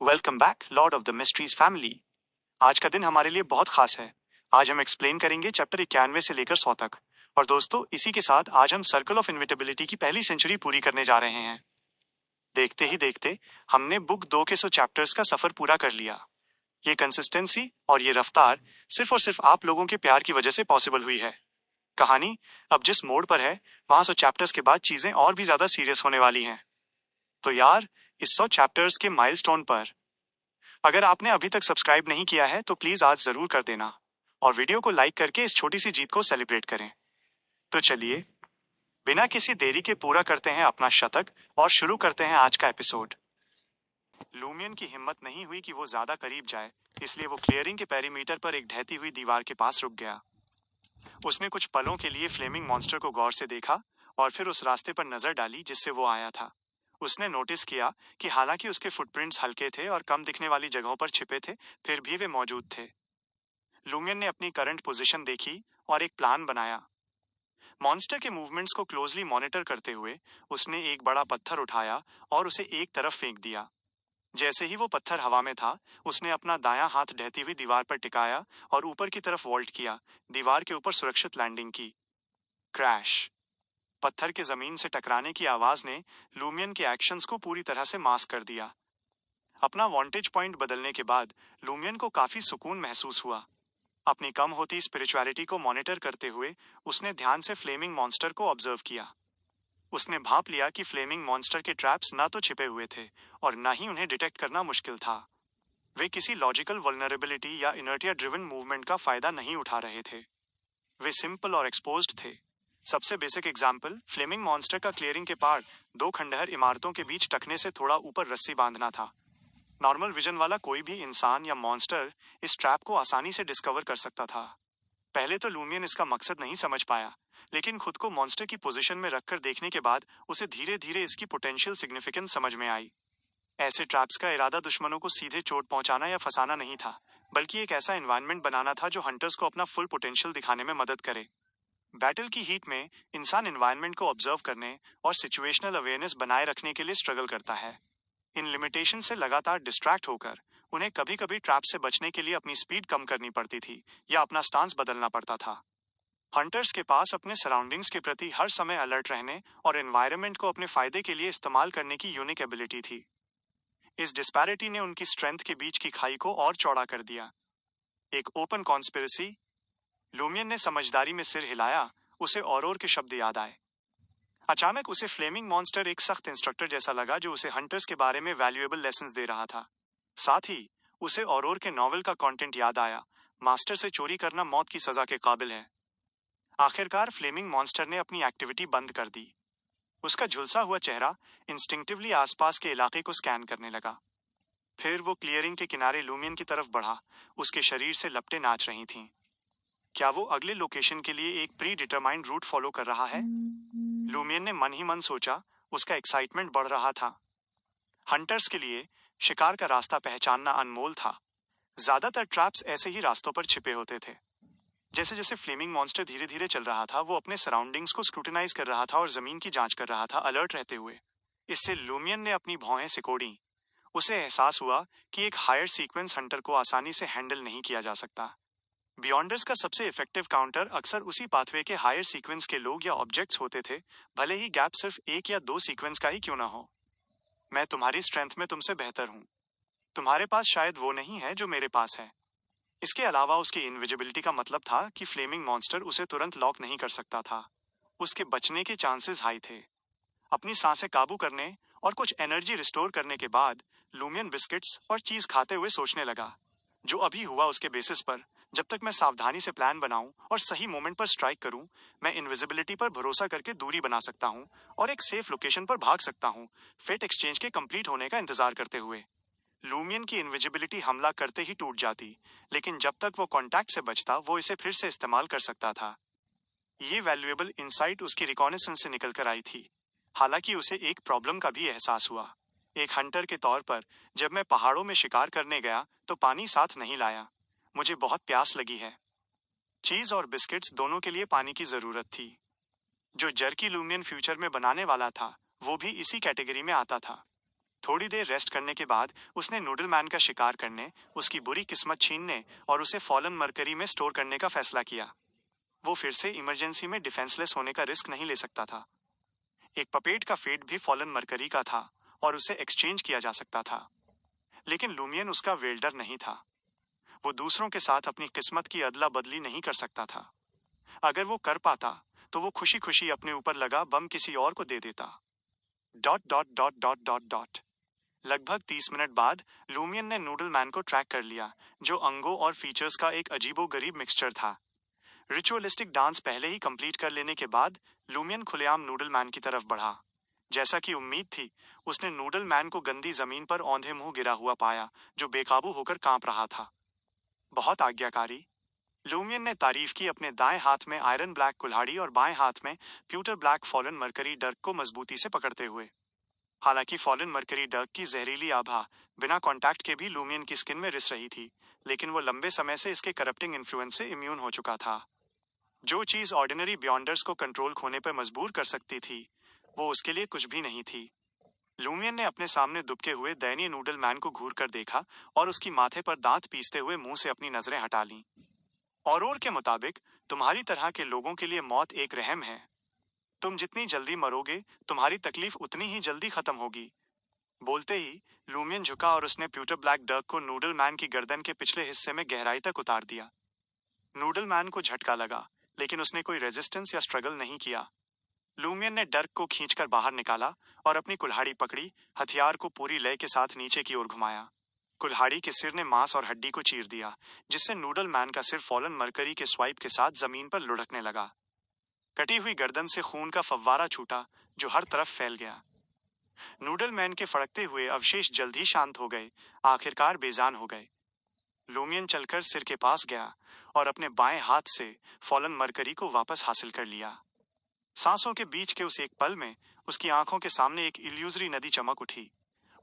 Welcome back Lord of the mysteries family. आज का दिन हमारे लिए बहुत खास है। आज हम एक्सप्लेन करेंगे चैप्टर 91 से लेकर 100 तक। और दोस्तों, इसी के साथ आज हम सर्कल ऑफ इनविटेबिलिटी की पहली सेंचुरी पूरी करने जा रहे हैं। देखते ही देखते हमने बुक 2 के 100 चैप्टर्स का सफर पूरा कर लिया। ये कंसिस्टेंसी और ये रफ्तार सिर्फ और सिर्फ आप लोगों के प्यार की वजह से पॉसिबल हुई है। कहानी अब जिस मोड़ पर है, वहां 100 चैप्टर्स के बाद चीजें और भी ज्यादा सीरियस होने वाली हैं। तो यार, इस 100 चैप्टर्स के माइलस्टोन पर अगर आपने अभी तक सब्सक्राइब नहीं किया है तो प्लीज आज जरूर कर देना और वीडियो को लाइक करके इस छोटी सी जीत को सेलिब्रेट करें। तो चलिए, बिना किसी देरी के पूरा करते हैं अपना शतक और शुरू करते हैं आज का एपिसोड। लूमियन की हिम्मत नहीं हुई कि वो ज्यादा करीब जाए, इसलिए वो क्लियरिंग के पेरीमीटर पर एक ढहती हुई दीवार के पास रुक गया। उसने कुछ पलों के लिए फ्लेमिंग मॉन्स्टर को गौर से देखा और फिर उस रास्ते पर नजर डाली जिससे वो आया था। उसने नोटिस किया कि हालांकि उसके फुटप्रिंट्स हल्के थे और कम दिखने वाली जगहों पर छिपे थे, फिर भी वे मौजूद थे। लूमियन ने अपनी करंट पोजीशन देखी और एक प्लान बनाया। मॉन्स्टर के मूवमेंट्स को क्लोजली मॉनिटर करते हुए उसने एक बड़ा पत्थर उठाया और उसे एक तरफ फेंक दिया। जैसे ही वो पत्थर हवा में था, उसने अपना दायां हाथ ढहती हुई दीवार पर टिकाया और ऊपर की तरफ वॉल्ट किया, दीवार के ऊपर सुरक्षित लैंडिंग की। क्रैश! पत्थर के जमीन से टकराने की आवाज ने लूमियन के एक्शंस को पूरी तरह से मास्क कर दिया। अपना वांटेज पॉइंट बदलने के बाद लूमियन को काफी सुकून महसूस हुआ। अपनी कम होती स्पिरिचुअलिटी को मॉनिटर करते हुए उसने ध्यान से फ्लेमिंग मॉन्स्टर को ऑब्जर्व किया। उसने भांप लिया कि फ्लेमिंग मॉन्स्टर के ट्रैप्स ना तो छिपे हुए थे और ना ही उन्हें डिटेक्ट करना मुश्किल था। वे किसी लॉजिकल वल्नरेबिलिटी या इनर्टिया ड्रिवन मूवमेंट का फायदा नहीं उठा रहे थे। वे सिंपल और एक्सपोज्ड थे। सबसे बेसिक एग्जाम्पल, फ्लेमिंग मॉन्स्टर का क्लियरिंग के पार दो खंडहर इमारतों के बीच टकने से थोड़ा ऊपर रस्सी बांधना था। नॉर्मल विजन वाला कोई भी इंसान या मॉन्स्टर इस ट्रैप को आसानी से डिस्कवर कर सकता था। पहले तो लूमियन इसका मकसद नहीं समझ पाया, लेकिन खुद को मॉन्स्टर की पोजीशन में रखकर देखने के बाद उसे धीरे धीरे इसकी पोटेंशियल सिग्निफिकेंस समझ में आई। ऐसे ट्रैप्स का इरादा दुश्मनों को सीधे चोट पहुंचाना या फंसाना नहीं था, बल्कि एक ऐसा एनवायरनमेंट बनाना था जो हंटर्स को अपना फुल पोटेंशियल दिखाने में मदद करे। बैटल की हीट में इंसान एनवायरनमेंट को ऑब्जर्व करने और सिचुएशनल अवेयरनेस बनाए रखने के लिए स्ट्रगल करता है। इन लिमिटेशन से लगातार डिस्ट्रैक्ट होकर उन्हें कभी कभी ट्रैप से बचने के लिए अपनी स्पीड कम करनी पड़ती थी या अपना स्टांस बदलना पड़ता था। हंटर्स के पास अपने सराउंडिंग्स के प्रति हर समय अलर्ट रहने और एनवायरनमेंट को अपने फायदे के लिए इस्तेमाल करने की यूनिक एबिलिटी थी। इस डिस्पैरिटी ने उनकी स्ट्रेंथ के बीच की खाई को और चौड़ा कर दिया। एक ओपन कॉन्स्पिरेसी। लूमियन ने समझदारी में सिर हिलाया। उसे और के शब्द याद आए। अचानक उसे फ्लेमिंग मॉन्स्टर एक सख्त इंस्ट्रक्टर जैसा लगा जो उसे हंटर्स के बारे में वैल्यूएबल लेसन्स दे रहा था। साथ ही उसे और के नॉवेल का कंटेंट याद आया, मास्टर से चोरी करना मौत की सजा के काबिल है। आखिरकार फ्लेमिंग मॉन्स्टर ने अपनी एक्टिविटी बंद कर दी। उसका झुलसा हुआ चेहरा इंस्टिंक्टिवली आसपास के इलाके को स्कैन करने लगा। फिर वो क्लियरिंग के किनारे लूमियन की तरफ बढ़ा। उसके शरीर से लपटें नाच रही थीं। क्या वो अगले लोकेशन के लिए एक प्री डिटरमाइंड रूट फॉलो कर रहा है? लूमियन ने मन ही मन सोचा। उसका एक्साइटमेंट बढ़ रहा था। हंटर्स के लिए शिकार का रास्ता पहचानना अनमोल था। ज्यादातर ट्रैप्स ऐसे ही रास्तों पर छिपे होते थे। जैसे जैसे फ्लेमिंग मॉन्स्टर धीरे धीरे चल रहा था, वो अपने सराउंडिंग्स को स्क्रूटिनाइज कर रहा था और जमीन की जांच कर रहा था, अलर्ट रहते हुए। इससे लूमियन ने अपनी भौहें सिकोड़ी। उसे एहसास हुआ कि एक हायर सीक्वेंस हंटर को आसानी से हैंडल नहीं किया जा सकता। बियॉन्डर्स का सबसे इफेक्टिव काउंटर अक्सर उसी पाथवे के हायर सीक्वेंस के लोग या ऑब्जेक्ट्स होते थे, भले ही गैप सिर्फ एक या दो सीक्वेंस का ही क्यों ना हो। मैं तुम्हारी स्ट्रेंथ में तुमसे बेहतर हूं। तुम्हारे पास शायद वो नहीं है जो मेरे पास है। इसके अलावा उसकी इनविजिबिलिटी का मतलब था कि फ्लेमिंग मॉन्स्टर उसे तुरंत लॉक नहीं कर सकता था। उसके बचने के चांसेस हाई थे। अपनी सांसें काबू करने और कुछ एनर्जी रिस्टोर करने के बाद लूमियन बिस्किट्स और चीज खाते हुए सोचने लगा, जो अभी हुआ उसके बेसिस पर, जब तक मैं सावधानी से प्लान बनाऊं और सही मोमेंट पर स्ट्राइक करूं, मैं इनविजिबिलिटी पर भरोसा करके दूरी बना सकता हूं और एक सेफ लोकेशन पर भाग सकता हूं, फेट एक्सचेंज के कंप्लीट होने का इंतजार करते हुए। लूमियन की इनविजिबिलिटी हमला करते ही टूट जाती, लेकिन जब तक वो कांटेक्ट से बचता, वो इसे फिर से इस्तेमाल कर सकता था। ये वैल्यूएबल इंसाइट उसकी रिकॉनेसेंस से निकल कर आई थी। हालांकि उसे एक प्रॉब्लम का भी एहसास हुआ। एक हंटर के तौर पर जब मैं पहाड़ों में शिकार करने गया तो पानी साथ नहीं लाया। मुझे बहुत प्यास लगी है। चीज और बिस्किट्स दोनों के लिए पानी की जरूरत थी। जो जर्की लूमियन फ्यूचर में बनाने वाला था, वो भी इसी कैटेगरी में आता था। थोड़ी देर रेस्ट करने के बाद उसने नूडलमैन का शिकार करने, उसकी बुरी किस्मत छीनने और उसे फॉलन मरकरी में स्टोर करने का फैसला किया। वो फिर से इमरजेंसी में डिफेंसलेस होने का रिस्क नहीं ले सकता था। एक पपेट का फेट भी फॉलन मरकरी का था और उसे एक्सचेंज किया जा सकता था, लेकिन लूमियन उसका वेल्डर नहीं था। वो दूसरों के साथ अपनी किस्मत की अदला बदली नहीं कर सकता था। अगर वो कर पाता तो वो खुशी खुशी अपने ऊपर लगा बम किसी और को दे देता। Dot dot dot dot dot dot. लगभग 30 मिनट बाद लूमियन ने नूडलमैन को ट्रैक कर लिया, जो अंगों और फीचर्स का एक अजीबोगरीब मिक्सचर था। रिचुअलिस्टिक डांस पहले ही कंप्लीट कर लेने के बाद लूमियन खुलेआम नूडलमैन की तरफ बढ़ा। जैसा कि उम्मीद थी, उसने नूडलमैन को गंदी जमीन पर औंधे मुंह गिरा हुआ पाया, जो बेकाबू होकर कांप रहा था। बहुत आज्ञाकारी। लूमियन ने तारीफ की अपने दाएं हाथ में आयरन ब्लैक कुल्हाड़ी और बाएं हाथ में प्यूटर ब्लैक फॉलन मरकरी डर्क को मजबूती से पकड़ते हुए। हालांकि फॉलन मरकरी डर्क की जहरीली आभा बिना कांटेक्ट के भी लूमियन की स्किन में रिस रही थी, लेकिन वो लंबे समय से इसके करप्टिंग इन्फ्लुएंस से इम्यून हो चुका था। जो चीज ऑर्डिनरी बियॉन्डर्स को कंट्रोल खोने पर मजबूर कर सकती थी, वो उसके लिए कुछ भी नहीं थी। लूमियन ने अपने सामने दुबके हुए दयनीय नूडलमैन को घूर कर देखा और उसकी माथे पर दांत पीसते हुए मुंह से अपनी नजरें हटा लीं। और के मुताबिक तुम्हारी तरह के लोगों के लिए मौत एक रहम है। तुम जितनी जल्दी मरोगे, तुम्हारी तकलीफ उतनी ही जल्दी खत्म होगी। बोलते ही लूमियन झुका और उसने प्यूटर ब्लैक डर्क को नूडलमैन की गर्दन के पिछले हिस्से में गहराई तक उतार दिया। नूडलमैन को झटका लगा, लेकिन उसने कोई रेजिस्टेंस या स्ट्रगल नहीं किया। लूमियन ने डर्क को खींचकर बाहर निकाला और अपनी कुल्हाड़ी पकड़ी, हथियार को पूरी लय के साथ नीचे की ओर घुमाया। कुल्हाड़ी के सिर ने मांस और हड्डी को चीर दिया, जिससे नूडलमैन का सिर फॉलन मरकरी के स्वाइप के साथ जमीन पर लुढ़कने लगा। कटी हुई गर्दन से खून का फव्वारा छूटा, जो हर तरफ फैल गया। नूडलमैन के फड़कते हुए अवशेष जल्द ही शांत हो गए, आखिरकार बेजान हो गए। लूमियन चलकर सिर के पास गया और अपने बाएं हाथ से फॉलन मरकरी को वापस हासिल कर लिया। सांसों के बीच के उस एक पल में उसकी आंखों के सामने एक इल्यूजरी नदी चमक उठी।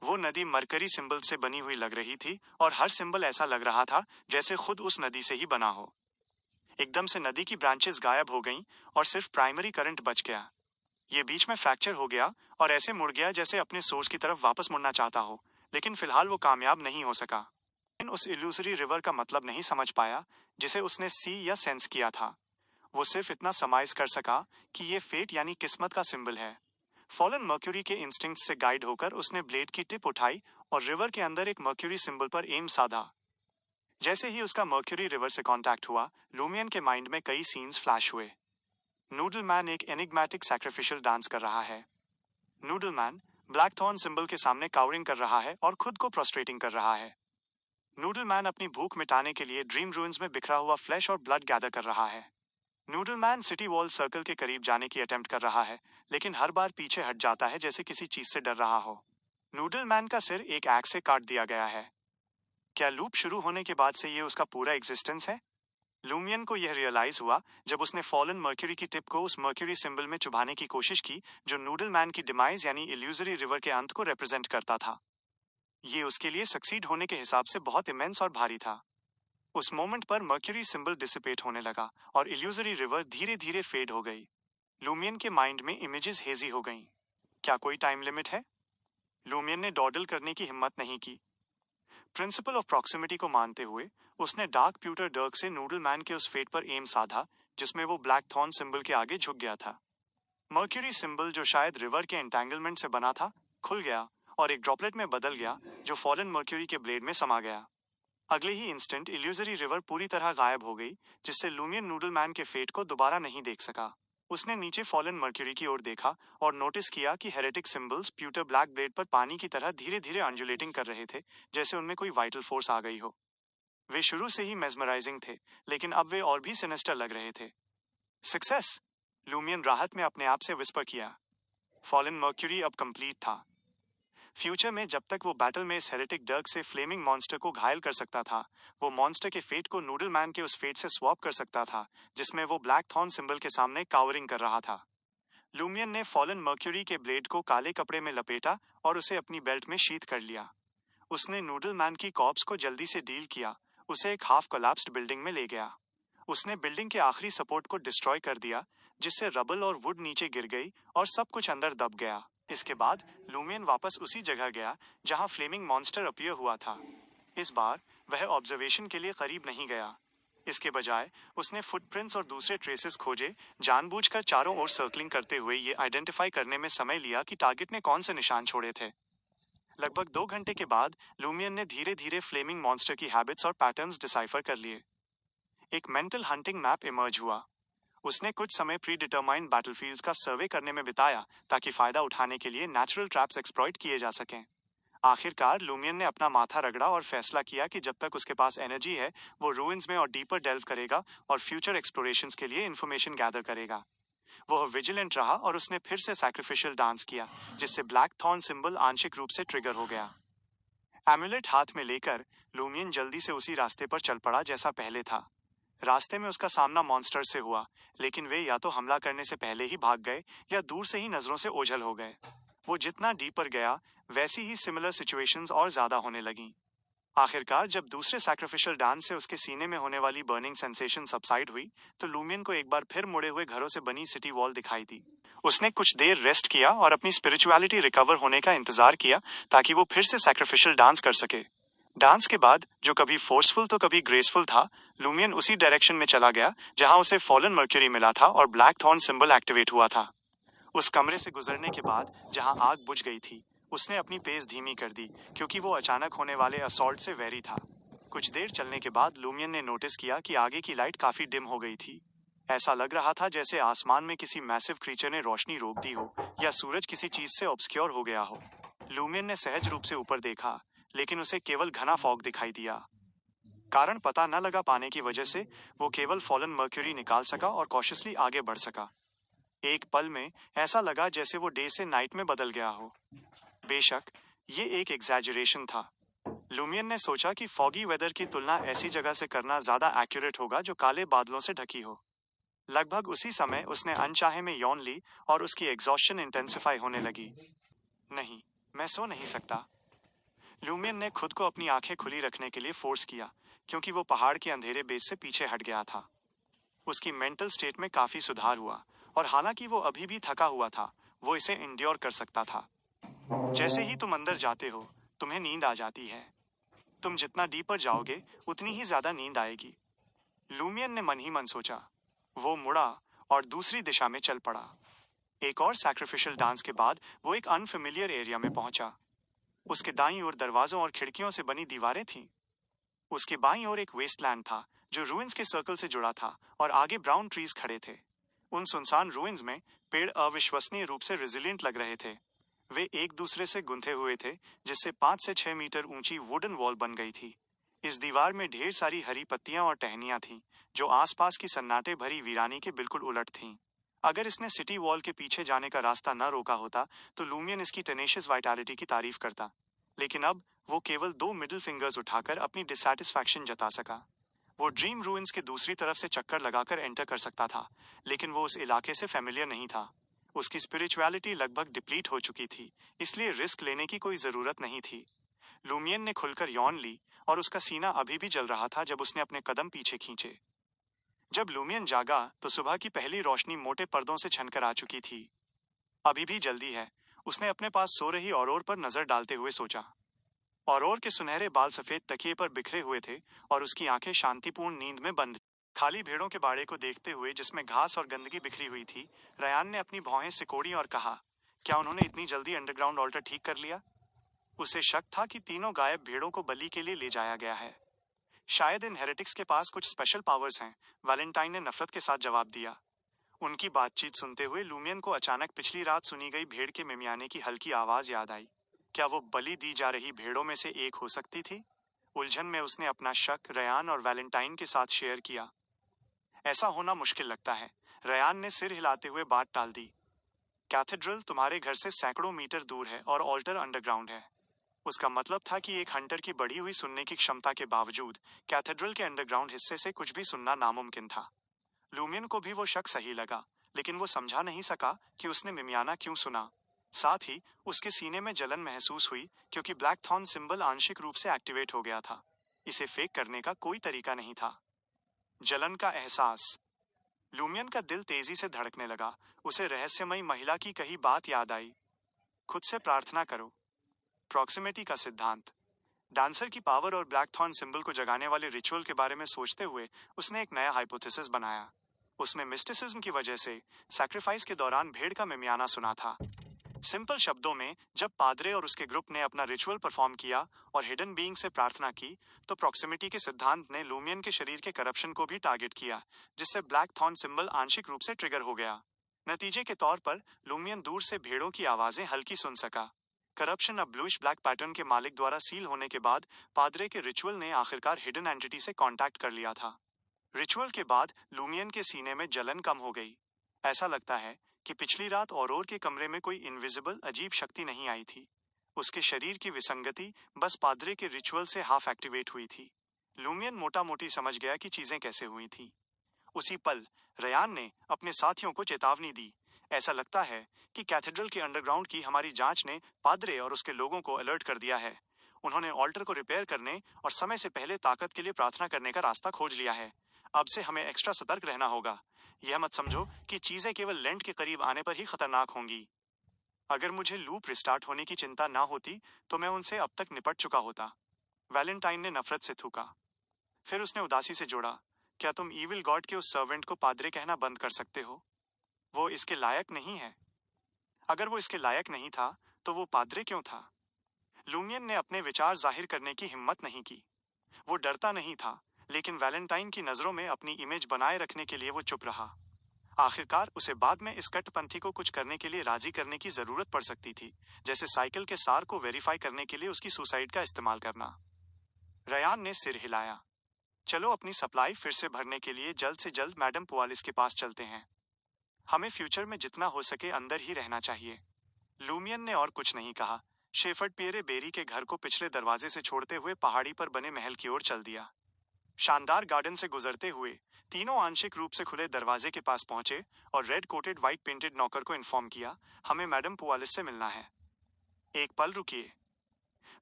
वो नदी मरकरी सिंबल से बनी हुई लग रही थी और हर सिंबल ऐसा लग रहा था जैसे खुद उस नदी से ही बना हो। एकदम से नदी की ब्रांचेस गायब हो गईं और सिर्फ प्राइमरी करंट बच गया। ये बीच में फ्रैक्चर हो गया और ऐसे मुड़ गया जैसे अपने सोर्स की तरफ वापस मुड़ना चाहता हो, लेकिन फिलहाल वो कामयाब नहीं हो सका। उस इल्यूजरी रिवर का मतलब नहीं समझ पाया जिसे उसने सी या सेंस किया था। वो सिर्फ इतना समाइज कर सका कि ये फेट यानी किस्मत का सिंबल है। फॉलन मर्क्यूरी के इंस्टिंक्ट से गाइड होकर उसने ब्लेड की टिप उठाई और रिवर के अंदर एक मर्क्यूरी सिंबल पर एम साधा। जैसे ही उसका मर्क्यूरी रिवर से कांटेक्ट हुआ, लूमियन के माइंड में कई सीन्स फ्लैश हुए। नूडलमैन एक एनिग्मेटिक सैक्रिफिशियल डांस कर रहा है। नूडलमैन ब्लैक थॉर्न सिंबल के सामने कावरिंग कर रहा है और खुद को प्रोस्ट्रेटिंग कर रहा है। नूडलमैन अपनी भूख मिटाने के लिए ड्रीम रूइंस में बिखरा हुआ फ्लैश और ब्लड गैदर कर रहा है। नूडलमैन सिटी वॉल सर्कल के करीब जाने की अटेम्प्ट कर रहा है, लेकिन हर बार पीछे हट जाता है जैसे किसी चीज से डर रहा हो। नूडलमैन का सिर एक एक्स से काट दिया गया है। क्या लूप शुरू होने के बाद से ये उसका पूरा एग्जिस्टेंस है? लूमियन को यह रियलाइज हुआ जब उसने फॉलन मर्क्यूरी की टिप को उस मर्क्यूरी सिंबल में चुभाने की कोशिश की, जो नूडलमैन की डिमाइज यानी इल्यूजरी रिवर के अंत को रिप्रेजेंट करता था। ये उसके लिए सक्सीड होने के हिसाब से बहुत इमेंस और भारी था। उस मोमेंट पर मर्क्यूरी सिंबल डिसिपेट होने लगा और इल्यूजरी रिवर धीरे धीरे फेड हो गई। लूमियन के माइंड में इमेजेस हेजी हो गईं। क्या कोई टाइम लिमिट है? लूमियन ने डॉडल करने की हिम्मत नहीं की। प्रिंसिपल ऑफ प्रॉक्सिमिटी को मानते हुए उसने डार्क प्यूटर डर्क से नूडलमैन के उस फेट पर एम साधा जिसमें वो ब्लैक थॉर्न सिंबल के आगे झुक गया था। मर्क्यूरी सिंबल, जो शायद रिवर के एंटेंगलमेंट से बना था, खुल गया और एक ड्रॉपलेट में बदल गया, जो फॉलन मर्क्यूरी के ब्लेड में समा गया। अगले ही इंस्टेंट इल्यूजरी रिवर पूरी तरह गायब हो गई, जिससे लूमियन नूडलमैन के फेट को दोबारा नहीं देख सका। उसने नीचे फॉलन मर्क्यूरी की ओर देखा और नोटिस किया कि heretic symbols pewter black blade पर पानी की तरह धीरे धीरे अंजुलेटिंग कर रहे थे, जैसे उनमें कोई वाइटल फोर्स आ गई हो। वे शुरू से ही मेस्मराइजिंग थे, लेकिन अब वे और भी सिनेस्टर लग रहे थे। सक्सेस! लूमियन राहत में अपने आप से विस्पर किया। फॉलन मर्क्यूरी अब कंप्लीट था। फ्यूचर में जब तक वो बैटल में इस हेरेटिक डर्क से फ्लेमिंग मॉन्स्टर को घायल कर सकता था, वो मॉन्स्टर के फेट को नूडलमैन के उस फेट से स्वैप कर सकता था जिसमें वो ब्लैक थॉर्न सिंबल के सामने कावरिंग कर रहा था। लूमियन ने फॉलन मर्क्यूरी के ब्लेड को काले कपड़े में लपेटा और उसे अपनी बेल्ट में शीथ कर लिया। उसने नूडलमैन की कॉर्प्स को जल्दी से डील किया, उसे एक हाफ कोलैप्स्ड बिल्डिंग में ले गया। उसने बिल्डिंग के आखिरी सपोर्ट को डिस्ट्रॉय कर दिया, जिससे रबल और वुड नीचे गिर गई और सब कुछ अंदर दब गया। इसके बाद लूमियन वापस उसी जगह गया जहां फ्लेमिंग मॉन्स्टर अपीयर हुआ था। इस बार वह ऑब्जर्वेशन के लिए करीब नहीं गया। इसके बजाय उसने फुटप्रिंट्स और दूसरे ट्रेसेस खोजे, जानबूझकर चारों ओर सर्कलिंग करते हुए ये आइडेंटिफाई करने में समय लिया कि टारगेट ने कौन से निशान छोड़े थे। लगभग 2 घंटे के बाद लूमियन ने धीरे धीरे फ्लेमिंग मॉन्स्टर की हैबिट्स और पैटर्न्स डिसाइफर कर लिए। एक मेंटल हंटिंग मैप इमर्ज हुआ। उसने कुछ समय प्री डिटरमाइंड बैटलफील्ड्स का सर्वे करने में बिताया ताकि फायदा उठाने के लिए नेचुरल ट्रैप्स एक्सप्लॉइट किए जा सकें। आखिरकार लूमियन ने अपना माथा रगड़ा और फैसला किया कि जब तक उसके पास एनर्जी है वो रूइंस में और डीपर डेल्व करेगा और फ्यूचर एक्सप्लोरेशंस के लिए इंफॉर्मेशन गैदर करेगा। वह विजिलेंट रहा और उसने फिर से सैक्रिफिशियल डांस किया, जिससे ब्लैक थॉर्न सिंबल आंशिक रूप से ट्रिगर हो गया। एमुलेट हाथ में लेकर लूमियन जल्दी से उसी रास्ते पर चल पड़ा जैसा पहले था। रास्ते में उसका सामना मॉन्स्टर से हुआ, लेकिन वे या तो हमला करने से पहले ही भाग गए या दूर से ही नजरों से ओझल हो गए। वो जितना डीपर गया वैसी ही सिमिलर सिचुएशंस और ज्यादा होने लगी। आखिरकार जब दूसरे सैक्रिफिशियल डांस से उसके सीने में होने वाली बर्निंग सेंसेशन सबसाइड हुई तो लूमियन को एक बार फिर मुड़े हुए घरों से बनी सिटी वॉल दिखाई दी। उसने कुछ देर रेस्ट किया और अपनी स्पिरिचुअलिटी रिकवर होने का इंतजार किया ताकि वो फिर से सैक्रिफिशियल डांस कर सके। डांस के बाद, जो कभी फोर्सफुल तो कभी ग्रेसफुल था, लूमियन उसी डायरेक्शन में चला गया जहां उसे फॉलन मर्क्यूरी मिला था और ब्लैक थॉर्न सिंबल एक्टिवेट हुआ था। उस कमरे से गुजरने के बाद जहां आग बुझ गई थी, उसने अपनी पेस धीमी कर दी क्योंकि वो अचानक होने वाले असॉल्ट से वेरी था। कुछ देर चलने के बाद लूमियन ने नोटिस किया कि आगे की लाइट काफी डिम हो गई थी। ऐसा लग रहा था जैसे आसमान में किसी मैसिव क्रीचर ने रोशनी रोक दी हो या सूरज किसी चीज से ऑब्सक्योर हो गया हो। लूमियन ने सहज रूप से ऊपर देखा, लेकिन उसे केवल घना फॉग दिखाई दिया। कारण पता न लगा पाने की वजह से वो केवल फॉलन मर्क्यूरी निकाल सका और कॉशियसली आगे बढ़ सका। एक पल में ऐसा लगा जैसे वो डे से नाइट में बदल गया हो। बेशक ये एक एग्जैजरेशन था। लूमियन ने सोचा कि फॉगी वेदर की तुलना ऐसी जगह से करना ज्यादा एक्यूरेट होगा जो काले बादलों से ढकी हो। लगभग उसी समय उसने अनचाहे में यौन ली और उसकी एग्जॉस्शन इंटेंसिफाई होने लगी। नहीं, मैं सो नहीं सकता। लूमियन ने खुद को अपनी आंखें खुली रखने के लिए फोर्स किया, क्योंकि वो पहाड़ के अंधेरे बेस से पीछे हट गया था। उसकी मेंटल स्टेट में काफी सुधार हुआ और हालांकि वो अभी भी थका हुआ था, वो इसे इंड्योर कर सकता था। जैसे ही तुम अंदर जाते हो, तुम्हें नींद आ जाती है। तुम जितना डीपर जाओगे, उतनी ही ज्यादा नींद आएगी। लूमियन ने मन ही मन सोचा। वो मुड़ा और दूसरी दिशा में चल पड़ा। एक और सैक्रिफिशियल डांस के बाद वो एक अनफेमिलियर एरिया में पहुंचा। उसके दाईं ओर दरवाजों और खिड़कियों से बनी दीवारें थीं। उसके बाईं ओर एक वेस्टलैंड था जो रूइंस के सर्कल से जुड़ा था और आगे ब्राउन ट्रीज खड़े थे। उन सुनसान रूइंस में पेड़ अविश्वसनीय रूप से रेजिलिएंट लग रहे थे। वे एक दूसरे से गुंथे हुए थे, जिससे 5 से 6 मीटर ऊंची वुडन वॉल बन गई थी। इस दीवार में ढेर सारी हरी पत्तियां और टहनियां थीं, जो आसपास की सन्नाटे भरी वीरानी के बिल्कुल उलट थीं। अगर इसने सिटी वॉल के पीछे जाने का रास्ता न रोका होता तो लूमियन इसकी टेनेशियस वाइटैलिटी की तारीफ करता, लेकिन अब वो केवल 2 मिडिल फिंगर्स उठाकर अपनी डिससैटिस्फैक्शन जता सका। वो ड्रीम रूइंस के दूसरी तरफ से चक्कर लगाकर एंटर कर सकता था, लेकिन वो उस इलाके से फेमिलियर नहीं था। उसकी स्पिरिचुअलिटी लगभग डिप्लीट हो चुकी थी, इसलिए रिस्क लेने की कोई जरूरत नहीं थी। लूमियन ने खुलकर यौन ली और उसका सीना अभी भी जल रहा था जब उसने अपने कदम पीछे खींचे। जब लूमियन जागा तो सुबह की पहली रोशनी मोटे पर्दों से छनकर आ चुकी थी। अभी भी जल्दी है, उसने अपने पास सो रही औरोर पर नजर डालते हुए सोचा। औरोर के सुनहरे बाल सफेद तकिए पर बिखरे हुए थे और उसकी आंखें शांतिपूर्ण नींद में बंद। खाली भेड़ों के बाड़े को देखते हुए जिसमें घास और गंदगी बिखरी हुई थी, रयान ने अपनी भौहें सिकोड़ी और कहा, क्या उन्होंने इतनी जल्दी अंडरग्राउंड ऑल्टर ठीक कर लिया? उसे शक था कि तीनों गायब भेड़ों को बलि के लिए ले जाया गया है। शायद इन हेरेटिक्स के पास कुछ स्पेशल पावर्स हैं, वैलेंटाइन ने नफरत के साथ जवाब दिया। उनकी बातचीत सुनते हुए लूमियन को अचानक पिछली रात सुनी गई भेड़ के मिमियाने की हल्की आवाज याद आई। क्या वो बलि दी जा रही भेड़ों में से एक हो सकती थी? उलझन में उसने अपना शक रयान और वैलेंटाइन के साथ शेयर किया। ऐसा होना मुश्किल लगता है, रयान ने सिर हिलाते हुए बात टाल दी। कैथेड्रल तुम्हारे घर से सैकड़ों मीटर दूर है और ऑल्टर अंडरग्राउंड है। उसका मतलब था कि एक हंटर की बढ़ी हुई सुनने की क्षमता के बावजूद कैथेड्रल के अंडरग्राउंड हिस्से से कुछ भी सुनना नामुमकिन था। लूमियन को भी वो शक सही लगा, लेकिन वो समझा नहीं सका कि उसने मिमियाना क्यों सुना। साथ ही उसके सीने में जलन महसूस हुई क्योंकि ब्लैक थॉर्न सिंबल आंशिक रूप से एक्टिवेट हो गया था। इसे फेक करने का कोई तरीका नहीं था। जलन का एहसास। लूमियन का दिल तेजी से धड़कने लगा। उसे रहस्यमयी महिला की कही बात याद आई। खुद से प्रार्थना करो। प्रॉक्सिमिटी का सिद्धांत। डांसर की पावर और ब्लैक थॉर्न सिंबल को जगाने वाले रिचुअल के बारे में सोचते हुए उसने एक नया हाइपोथेसिस बनाया। उसने मिस्टिसिज्म की वजह से सैक्रिफाइस के दौरान भेड़ का मिमियाना सुना था। सिंपल शब्दों में, जब पादरे और उसके ग्रुप ने अपना रिचुअल परफॉर्म किया और हिडन बीइंग से प्रार्थना की, तो प्रॉक्सिमिटी के सिद्धांत ने लूमियन के शरीर के करप्शन को भी टारगेट किया, जिससे ब्लैक थॉर्न सिंबल आंशिक रूप से ट्रिगर हो गया। नतीजे के तौर पर लूमियन दूर से भेड़ों की आवाजें हल्की सुन सका। करप्शन अब ब्लूइश ब्लैक पैटर्न के मालिक द्वारा सील होने के बाद पादरे के रिचुअल ने आखिरकार हिडन एंटिटी से कांटेक्ट कर लिया था। रिचुअल के बाद लूमियन के सीने में जलन कम हो गई। ऐसा लगता है कि पिछली रात औरोर के कमरे में कोई इनविजिबल अजीब शक्ति नहीं आई थी। उसके शरीर की विसंगति बस पादरे के रिचुअल से हाफ एक्टिवेट हुई थी। लूमियन मोटा मोटी समझ गया कि चीजें कैसे हुई थी। उसी पल रयान ने अपने साथियों को चेतावनी दी। ऐसा लगता है कि कैथेड्रल के अंडरग्राउंड की हमारी जांच ने पादरे और उसके लोगों को अलर्ट कर दिया है। उन्होंने ऑल्टर को रिपेयर करने और समय से पहले ताकत के लिए प्रार्थना करने का रास्ता खोज लिया है। अब से हमें एक्स्ट्रा सतर्क रहना होगा। यह मत समझो कि चीजें केवल लेंट के करीब आने पर ही खतरनाक होंगी। अगर मुझे लूप रिस्टार्ट होने की चिंता ना होती तो मैं उनसे अब तक निपट चुका होता। वैलेंटाइन ने नफरत से थूका। फिर उसने उदासी से जोड़ा, क्या तुम ईविल गॉड के उस सर्वेंट को पादरे कहना बंद कर सकते हो? वो इसके लायक नहीं है। अगर वो इसके लायक नहीं था तो वो पादरे क्यों था? लूमियन ने अपने विचार जाहिर करने की हिम्मत नहीं की। वो डरता नहीं था, लेकिन वैलेंटाइन की नजरों में अपनी इमेज बनाए रखने के लिए वो चुप रहा। आखिरकार उसे बाद में इस कट्टपंथी को कुछ करने के लिए राजी करने की जरूरत पड़ सकती थी, जैसे साइकिल के सार को वेरीफाई करने के लिए उसकी सुसाइड का इस्तेमाल करना। रयान ने सिर हिलाया। चलो अपनी सप्लाई फिर से भरने के लिए जल्द से जल्द मैडम पुआलिस के पास चलते हैं। हमें फ्यूचर में जितना हो सके अंदर ही रहना चाहिए। लूमियन ने और कुछ नहीं कहा। शेफर्ड पियरे बेरी के घर को पिछले दरवाजे से छोड़ते हुए पहाड़ी पर बने महल की ओर चल दिया। शानदार गार्डन से गुजरते हुए तीनों आंशिक रूप से खुले दरवाजे के पास पहुंचे और रेड कोटेड व्हाइट पेंटेड नौकर को इन्फॉर्म किया, हमें मैडम पुआलिस से मिलना है। एक पल रुकिए।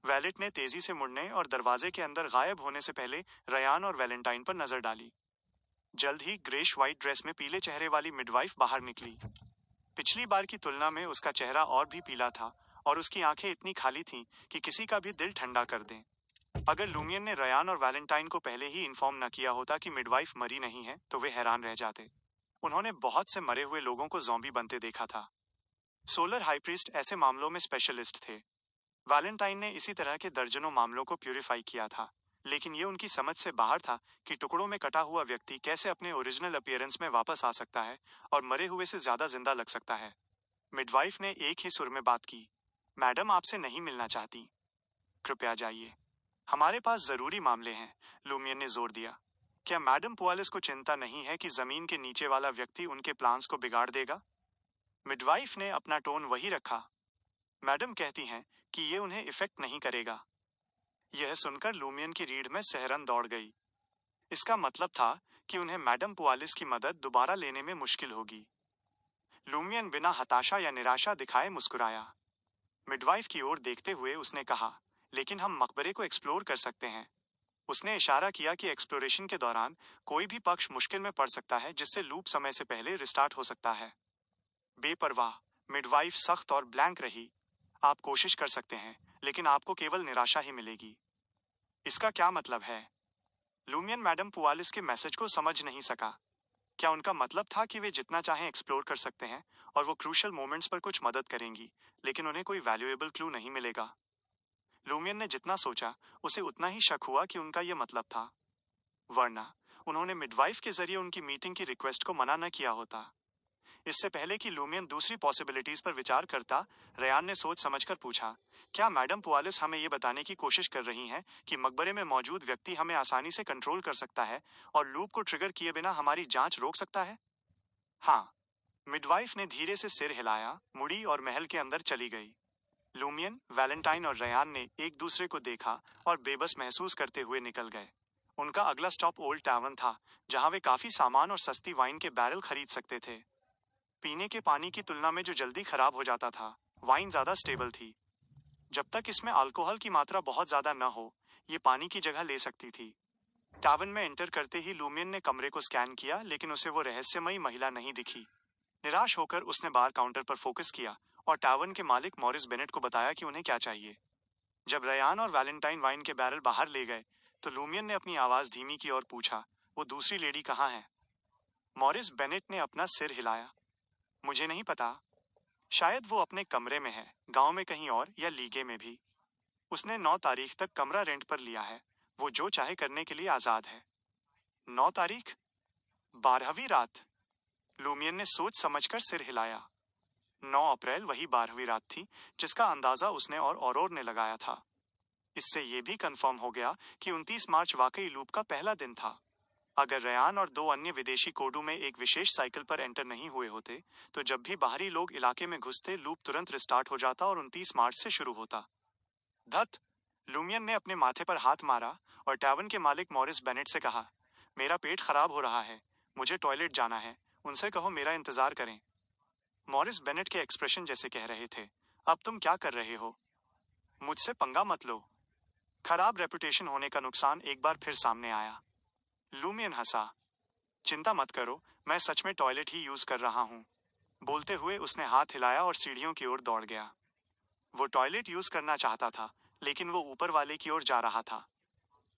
वैलेट ने तेजी से मुड़ने और दरवाजे के अंदर गायब होने से पहले रयान और वैलेंटाइन पर नजर डाली। जल्द ही ग्रेश व्हाइट ड्रेस में पीले चेहरे वाली मिडवाइफ बाहर निकली। पिछली बार की तुलना में उसका चेहरा और भी पीला था और उसकी आंखें इतनी खाली थीं कि किसी का भी दिल ठंडा कर दें। अगर लूमियन ने रयान और वैलेंटाइन को पहले ही इन्फॉर्म न किया होता कि मिडवाइफ मरी नहीं है तो वे हैरान रह जाते। उन्होंने बहुत से मरे हुए लोगों को ज़ॉम्बी बनते देखा था। सोलर हाईप्रीस्ट ऐसे मामलों में स्पेशलिस्ट थे। वैलेंटाइन ने इसी तरह के दर्जनों मामलों को प्यूरिफाई किया था, लेकिन ये उनकी समझ से बाहर था कि टुकड़ों में कटा हुआ व्यक्ति कैसे अपने ओरिजिनल अपीयरेंस में वापस आ सकता है और मरे हुए से ज्यादा जिंदा लग सकता है। मिडवाइफ ने एक ही सुर में बात की, मैडम आपसे नहीं मिलना चाहती, कृपया जाइए, हमारे पास जरूरी मामले हैं। लूमियन ने जोर दिया, क्या मैडम पुआलिस को चिंता नहीं है कि जमीन के नीचे वाला व्यक्ति उनके प्लान्स को बिगाड़ देगा? मिडवाइफ ने अपना टोन वही रखा, मैडम कहती हैं कि ये उन्हें इफेक्ट नहीं करेगा। यह सुनकर लूमियन की रीढ़ में सहरन दौड़ गई। इसका मतलब था कि उन्हें मैडम पुआलिस की मदद दोबारा लेने में मुश्किल होगी। लूमियन बिना हताशा या निराशा दिखाए मुस्कुराया। मिडवाइफ की ओर देखते हुए उसने कहा, लेकिन हम मकबरे को एक्सप्लोर कर सकते हैं। उसने इशारा किया कि एक्सप्लोरेशन के दौरान कोई भी पक्ष मुश्किल में पड़ सकता है, जिससे लूप समय से पहले रिस्टार्ट हो सकता है। बेपरवाह, मिडवाइफ सख्त और ब्लैंक रही। आप कोशिश कर सकते हैं, लेकिन आपको केवल निराशा ही मिलेगी। इसका क्या मतलब है? लूमियन मैडम पुआलिस के मैसेज को समझ नहीं सका। क्या उनका मतलब था कि वे जितना चाहें एक्सप्लोर कर सकते हैं और वो क्रूशल मोमेंट्स पर कुछ मदद करेंगी, लेकिन उन्हें कोई वैल्यूएबल क्लू नहीं मिलेगा? लूमियन ने जितना सोचा उसे उतना ही शक हुआ कि उनका यह मतलब था, वरना उन्होंने मिडवाइफ के जरिए उनकी मीटिंग की रिक्वेस्ट को मना न किया होता। इससे पहले कि लूमियन दूसरी पॉसिबिलिटीज पर विचार करता, रयान ने सोच समझकर पूछा, क्या मैडम पुआलिस हमें ये बताने की कोशिश कर रही हैं कि मकबरे में मौजूद व्यक्ति हमें आसानी से कंट्रोल कर सकता है और लूप को ट्रिगर किए बिना हमारी जांच रोक सकता है? हाँ। मिडवाइफ ने धीरे से सिर हिलाया, मुड़ी और महल के अंदर चली गई। लूमियन, वैलेंटाइन और रयान ने एक दूसरे को देखा और बेबस महसूस करते हुए निकल गए। उनका अगला स्टॉप ओल्ड टावन था, जहां वे काफी सामान और सस्ती वाइन के बैरल खरीद सकते थे। पीने के पानी की तुलना में जो जल्दी खराब हो जाता था, वाइन ज्यादा स्टेबल थी। जब तक इसमें अल्कोहल की मात्रा बहुत ज्यादा न हो, ये पानी की जगह ले सकती थी। टावन में एंटर करते ही लूमियन ने कमरे को स्कैन किया, लेकिन उसे वो रहस्यमयी महिला नहीं दिखी। निराश होकर उसने बार काउंटर पर फोकस किया और टावन के मालिक मॉरिस बेनेट को बताया कि उन्हें क्या चाहिए। जब रयान और वैलेंटाइन वाइन के बैरल बाहर ले गए तो लूमियन ने अपनी आवाज धीमी की और पूछा, वो दूसरी लेडी कहाँ है? मॉरिस बेनेट ने अपना सिर हिलाया। मुझे नहीं पता। शायद वो अपने कमरे में है, गांव में कहीं और, या लीगे में भी। उसने 9 तारीख तक कमरा रेंट पर लिया है। वो जो चाहे करने के लिए आजाद है। 9 तारीख? 12वीं रात? लूमियन ने सोच समझकर सिर हिलाया। 9 अप्रैल वही 12वीं रात थी जिसका अंदाजा उसने और औरोर ने लगाया था। इससे ये भी कंफर्म हो गया कि 29 मार्च वाकई लूप का पहला दिन था। अगर रयान और 2 अन्य विदेशी कोडू में एक विशेष साइकिल पर एंटर नहीं हुए होते तो जब भी बाहरी लोग इलाके में घुसते लूप तुरंत रिस्टार्ट हो जाता और 29 मार्च से शुरू होता। धत! लूमियन ने अपने माथे पर हाथ मारा और टैवन के मालिक मॉरिस बेनेट से कहा, मेरा पेट खराब हो रहा है, मुझे टॉयलेट जाना है, उनसे कहो मेरा इंतजार करें। मॉरिस बेनेट के एक्सप्रेशन जैसे कह रहे थे, अब तुम क्या कर रहे हो? मुझसे पंगा मत लो। खराब रेपुटेशन होने का नुकसान एक बार फिर सामने आया। लूमियन हंसा। चिंता मत करो, मैं सच में टॉयलेट ही यूज कर रहा हूँ। बोलते हुए उसने हाथ हिलाया और सीढ़ियों की ओर दौड़ गया। वो टॉयलेट यूज करना चाहता था, लेकिन वो ऊपर वाले की ओर जा रहा था।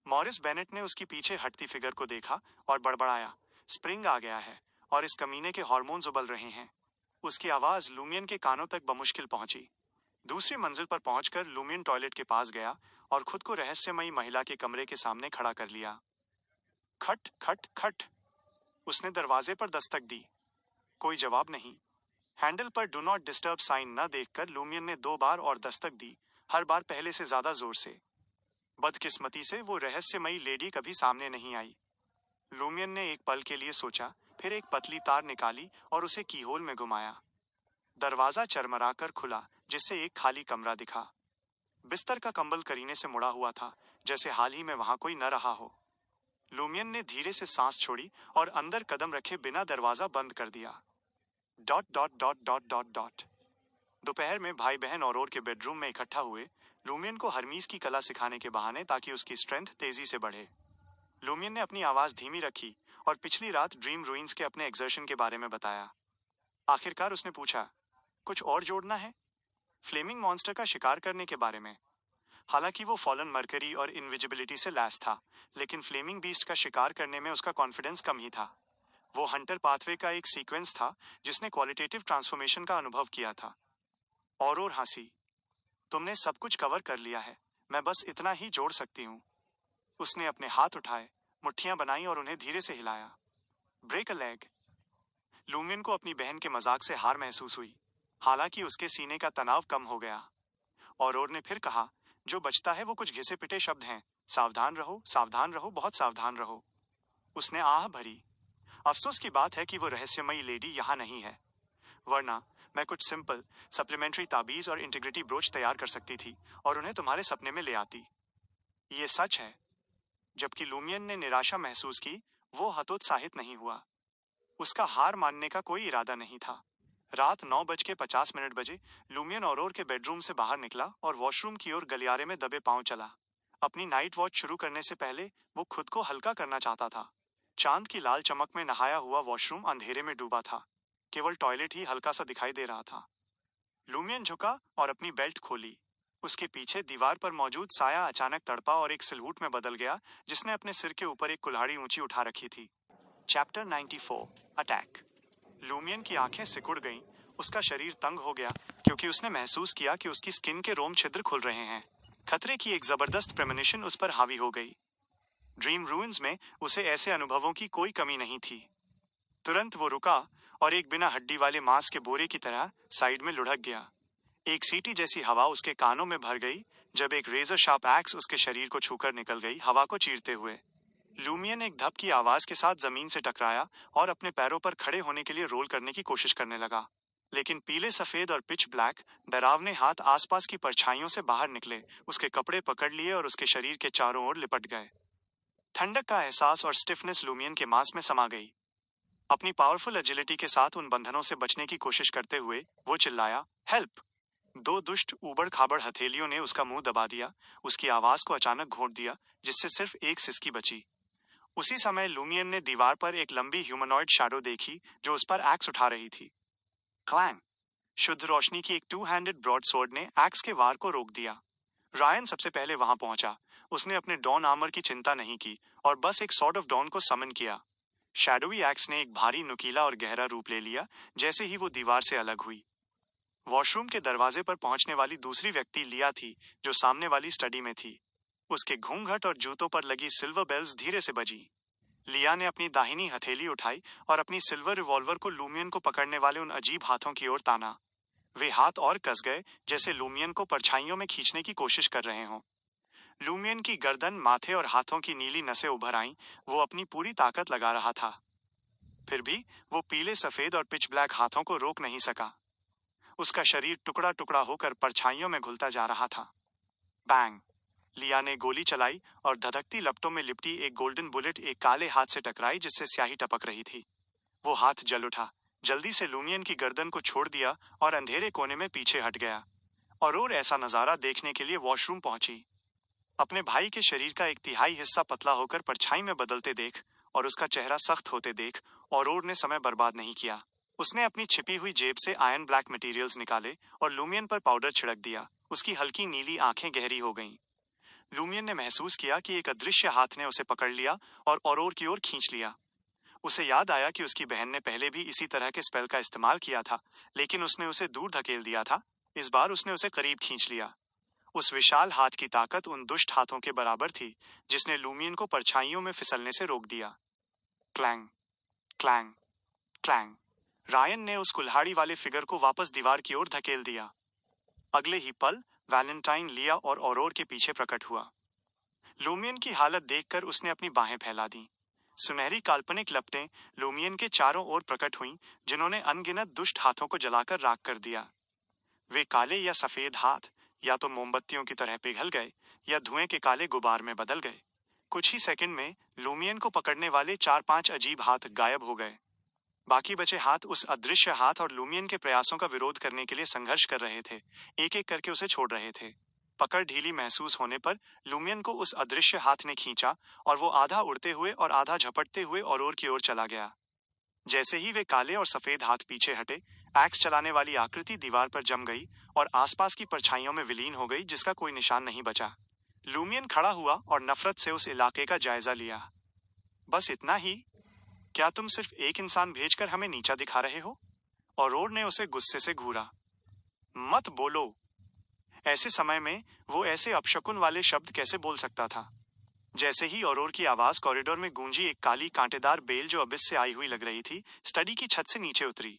मॉरिस बेनेट ने उसकी पीछे हटती फिगर को देखा और बड़बड़ाया, स्प्रिंग आ गया है और इस कमीने के हार्मोन्स उबल रहे हैं। उसकी आवाज लूमियन के कानों तक बमुश्किल पहुंची। दूसरी मंजिल पर पहुंचकर लूमियन टॉयलेट के पास गया और खुद को रहस्यमयी महिला के कमरे के सामने खड़ा कर लिया। खट खट खट। उसने दरवाजे पर दस्तक दी। कोई जवाब नहीं। हैंडल पर डू नॉट डिस्टर्ब साइन न देखकर लूमियन ने 2 बार और दस्तक दी, हर बार पहले से ज्यादा जोर से। बदकिस्मती से वो रहस्यमयी लेडी कभी सामने नहीं आई। लूमियन ने एक पल के लिए सोचा, फिर एक पतली तार निकाली और उसे कीहोल में घुमाया। दरवाजा चरमराकर खुला, जिससे एक खाली कमरा दिखा। बिस्तर का कंबल करीने से मुड़ा हुआ था, जैसे हाल ही में वहां कोई न रहा हो। लूमियन ने धीरे से सांस छोड़ी और अंदर कदम रखे बिना दरवाजा बंद कर दिया। Dot dot dot dot dot dot. दोपहर में भाई बहन और के बेडरूम में इकट्ठा हुए, लूमियन को हरमीज की कला सिखाने के बहाने, ताकि उसकी स्ट्रेंथ तेजी से बढ़े। लूमियन ने अपनी आवाज धीमी रखी और पिछली रात ड्रीम रूइंस के अपने एक्सर्शन के बारे में बताया। आखिरकार उसने पूछा, कुछ और जोड़ना है? फ्लेमिंग मॉन्स्टर का शिकार करने के बारे में। हालांकि वो फॉलन मरकरी और इनविजिबिलिटी से लैस था, लेकिन फ्लेमिंग बीस्ट का शिकार करने में उसका कॉन्फिडेंस कम ही था। वो हंटर पाथवे का एक सीक्वेंस था जिसने क्वालिटेटिव ट्रांसफॉर्मेशन का अनुभव किया था। और हंसी। तुमने सब कुछ कवर कर लिया है, मैं बस इतना ही जोड़ सकती हूँ। उसने अपने हाथ उठाए, मुट्ठियां बनाई और उन्हें धीरे से हिलाया। Break a leg. लूमियन को अपनी बहन के मजाक से हार महसूस हुई, हालांकि उसके सीने का तनाव कम हो गया। और ने फिर कहा, जो बचता है वो कुछ घिसे पिटे शब्द हैं, सावधान रहो, बहुत सावधान रहो। उसने आह भरी। अफसोस की बात है कि वो रहस्यमयी लेडी यहाँ नहीं है, वरना मैं कुछ सिंपल सप्लीमेंट्री ताबीज और इंटीग्रिटी ब्रोच तैयार कर सकती थी और उन्हें तुम्हारे सपने में ले आती। ये सच है। जबकि लूमियन ने निराशा महसूस की, वो हतोत्साहित नहीं हुआ। उसका हार मानने का कोई इरादा नहीं था। रात 9:50 बजे लूमियन और के बेडरूम से बाहर निकला और वॉशरूम की ओर गलियारे में दबे पांव चला। अपनी नाइट वॉच शुरू करने से पहले वो खुद को हल्का करना चाहता था। चांद की लाल चमक में नहाया हुआ वॉशरूम अंधेरे में डूबा था, केवल टॉयलेट ही हल्का सा दिखाई दे रहा था। लूमियन झुका और अपनी बेल्ट खोली। उसके पीछे दीवार पर मौजूद साया अचानक तड़पा और एक सिलहूट में बदल गया, जिसने अपने सिर के ऊपर एक कुल्हाड़ी ऊंची उठा रखी थी। Chapter 94 attack. लूमियन की आंखें सिकुड़ गईं, उसका शरीर तंग हो गया क्योंकि उसने महसूस किया कि उसकी स्किन के रोम छिद्र खुल रहे हैं। खतरे की एक जबरदस्त प्रेमोनिशन उस पर हावी हो गई। ड्रीम रूइंस में उसे ऐसे अनुभवों की कोई कमी नहीं थी। तुरंत वो रुका और एक बिना हड्डी वाले मांस के बोरे की तरह साइड में लुढ़क गया। एक सीटी जैसी हवा उसके कानों में भर गई जब एक रेजर शार्प एक्स उसके शरीर को छूकर निकल गई, हवा को चीरते हुए। लूमियन एक धप की आवाज के साथ जमीन से टकराया और अपने पैरों पर खड़े होने के लिए रोल करने की कोशिश करने लगा, लेकिन पीले सफेद और पिच ब्लैक डरावने हाथ आसपास की परछाइयों से बाहर निकले, उसके कपड़े पकड़ लिए और उसके शरीर के चारों ओर लिपट गए। ठंडक का एहसास और स्टिफनेस लूमियन के मांस में समा गई। अपनी पावरफुल एजिलिटी के साथ उन बंधनों से बचने की कोशिश करते हुए वो चिल्लाया, हेल्प। 2 दुष्ट ऊबड़ खाबड़ हथेलियों ने उसका मुंह दबा दिया, उसकी आवाज को अचानक घोंट दिया, जिससे सिर्फ एक सिसकी बची। उसी समय लूमियन ने दीवार पर एक लंबी ह्यूमनॉइड शैडो देखी जो उस पर एक्स उठा रही थी। क्लैंग। शुद्ध रोशनी की एक 2-हैंडेड ब्रॉडसवर्ड ने एक्स के वार को रोक दिया। रायन सबसे पहले वहां पहुंचा। उसने अपने डॉन आर्मर की चिंता नहीं की और बस एक सॉर्ड ऑफ डॉन को समन किया। शैडोवी एक्स ने एक भारी नुकीला और गहरा रूप ले लिया जैसे ही वो दीवार से अलग हुई। वॉशरूम के दरवाजे पर पहुंचने वाली दूसरी व्यक्ति लिया थी, जो सामने वाली स्टडी में थी। उसके घूंघट और जूतों पर लगी सिल्वर बेल्स धीरे से बजी। लिया ने अपनी दाहिनी हथेली उठाई और अपनी सिल्वर रिवॉल्वर को लूमियन को पकड़ने वाले उन अजीब हाथों की ओर ताना। वे हाथ और कस गए, जैसे लूमियन को परछाइयों में खींचने की कोशिश कर रहे हों। लूमियन की गर्दन, माथे और हाथों की नीली नसें उभर आईं। वो अपनी पूरी ताकत लगा रहा था, फिर भी वो पीले सफेद और पिच ब्लैक हाथों को रोक नहीं सका। उसका शरीर टुकड़ा टुकड़ा होकर परछाइयों में घुलता जा रहा था। बैंग! लिया ने गोली चलाई और धधकती लपटों में लिपटी एक गोल्डन बुलेट एक काले हाथ से टकराई जिससे स्याही टपक रही थी। वो हाथ जल उठा, जल्दी से लूमियन की गर्दन को छोड़ दिया और अंधेरे कोने में पीछे हट गया। और ऐसा नजारा देखने के लिए वॉशरूम पहुंची। अपने भाई के शरीर का एक तिहाई हिस्सा पतला होकर परछाई में बदलते देख और उसका चेहरा सख्त होते देख और ने समय बर्बाद नहीं किया। उसने अपनी छिपी हुई जेब से आयरन ब्लैक मटेरियल्स निकाले और लूमियन पर पाउडर छिड़क दिया। उसकी हल्की नीली आंखें गहरी हो गईं। लूमियन ने महसूस किया कि एक अदृश्य हाथ ने उसे पकड़ लिया और की ओर खींच लिया। उसे याद आया कि उसकी बहन ने पहले भी इसी तरह के स्पेल का इस्तेमाल किया था, लेकिन उसने उसे दूर धकेल दिया था। इस बार उसने उसे करीब खींच लिया। उस विशाल हाथ की ताकत उन दुष्ट हाथों के बराबर थी जिसने लूमियन को परछाइयों में फिसलने से रोक दिया। Clang, clang, clang. रायन ने उस कुल्हाड़ी वाले फिगर को वापस दीवार की ओर धकेल दिया। अगले ही पल वैलेंटाइन, लिया और के पीछे प्रकट हुआ। लूमियन की हालत देखकर उसने अपनी बाहें फैला दी। सुनहरी काल्पनिक लपटें लूमियन के चारों ओर प्रकट हुईं, जिन्होंने अनगिनत दुष्ट हाथों को जलाकर राख कर दिया। वे काले या सफेद हाथ या तो मोमबत्तियों की तरह पिघल गए या धुएं के काले गुबार में बदल गए। कुछ ही सेकंड में लूमियन को पकड़ने वाले 4-5 अजीब हाथ गायब हो गए। बाकी बचे हाथ उस अदृश्य हाथ और लूमियन के प्रयासों का विरोध करने के लिए संघर्ष कर रहे थे, एक एक करके उसे छोड़ रहे थे। पकड़ ढीली महसूस होने पर लूमियन को उस अदृश्य हाथ ने खींचा और वो आधा उड़ते हुए और आधा झपटते हुए और की ओर चला गया। जैसे ही वे काले और सफेद हाथ पीछे हटे, एक्स चलाने वाली आकृति दीवार पर जम गई और आसपास की परछाइयों में विलीन हो गई, जिसका कोई निशान नहीं बचा। लूमियन खड़ा हुआ और नफरत से उस इलाके का जायजा लिया। बस इतना ही? क्या तुम सिर्फ एक इंसान भेजकर हमें नीचा दिखा रहे हो? और ने उसे गुस्से से घूरा। मत बोलो। ऐसे समय में वो ऐसे अपशकुन वाले शब्द कैसे बोल सकता था? जैसे ही और की आवाज कॉरिडोर में गूंजी, एक काली कांटेदार बेल जो अबिस से आई हुई लग रही थी, स्टडी की छत से नीचे उतरी।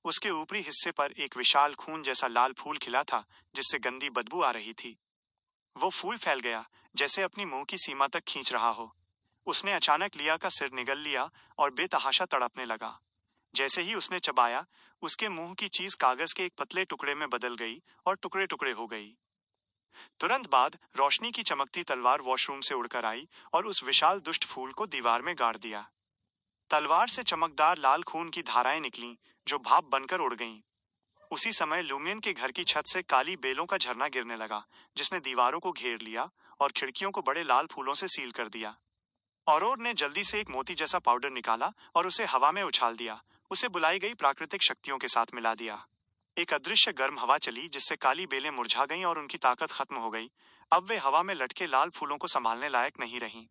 उसके ऊपरी हिस्से पर एक विशाल खून जैसा लाल फूल खिला था, जिससे गंदी बदबू आ रही थी। वो फूल फैल गया, जैसे अपनी मुंह की सीमा तक खींच रहा हो। उसने अचानक लिया का सिर निगल लिया और बेतहाशा तड़पने लगा। जैसे ही उसने चबाया, उसके मुंह की चीज कागज के एक पतले टुकड़े में बदल गई और टुकड़े टुकड़े हो गई। तुरंत बाद रोशनी की चमकती तलवार वॉशरूम से उड़कर आई और उस विशाल दुष्ट फूल को दीवार में गाड़ दिया। तलवार से चमकदार लाल खून की धाराएं निकलीं, जो भाप बनकर उड़ गईं। उसी समय लूमियन के घर की छत से काली बेलों का झरना गिरने लगा, जिसने दीवारों को घेर लिया और खिड़कियों को बड़े लाल फूलों से सील कर दिया। और ने जल्दी से एक मोती जैसा पाउडर निकाला और उसे हवा में उछाल दिया। उसे बुलाई गई प्राकृतिक शक्तियों के साथ मिला दिया। एक अदृश्य गर्म हवा चली, जिससे काली बेलें मुरझा गईं और उनकी ताकत खत्म हो गई। अब वे हवा में लटके लाल फूलों को संभालने लायक नहीं रहीं।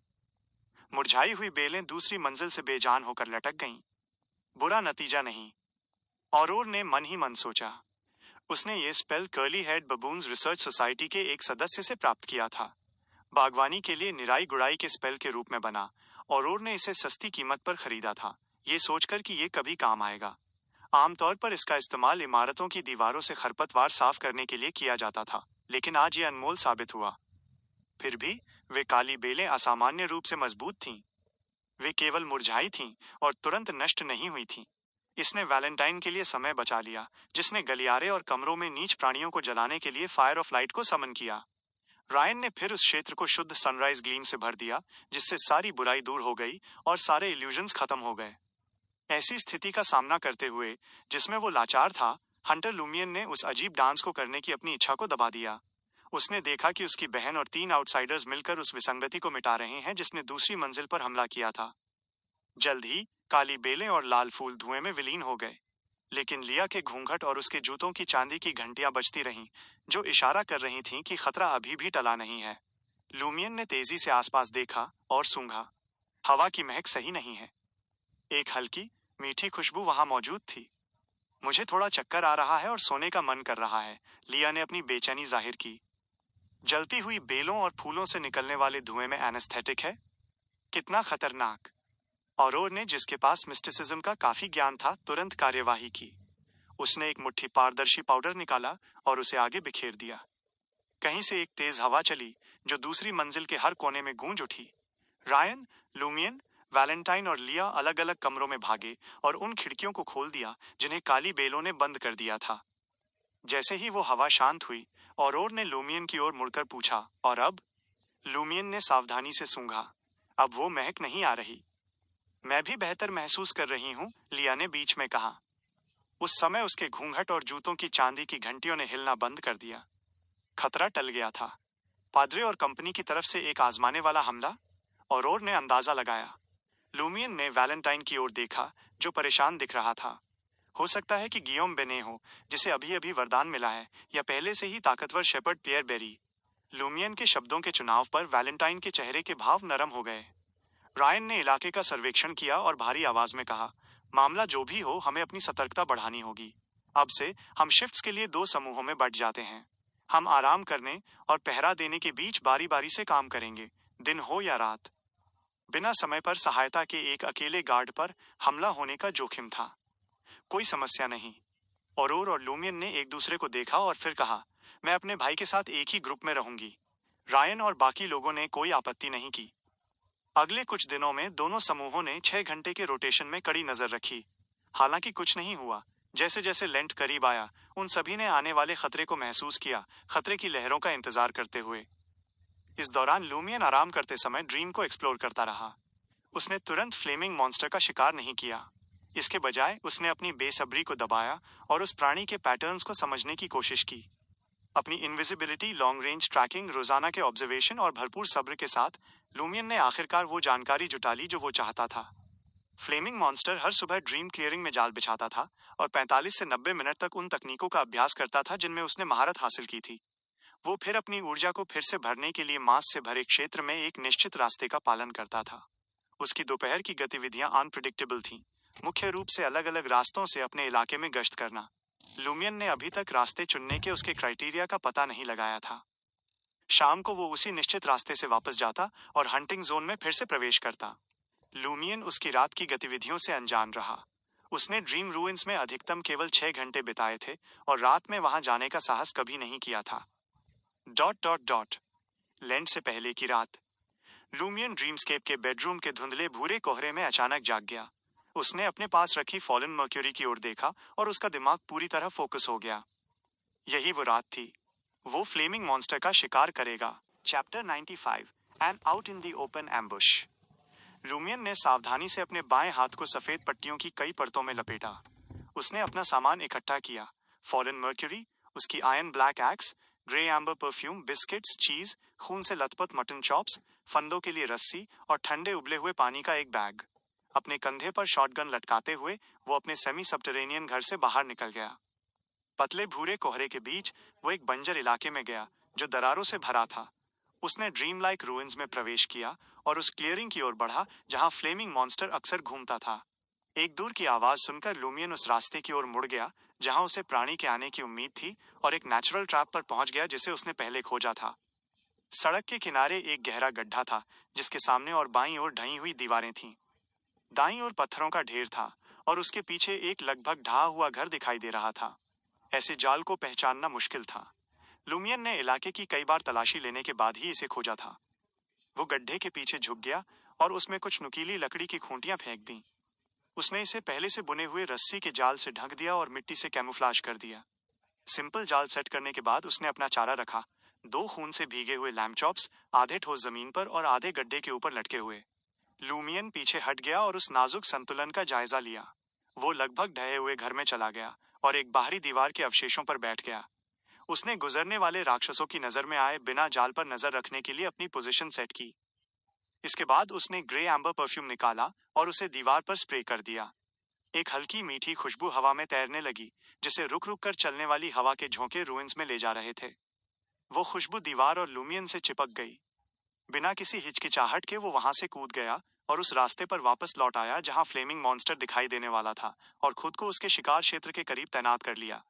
मुरझाई हुई बेलें दूसरी मंजिल से बेजान होकर लटक गईं। बुरा नतीजा नहीं, और ने मन ही मन सोचा। उसने ये spell curly head baboons research society के एक सदस्य से प्राप्त किया था। बागवानी के लिए निराई गुड़ाई के स्पेल के रूप में बना, और ने इसे सस्ती कीमत पर खरीदा था, ये सोचकर कि ये कभी काम आएगा। आमतौर पर इसका इस्तेमाल इमारतों की दीवारों से खरपतवार साफ करने के लिए किया जाता था, लेकिन आज ये अनमोल साबित हुआ। फिर भी वे काली बेलें असामान्य रूप से मजबूत थीं। वे केवल मुरझाई थीं और तुरंत नष्ट नहीं हुई थीं। इसने वैलेंटाइन के लिए समय बचा लिया, जिसने गलियारे और कमरों में नीच प्राणियों को जलाने के लिए फायर ऑफ लाइट को समन किया। रायन ने फिर उस क्षेत्र को शुद्ध सनराइज ग्लीम से भर दिया, जिससे सारी बुराई दूर हो गई और सारे इल्यूजन्स खत्म हो गए। ऐसी स्थिति का सामना करते हुए, जिसमें वो लाचार था, हंटर लूमियन ने उस अजीब डांस को करने की अपनी इच्छा को दबा दिया। उसने देखा कि उसकी बहन और 3 आउटसाइडर्स मिलकर उस विसंगति को मिटा रहे हैं जिसने दूसरी मंजिल पर हमला किया था। जल्द ही काली बेलें और लाल फूल धुएं में विलीन हो गए। लेकिन लिया के घूंघट और उसके जूतों की चांदी की घंटियां बजती रहीं, जो इशारा कर रही थीं कि खतरा अभी भी टला नहीं है। लूमियन ने तेजी से आसपास देखा और सूंघा। हवा की महक सही नहीं है। एक हल्की, मीठी खुशबू वहां मौजूद थी। मुझे थोड़ा चक्कर आ रहा है और सोने का मन कर रहा है, लिया ने अपनी बेचैनी जाहिर की। जलती हुई बेलों और फूलों से निकलने वाले धुएं में एनेस्थेटिक है? कितना खतरनाक। औरोर ने, जिसके पास मिस्टिसिज्म का काफी ज्ञान था, तुरंत कार्यवाही की। उसने एक मुट्ठी पारदर्शी पाउडर निकाला और उसे आगे बिखेर दिया। कहीं से एक तेज हवा चली, जो दूसरी मंजिल के हर कोने में गूंज उठी। रायन, लूमियन, वैलेंटाइन और लिया अलग अलग कमरों में भागे और उन खिड़कियों को खोल दिया जिन्हें काली बेलों ने बंद कर दिया था। जैसे ही वो हवा शांत हुई, औरोर ने लूमियन की ओर मुड़कर पूछा, और अब? लूमियन ने सावधानी से सूंघा। अब वो महक नहीं आ रही। मैं भी बेहतर महसूस कर रही हूँ, लिया ने बीच में कहा। उस समय उसके घूंघट और जूतों की चांदी की घंटियों ने हिलना बंद कर दिया। खतरा टल गया था। पाद्रे और कंपनी की तरफ से एक आजमाने वाला हमला? औरोर ने अंदाजा लगाया। लूमियन ने वैलेंटाइन की ओर देखा, जो परेशान दिख रहा था। हो सकता है कि गियोम बेने हो, जिसे अभी अभी वरदान मिला है, या पहले से ही ताकतवर शेपर्ड पियर बेरी। लूमियन के शब्दों के चुनाव पर वैलेंटाइन के चेहरे के भाव नरम हो गए। रायन ने इलाके का सर्वेक्षण किया और भारी आवाज में कहा, मामला जो भी हो, हमें अपनी सतर्कता बढ़ानी होगी। अब से हम शिफ्ट्स के लिए 2 समूहों में बंट जाते हैं। हम आराम करने और पहरा देने के बीच बारी बारी से काम करेंगे, दिन हो या रात। बिना समय पर सहायता के एक अकेले गार्ड पर हमला होने का जोखिम था। कोई समस्या नहीं। औरोर और लूमियन ने एक दूसरे को देखा और फिर कहा, मैं अपने भाई के साथ एक ही ग्रुप में रहूंगी। रायन और बाकी लोगों ने कोई आपत्ति नहीं की। अगले कुछ दिनों में दोनों समूहों ने 6 घंटे के रोटेशन में कड़ी नजर रखी। हालांकि कुछ नहीं हुआ। जैसे जैसे लेंट करीब आया, उन सभी ने आने वाले खतरे को महसूस किया, खतरे की लहरों का इंतजार करते हुए। इस दौरान लूमियन आराम करते समय ड्रीम को एक्सप्लोर करता रहा। उसने तुरंत फ्लेमिंग मॉन्स्टर का शिकार नहीं किया। इसके बजाय उसने अपनी बेसब्री को दबाया और उस प्राणी के पैटर्न्स को समझने की कोशिश की। अपनी इनविजिबिलिटी, लॉन्ग रेंज ट्रैकिंग, रोजाना के ऑब्जर्वेशन और भरपूर सब्र के साथ लूमियन ने आखिरकार वो जानकारी जुटा ली जो वो चाहता था। फ्लेमिंग मॉन्स्टर हर सुबह ड्रीम क्लियरिंग में जाल बिछाता था और 45 से 90 मिनट तक उन तकनीकों का अभ्यास करता था जिनमें उसने महारत हासिल की थी। वो फिर अपनी ऊर्जा को फिर से भरने के लिए मांस से भरे क्षेत्र में एक निश्चित रास्ते का पालन करता था। उसकी दोपहर की गतिविधियां अनप्रिडिक्टेबल थीं, मुख्य रूप से अलग अलग रास्तों से अपने इलाके में गश्त करना। लूमियन ने अभी तक रास्ते चुनने के उसके क्राइटेरिया का पता नहीं लगाया था। शाम को वो उसी निश्चित रास्ते से वापस जाता और हंटिंग जोन में फिर से प्रवेश करता। लूमियन उसकी रात की गतिविधियों से अनजान रहा। उसने ड्रीम रूइंस में अधिकतम केवल 6 घंटे बिताए थे और रात में वहां जाने का साहस कभी नहीं किया था। डॉट डॉट डॉट लैंड से पहले की रात। लूमियन ड्रीमस्केप के बेडरूम के धुंधले भूरे कोहरे में अचानक जाग गया। उसने अपने पास रखी फॉलन मर्क्यूरी की ओर देखा और उसका दिमाग पूरी तरह फोकस हो गया। यही वो रात थी। वो फ्लेमिंग मॉन्स्टर का शिकार करेगा। Chapter 95 and out in the open ambush. Lumion ने सावधानी से अपने बाएं हाथ को सफेद पट्टियों की कई परतों में लपेटा। उसने अपना सामान इकट्ठा किया। फॉलन मर्क्यूरी, उसकी iron black x, grey amber perfume, biscuits, चीज, खून से लथपथ मटन चॉप्स, फंदों के लिए रस्सी और ठंडे उबले हुए पानी का एक बैग। अपने कंधे पर शॉटगन लटकाते हुए वो अपने सेमी सबटरेनियन घर से बाहर निकल गया। पतले भूरे कोहरे के बीच वो एक बंजर इलाके में गया जो दरारों से भरा था। उसने ड्रीम लाइक रूइंस में प्रवेश किया और उस क्लियरिंग की ओर बढ़ा जहां फ्लेमिंग मॉन्स्टर अक्सर घूमता था। एक दूर की आवाज सुनकर लूमियन उस रास्ते की ओर मुड़ गया जहां उसे प्राणी के आने की उम्मीद थी और एक नेचुरल ट्रैप पर पहुंच गया जिसे उसने पहले खोजा था। सड़क के किनारे एक गहरा गड्ढा था जिसके सामने और बाईं ओर ढही हुई दीवारें थीं। दाईं ओर पत्थरों का ढेर था और उसके पीछे एक लगभग ढहा हुआ घर दिखाई दे रहा था। ऐसे जाल को पहचानना मुश्किल था। लूमियन ने इलाके की कई बार तलाशी लेने के बाद ही इसे खोजा था। वो गड्ढे के पीछे झुक गया और उसमें कुछ नुकीली लकड़ी की खूंटियां फेंक दी। उसने इसे पहले से बुने हुए रस्सी के जाल से ढक दिया और मिट्टी से कैमोफ्लाज कर दिया। सिंपल जाल सेट करने के बाद उसने अपना चारा रखा। 2 खून से भीगे हुए लैम्ब चॉप्स, आधे ठोस जमीन पर और आधे गड्ढे के ऊपर लटके हुए। लूमियन पीछे हट गया और उस नाजुक संतुलन का जायजा लिया। वो लगभग ढहे हुए घर में चला गया और एक बाहरी दीवार के अवशेषों पर बैठ गया। उसने गुजरने वाले राक्षसों की नजर में आए बिना जाल पर नजर रखने के लिए अपनी पोजीशन सेट की। इसके बाद उसने ग्रे एम्बर परफ्यूम निकाला और उसे दीवार पर स्प्रे कर दिया। एक हल्की मीठी खुशबू हवा में तैरने लगी, जिसे रुक रुक कर चलने वाली हवा के झोंके रुइंस में ले जा रहे थे। वो खुशबू दीवार और लूमियन से चिपक गई। बिना किसी हिचकिचाहट के वो वहां से कूद गया और उस रास्ते पर वापस लौट आया जहां फ्लेमिंग मॉन्स्टर दिखाई देने वाला था, और खुद को उसके शिकार क्षेत्र के करीब तैनात कर लिया।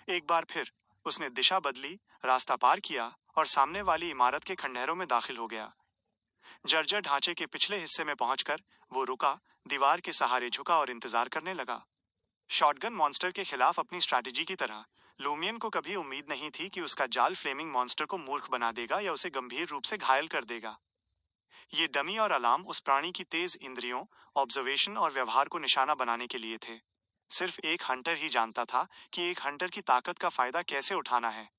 एक बार फिर उसने दिशा बदली, रास्ता पार किया और सामने वाली इमारत के खंडहरों में दाखिल हो गया। जर्जर ढांचे के पिछले हिस्से में पहुंचकर वो रुका, दीवार के सहारे झुका और इंतजार करने लगा। शॉटगन मॉन्स्टर के खिलाफ अपनी स्ट्रैटेजी की तरह लूमियन को कभी उम्मीद नहीं थी कि उसका जाल फ्लेमिंग मॉन्स्टर को मूर्ख बना देगा या उसे गंभीर रूप से घायल कर देगा। ये डमी और अलार्म उस प्राणी की तेज इंद्रियों, ऑब्जर्वेशन और व्यवहार को निशाना बनाने के लिए थे। सिर्फ एक हंटर ही जानता था कि एक हंटर की ताकत का फायदा कैसे उठाना है।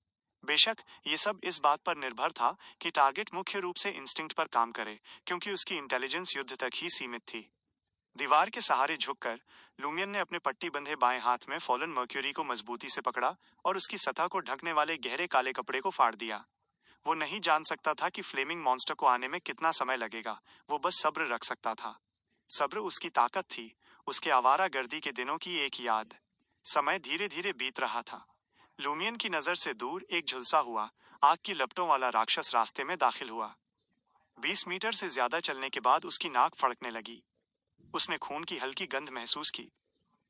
बेशक ये सब इस बात पर निर्भर था कि टारगेट मुख्य रूप से इंस्टिंक्ट पर काम करे, क्योंकि उसकी इंटेलिजेंस युद्ध तक ही सीमित थी। दीवार के सहारे झुककर लूमियन ने अपने पट्टी बंधे बाएं हाथ में फॉलन मर्क्यूरी को मजबूती से पकड़ा और उसकी सतह को ढकने वाले गहरे काले कपड़े को फाड़ दिया। वो नहीं जान सकता था कि फ्लेमिंग मॉन्स्टर को आने में कितना समय लगेगा, वो बस सब्र रख सकता था। सब्र उसकी ताकत थी, उसके आवारा गर्दी के दिनों की एक याद। समय धीरे धीरे बीत रहा था। लूमियन की नजर से दूर एक झुलसा हुआ, आग की लपटों वाला राक्षस रास्ते में दाखिल हुआ। 20 मीटर से ज्यादा चलने के बाद उसकी नाक फड़कने लगी। उसने खून की हल्की गंध महसूस की।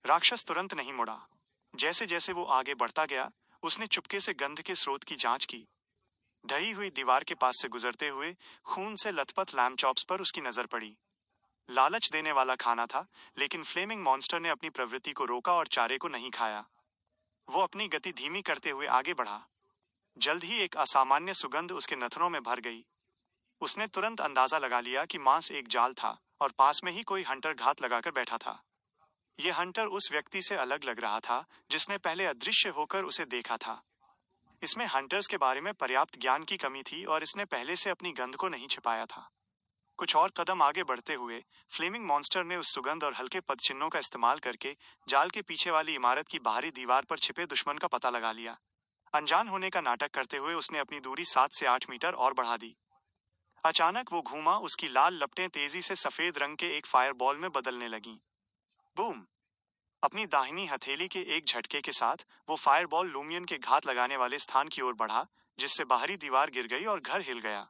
राक्षस तुरंत नहीं मुड़ा। जैसे जैसे वो आगे बढ़ता गया, उसने चुपके से गंध के स्रोत की जांच की। ढही हुई दीवार के पास से गुजरते हुए खून से लथपथ लैम्ब चॉप्स पर उसकी नजर पड़ी। लालच देने वाला खाना था, लेकिन फ्लेमिंग मॉन्स्टर ने अपनी प्रवृत्ति को रोका और चारे को नहीं खाया। वो अपनी गति धीमी करते हुए आगे बढ़ा। जल्द ही एक असामान्य सुगंध उसके नथनों में भर गई। उसने तुरंत अंदाजा लगा लिया कि मांस एक जाल था और पास में ही कोई हंटर घात लगाकर बैठा था। यह हंटर उस व्यक्ति से अलग लग रहा था जिसने पहले अदृश्य होकर उसे देखा था। इसमें हंटर्स के बारे में पर्याप्त ज्ञान की कमी थी और इसने पहले से अपनी गंध को नहीं छिपाया था। कुछ और कदम आगे बढ़ते हुए फ्लेमिंग मॉन्स्टर ने उस सुगंध और हल्के पदचिन्हों का इस्तेमाल करके जाल के पीछे वाली इमारत की बाहरी दीवार पर छिपे दुश्मन का पता लगा लिया। अनजान होने का नाटक करते हुए उसने अपनी दूरी 7 से 8 मीटर और बढ़ा दी। अचानक वो घूमा, उसकी लाल लपटें तेजी से सफेद रंग के एक फायरबॉल में बदलने लगीं। बूम! अपनी दाहिनी हथेली के एक झटके के साथ वो फायरबॉल लूमियन के घात लगाने वाले स्थान की ओर बढ़ा, जिससे बाहरी दीवार गिर गई और घर हिल गया।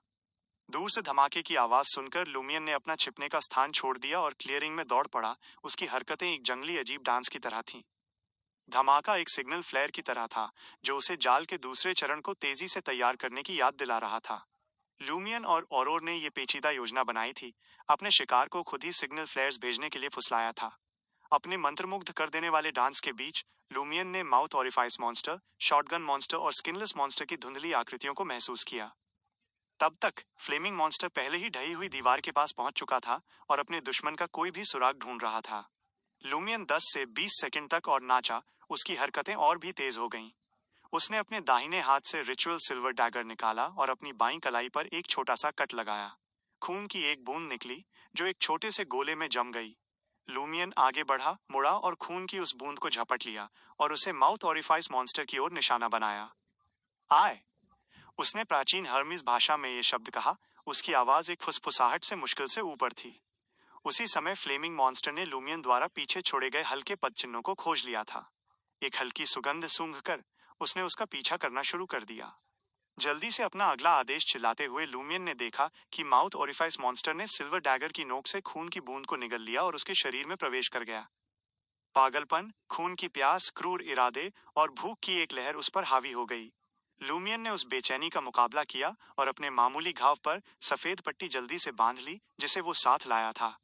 दूर से धमाके की आवाज सुनकर लूमियन ने अपना छिपने का स्थान छोड़ दिया और क्लियरिंग में दौड़ पड़ा। उसकी हरकतें एक जंगली अजीब डांस की तरह थीं। धमाका एक सिग्नल फ्लेयर की तरह था, जो उसे जाल के दूसरे चरण को तेजी से तैयार करने की याद दिला रहा था। लूमियन और औरोर ने ये पेचीदा योजना बनाई थी, अपने शिकार को खुद ही सिग्नल फ्लेयर्स भेजने के लिए फुसलाया था। अपने मंत्रमुग्ध कर देने वाले डांस के बीच लूमियन ने mouth orifice monster, shotgun monster और स्किनलेस मॉन्स्टर की धुंधली आकृतियों को महसूस किया। तब तक फ्लेमिंग मॉन्स्टर पहले ही ढही हुई दीवार के पास पहुंच चुका था और अपने दुश्मन का कोई भी सुराग ढूंढ रहा था। लूमियन 10 से 20 सेकंड तक और नाचा, उसकी हरकतें और भी तेज हो गईं। उसने अपने दाहिने हाथ से रिचुअल सिल्वर डैगर निकाला और अपनी बाईं कलाई पर एक छोटा सा कट लगाया। खून की एक बूंद निकली, जो एक छोटे से गोले में जम गई। लूमियन आगे बढ़ा, मुड़ा और खून की उस बूंद को झपट लिया और उसे माउथ ऑरिफाइस मॉन्स्टर की ओर निशाना बनाया। आए! उसने प्राचीन हर्मीज भाषा में ये शब्द कहा। उसकी आवाज एक फुसफुसाहट से मुश्किल से ऊपर थी। उसी समय फ्लेमिंग मॉन्स्टर ने लूमियन द्वारा पीछे छोड़े गए हल्के पदचिन्हों को खोज लिया था। एक हल्की सुगंध सूंघकर उसने उसका पीछा करना शुरू कर दिया। जल्दी से अपना अगला आदेश चिल्लाते हुए लूमियन ने देखा कि माउथ ऑरिफाइस मॉन्स्टर ने सिल्वर डैगर की नोक से खून की बूंद को निगल लिया और उसके शरीर में प्रवेश कर गया। पागलपन, खून की प्यास, क्रूर इरादे और भूख की एक लहर उस पर हावी हो गई। लूमियन ने उस बेचैनी का मुकाबला किया और अपने मामूली घाव पर सफेद पट्टी जल्दी से बांध ली, जिसे वो साथ लाया था।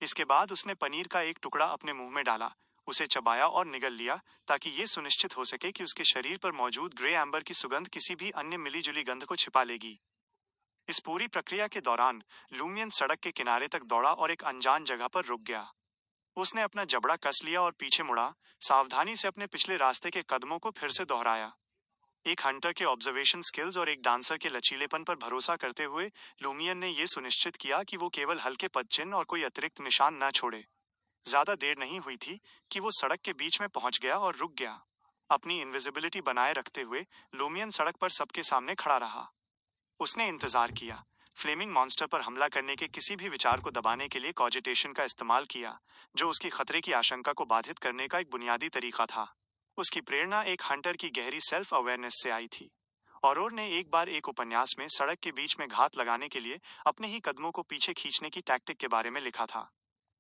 इसके बाद उसने पनीर का एक टुकड़ा अपने मुंह में डाला, उसे चबाया और निगल लिया, ताकि ये सुनिश्चित हो सके कि उसके शरीर पर मौजूद ग्रे एम्बर की सुगंध किसी भी अन्य मिलीजुली गंध को छिपा लेगी। इस पूरी प्रक्रिया के दौरान लूमियन सड़क के किनारे तक दौड़ा और एक अनजान जगह पर रुक गया। उसने अपना जबड़ा कस लिया और पीछे मुड़ा, सावधानी से अपने पिछले रास्ते के कदमों को फिर से दोहराया। एक हंटर के ऑब्जर्वेशन स्किल्स और एक डांसर के लचीलेपन पर भरोसा करते हुए लूमियन ने यह सुनिश्चित किया कि वो केवल हल्के पदचिन्ह और कोई अतिरिक्त निशान न छोड़े। ज्यादा देर नहीं हुई थी कि वो सड़क के बीच में पहुंच गया और रुक गया। अपनी इनविजिबिलिटी बनाए रखते हुए लूमियन सड़क पर सबके सामने खड़ा रहा। उसने इंतजार किया, फ्लेमिंग मॉन्स्टर पर हमला करने के किसी भी विचार को दबाने के लिए कॉजिटेशन का इस्तेमाल किया, जो उसकी खतरे की आशंका को बाधित करने का एक बुनियादी तरीका था। उसकी प्रेरणा एक हंटर की गहरी सेल्फ अवेयरनेस से आई थी। और ने एक बार एक उपन्यास में सड़क के बीच में घात लगाने के लिए अपने ही कदमों को पीछे खींचने की टैक्टिक के बारे में लिखा था।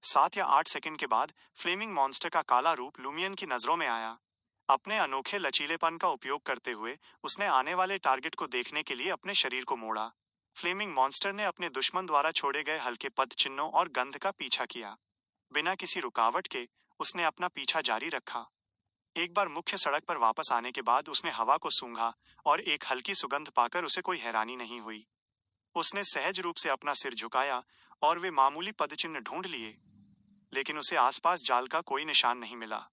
7 या 8 सेकंड के बाद फ्लेमिंग मॉन्स्टर का काला रूप लूमियन की नजरों में आया। अपने अनोखे लचीलेपन का उपयोग करते हुए उसने आने वाले टारगेट को देखने के लिए अपने शरीर को मोड़ा। फ्लेमिंग मॉन्स्टर ने अपने दुश्मन द्वारा छोड़े गए हल्के पद चिन्हों और गंध का पीछा किया। बिना किसी रुकावट के उसने अपना पीछा जारी रखा। एक बार मुख्य सड़क पर वापस आने के बाद उसने हवा को सूंघा और एक हल्की सुगंध पाकर उसे कोई हैरानी नहीं हुई। उसने सहज रूप से अपना सिर झुकाया और वे मामूली पदचिन्ह ढूंढ लिए, लेकिन उसे आसपास जाल का कोई निशान नहीं मिला।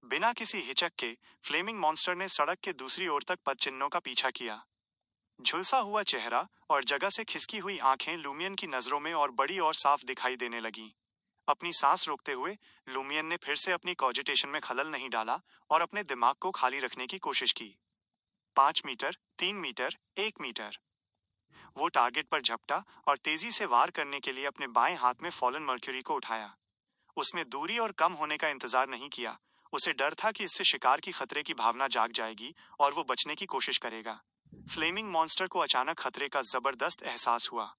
बिना किसी हिचक के फ्लेमिंग मॉन्स्टर ने सड़क के दूसरी ओर तक पदचिन्हों का पीछा किया। झुलसा हुआ चेहरा और जगह से खिसकी हुई आंखें लूमियन की नजरों में और बड़ी और साफ दिखाई देने लगीं। अपनी सांस रोकते हुए लूमियन ने फिर से अपनी कॉजिटेशन में खलल नहीं डाला और अपने दिमाग को खाली रखने की कोशिश की। 5 मीटर, 3 मीटर, 1 मीटर। वो टारगेट पर झपटा और तेजी से वार करने के लिए अपने बाएं हाथ में फॉलन मर्क्यूरी को उठाया। उसने दूरी और कम होने का इंतजार नहीं किया। उसे डर था कि इससे शिकार की खतरे की भावना जाग जाएगी और वो बचने की कोशिश करेगा। फ्लेमिंग मॉन्स्टर को अचानक खतरे का जबरदस्त एहसास हुआ।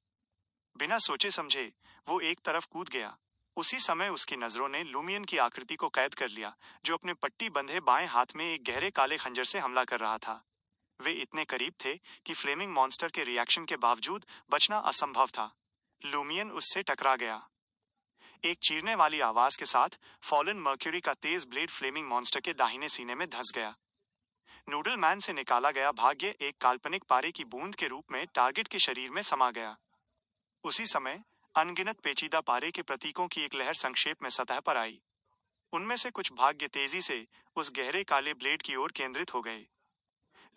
बिना सोचे समझे वो एक तरफ कूद गया। उसी समय उसकी नजरों ने लूमियन की आकृति को कैद कर लिया, जो अपने पट्टी बंधे बाएं हाथ में एक गहरे काले खंजर से हमला कर रहा था। वे इतने करीब थे कि फ्लेमिंग मॉन्स्टर के रिएक्शन के बावजूद बचना असंभव था। लूमियन उससे टकरा गया। एक चीरने वाली आवाज के साथ फॉलन मर्क्यूरी का तेज ब्लेड फ्लेमिंग मॉन्स्टर के दाहिने सीने में धंस गया। नूडल मैन से निकाला गया भाग्य एक काल्पनिक पारे की बूंद के रूप में टारगेट के शरीर में समा गया। उसी समय अनगिनत पेचीदा पारे के प्रतीकों की एक लहर संक्षेप में सतह पर आई। उनमें से कुछ भाग्य तेजी से उस गहरे काले ब्लेड की ओर केंद्रित हो गए।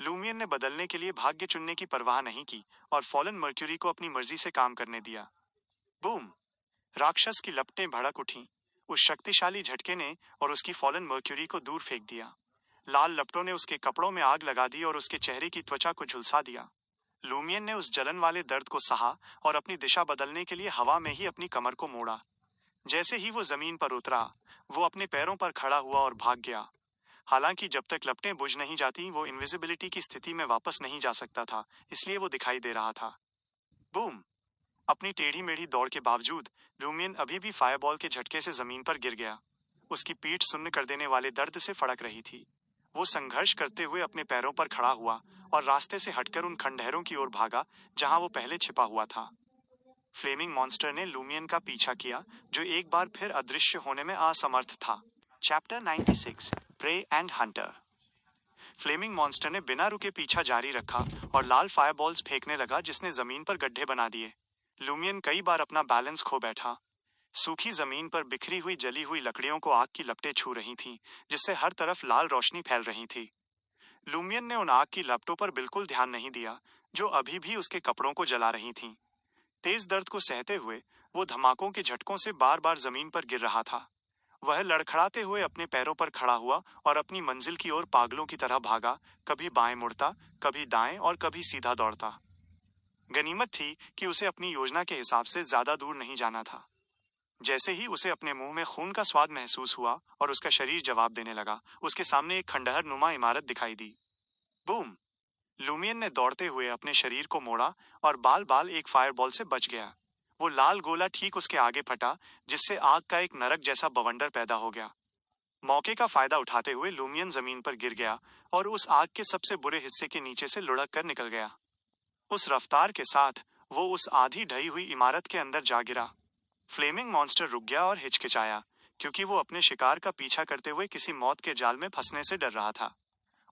लूमियन ने बदलने के लिए भाग्य चुनने की परवाह नहीं की और फॉलन मर्क्यूरी को अपनी मर्जी से काम करने दिया। बूम! राक्षस की लपटें भड़क उठीं। उस शक्तिशाली झटके ने और उसकी फॉलन मर्क्यूरी को दूर फेंक दिया। लाल लपटों ने उसके कपड़ों में आग लगा दी और उसके चेहरे की त्वचा को झुलसा दिया। लूमियन ने उस जलन वाले दर्द को सहा और अपनी दिशा बदलने के लिए हवा में ही अपनी कमर को मोड़ा। जैसे ही वो जमीन पर उतरा, वो अपने पैरों पर खड़ा हुआ और भाग गया। हालांकि जब तक लपटें बुझ नहीं जाती वो इनविजिबिलिटी की स्थिति में वापस नहीं जा सकता था, इसलिए वो दिखाई दे रहा था। बूम! अपनी टेढ़ी मेढ़ी दौड़ के बावजूद लूमियन अभी भी फायरबॉल के झटके से जमीन पर गिर गया। उसकी पीठ सुन्न कर देने वाले दर्द से फड़क रही थी। वो संघर्ष करते हुए अपने पैरों पर खड़ा हुआ और रास्ते से हटकर उन खंडहरों की ओर भागा जहां वो पहले छिपा हुआ था। फ्लेमिंग मॉन्स्टर ने लूमियन का पीछा किया, जो एक बार फिर अदृश्य होने में असमर्थ था। Chapter 96 prey and hunter. Flaming monster ने बिना रुके पीछा जारी रखा और लाल फायरबॉल्स फेंकने लगा, जिसने जमीन पर गड्ढे बना दिए। लूमियन कई बार अपना बैलेंस खो बैठा। सूखी जमीन पर बिखरी हुई जली हुई लकड़ियों को आग की लपटें छू रही थीं, जिससे हर तरफ लाल रोशनी फैल रही थी। लूमियन ने उन आग की लपटों पर बिल्कुल ध्यान नहीं दिया, जो अभी भी उसके कपड़ों को जला रही थीं। तेज दर्द को सहते हुए वो धमाकों के झटकों से बार बार जमीन पर गिर रहा था। वह लड़खड़ाते हुए अपने पैरों पर खड़ा हुआ और अपनी मंजिल की ओर पागलों की तरह भागा, कभी बाएं मुड़ता, कभी दाएं और कभी सीधा दौड़ता। गनीमत थी कि उसे अपनी योजना के हिसाब से ज्यादा दूर नहीं जाना था। जैसे ही उसे अपने मुंह में खून का स्वाद महसूस हुआ और उसका शरीर जवाब देने लगा, उसके सामने एक खंडहर नुमा इमारत दिखाई दी। बूम! लूमियन ने दौड़ते हुए अपने शरीर को मोड़ा और बाल बाल एक फायरबॉल से बच गया। वो लाल गोला ठीक उसके आगे फटा, जिससे आग का एक नरक जैसा बवंडर पैदा हो गया। मौके का फायदा उठाते हुए लूमियन जमीन पर गिर गया और उस आग के सबसे बुरे हिस्से के नीचे से लुढ़क कर निकल गया। उस रफ्तार के साथ वो उस आधी ढही हुई इमारत के अंदर जा गिरा। फ्लेमिंग मॉन्स्टर रुक गया और हिचकिचाया, क्योंकि वो अपने शिकार का पीछा करते हुए किसी मौत के जाल में फंसने से डर रहा था।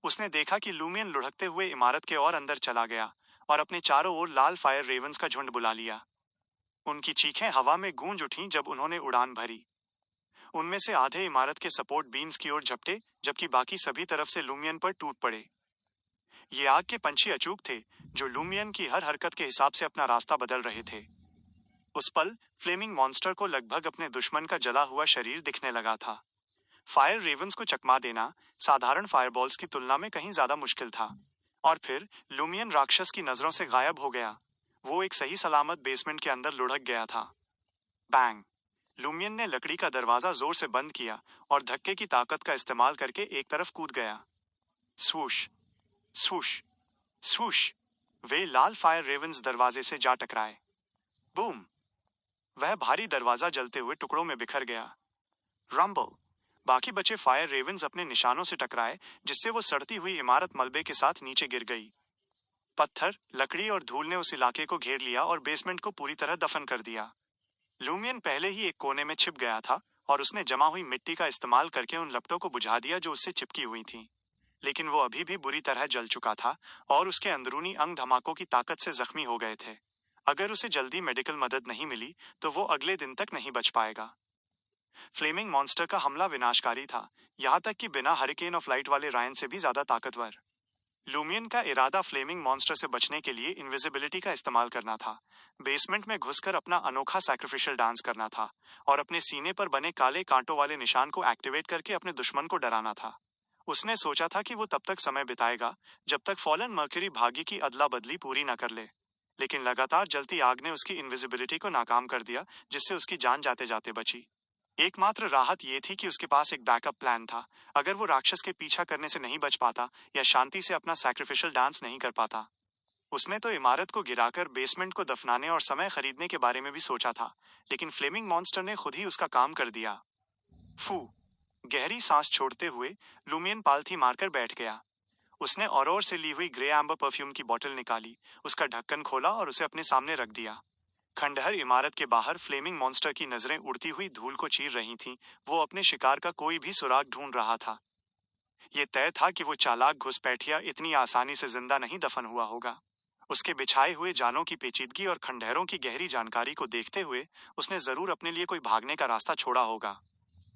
उसने देखा कि लूमियन लुढ़कते हुए इमारत के और अंदर चला गया और अपने चारों ओर लाल फायर रेवंस का झुंड बुला लिया। उनकी चीखें हवा में गूंज उठीं जब उन्होंने उड़ान भरी। उनमें से आधे इमारत के सपोर्ट बीम्स की ओर झपटे, जबकि बाकी सभी तरफ से लूमियन पर टूट पड़े। ये आग के पंछी अचूक थे, जो लूमियन की हर हरकत के हिसाब से अपना रास्ता बदल रहे थे। उस पल फ्लेमिंग मॉन्स्टर को लगभग अपने दुश्मन का जला हुआ शरीर दिखने लगा था। फायर रेवंस को चकमा देना साधारण फायरबॉल्स की तुलना में कहीं ज्यादा मुश्किल था। और फिर लूमियन राक्षस की नजरों से गायब हो गया। वो एक सही सलामत बेसमेंट के अंदर लुढ़क गया था। बैंग! लूमियन ने लकड़ी का दरवाजा जोर से बंद किया और धक्के की ताकत का इस्तेमाल करके एक तरफ कूद गया। स्वूश, स्वूश, स्वूश! वे लाल फायर रेवंस दरवाजे से जा टकराए। बूम! वह भारी दरवाजा जलते हुए टुकड़ों में बिखर गया। रंबल! बाकी बचे फायर रेवंस अपने निशानों से टकराए, जिससे वो सड़ती हुई इमारत मलबे के साथ नीचे गिर गई। पत्थर, लकड़ी और धूल ने उस इलाके को घेर लिया और बेसमेंट को पूरी तरह दफन कर दिया। लूमियन पहले ही एक कोने में छिप गया था और उसने जमा हुई मिट्टी का इस्तेमाल करके उन लपटों को बुझा दिया जो उससे चिपकी हुई थीं। लेकिन वो अभी भी बुरी तरह जल चुका था और उसके अंदरूनी अंग धमाकों की ताकत से जख्मी हो गए थे। अगर उसे जल्दी मेडिकल मदद नहीं मिली तो वो अगले दिन तक नहीं बच पाएगा। फ्लेमिंग मॉन्स्टर का हमला विनाशकारी था, यहाँ तक कि बिना हरिकेन ऑफ लाइट वाले रायन से भी ज्यादा ताकतवर। लूमियन का इरादा फ्लेमिंग मॉन्स्टर से बचने के लिए इनविजिबिलिटी का इस्तेमाल करना था, बेसमेंट में घुसकर अपना अनोखा सैक्रिफिशियल डांस करना था और अपने सीने पर बने काले कांटों वाले निशान को एक्टिवेट करके अपने दुश्मन को डराना था। उसने सोचा था कि वो तब तक समय बिताएगा जब तक फॉलन मर्क्यूरी भाग्य की अदला बदली पूरी न कर ले। लेकिन लगातार जलती आग ने उसकी इनविजिबिलिटी को नाकाम कर दिया, जिससे उसकी जान जाते जाते बची। एकमात्र राहत ये थी कि उसके पास एक बैकअप प्लान था, अगर वो राक्षस के पीछा करने से नहीं बच पाता या शांति से अपना सैक्रिफिशियल डांस नहीं कर पाता। उसने तो इमारत को गिराकर बेसमेंट को दफनाने और समय खरीदने के बारे में भी सोचा था, लेकिन फ्लेमिंग मॉन्स्टर ने खुद ही उसका काम कर दिया। फू! गहरी सांस छोड़ते हुए लूमियन पालथी मारकर बैठ गया। उसने औरोर से ली हुई ग्रे एम्बर परफ्यूम की बोतल निकाली, उसका ढक्कन खोला और उसे अपने सामने रख दिया। खंडहर इमारत के बाहर फ्लेमिंग मॉन्स्टर की नजरें उड़ती हुई धूल को चीर रही थीं। वो अपने शिकार का कोई भी सुराग ढूंढ रहा था। ये तय था कि वो चालाक घुसपैठिया इतनी आसानी से जिंदा नहीं दफन हुआ होगा। उसके बिछाए हुए जालों की पेचीदगी और खंडहरों की गहरी जानकारी को देखते हुए उसने जरूर अपने लिए कोई भागने का रास्ता छोड़ा होगा।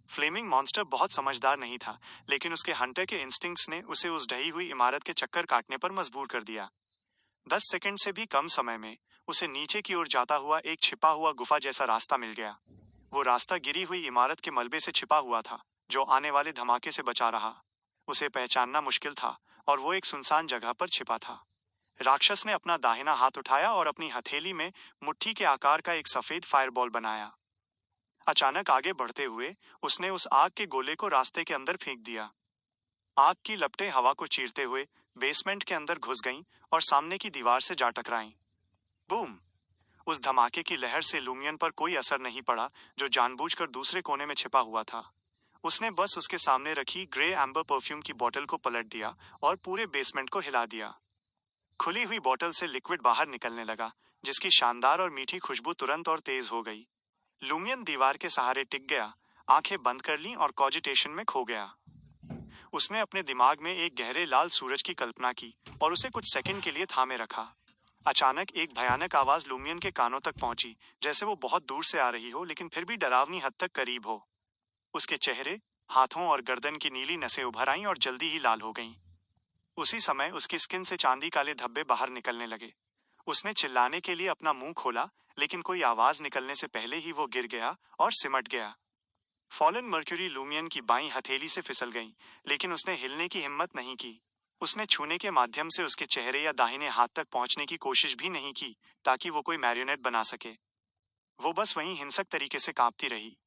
फ्लेमिंग मॉन्स्टर बहुत समझदार नहीं था, लेकिन उसके हंटर के इंस्टिंक्ट्स ने उसे उस ढही हुई इमारत के चक्कर काटने पर मजबूर कर दिया। 10 सेकंड से भी कम समय में उसे नीचे की ओर जाता हुआ एक छिपा हुआ गुफा जैसा रास्ता मिल गया। वो रास्ता गिरी हुई इमारत के मलबे से छिपा हुआ था, जो आने वाले धमाके से बचा रहा। उसे पहचानना मुश्किल था और वो एक सुनसान जगह पर छिपा था। राक्षस ने अपना दाहिना हाथ उठाया और अपनी हथेली में मुट्ठी के आकार का एक सफेद फायरबॉल बनाया। अचानक आगे बढ़ते हुए उसने उस आग के गोले को रास्ते के अंदर फेंक दिया। आग की लपटें हवा को चीरते हुए बेसमेंट के अंदर घुस गईं और सामने की दीवार से जा टकराईं। बूम! उस धमाके की लहर से लूमियन पर कोई असर नहीं पड़ा, जो जानबूझकर दूसरे कोने में छिपा हुआ था। उसने बस उसके सामने रखी ग्रे एम्बर परफ्यूम की बोतल को पलट दिया और पूरे बेसमेंट को हिला दिया। खुली हुई बोतल से लिक्विड बाहर निकलने लगा, जिसकी शानदार और मीठी खुशबू तुरंत और तेज हो गई। लूमियन दीवार के सहारे टिक गया, आंखें बंद कर लीं और कॉजिटेशन में खो गया। उसने अपने दिमाग में एक गहरे लाल सूरज की कल्पना की और उसे कुछ सेकंड के लिए थामे रखा। अचानक एक भयानक आवाज लूमियन के कानों तक पहुंची, जैसे वो बहुत दूर से आ रही हो लेकिन फिर भी डरावनी हद तक करीब हो। उसके चेहरे, हाथों और गर्दन की नीली नसें उभर आईं और जल्दी ही लाल हो गईं। उसी समय उसकी स्किन से चांदी काले धब्बे बाहर निकलने लगे। उसने चिल्लाने के लिए अपना मुंह खोला, लेकिन कोई आवाज निकलने से पहले ही वो गिर गया और सिमट गया। फॉलन मर्क्यूरी लूमियन की बाईं हथेली से फिसल गई, लेकिन उसने हिलने की हिम्मत नहीं की। उसने छूने के माध्यम से उसके चेहरे या दाहिने हाथ तक पहुंचने की कोशिश भी नहीं की, ताकि वो कोई मैरियोनेट बना सके। वो बस वहीं हिंसक तरीके से कांपती रही।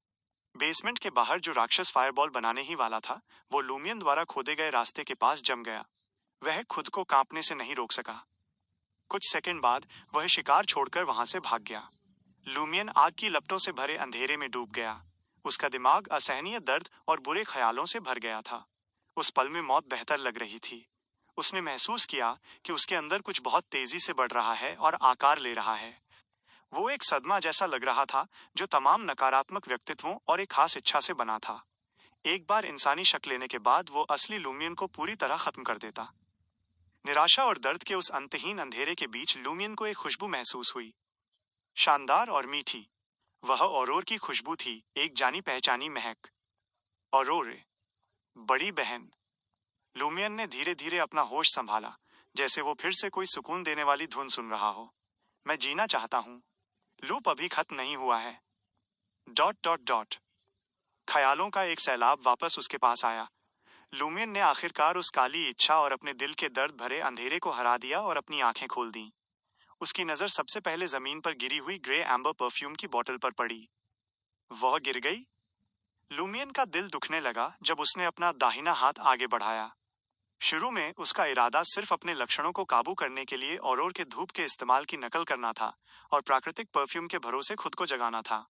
बेसमेंट के बाहर जो राक्षस फायरबॉल बनाने ही वाला था, वो लूमियन द्वारा खोदे गए रास्ते के पास जम गया। वह खुद को कांपने से नहीं रोक सका। कुछ सेकंड बाद वह शिकार छोड़कर वहां से भाग गया। लूमियन आग की लपटों से भरे अंधेरे में डूब गया। उसका दिमाग असहनीय दर्द और बुरे ख्यालों से भर गया था। उस पल में मौत बेहतर लग रही थी। उसने महसूस किया कि उसके अंदर कुछ बहुत तेजी से बढ़ रहा है और आकार ले रहा है। वो एक सदमा जैसा लग रहा था, जो तमाम नकारात्मक व्यक्तित्वों और एक खास इच्छा से बना था। एक बार इंसानी शक्ल लेने के बाद वो असली लूमियन को पूरी तरह खत्म कर देता। निराशा और दर्द के उस अंतहीन अंधेरे के बीच लूमियन को एक खुशबू महसूस हुई, शानदार और मीठी। वह औरोर की खुशबू थी, एक जानी पहचानी महक। औरोर, बड़ी बहन। लूमियन ने धीरे धीरे अपना होश संभाला, जैसे वो फिर से कोई सुकून देने वाली धुन सुन रहा हो। मैं जीना चाहता हूँ। लूप अभी खत्म नहीं हुआ है। ... ख्यालों का एक सैलाब वापस उसके पास आया। लूमियन ने आखिरकार उस काली इच्छा और अपने दिल के दर्द भरे अंधेरे को हरा दिया और अपनी आंखें खोल दी। उसकी नजर सबसे पहले जमीन पर गिरी हुई ग्रे एम्बर परफ्यूम की बोतल पर पड़ी। वह गिर गई। लूमियन का दिल दुखने लगा जब उसने अपना दाहिना हाथ आगे बढ़ाया। शुरू में उसका इरादा सिर्फ अपने लक्षणों को काबू करने के लिए औरोर के धूप के इस्तेमाल की नकल करना था और प्राकृतिक परफ्यूम के भरोसे खुद को जगाना था।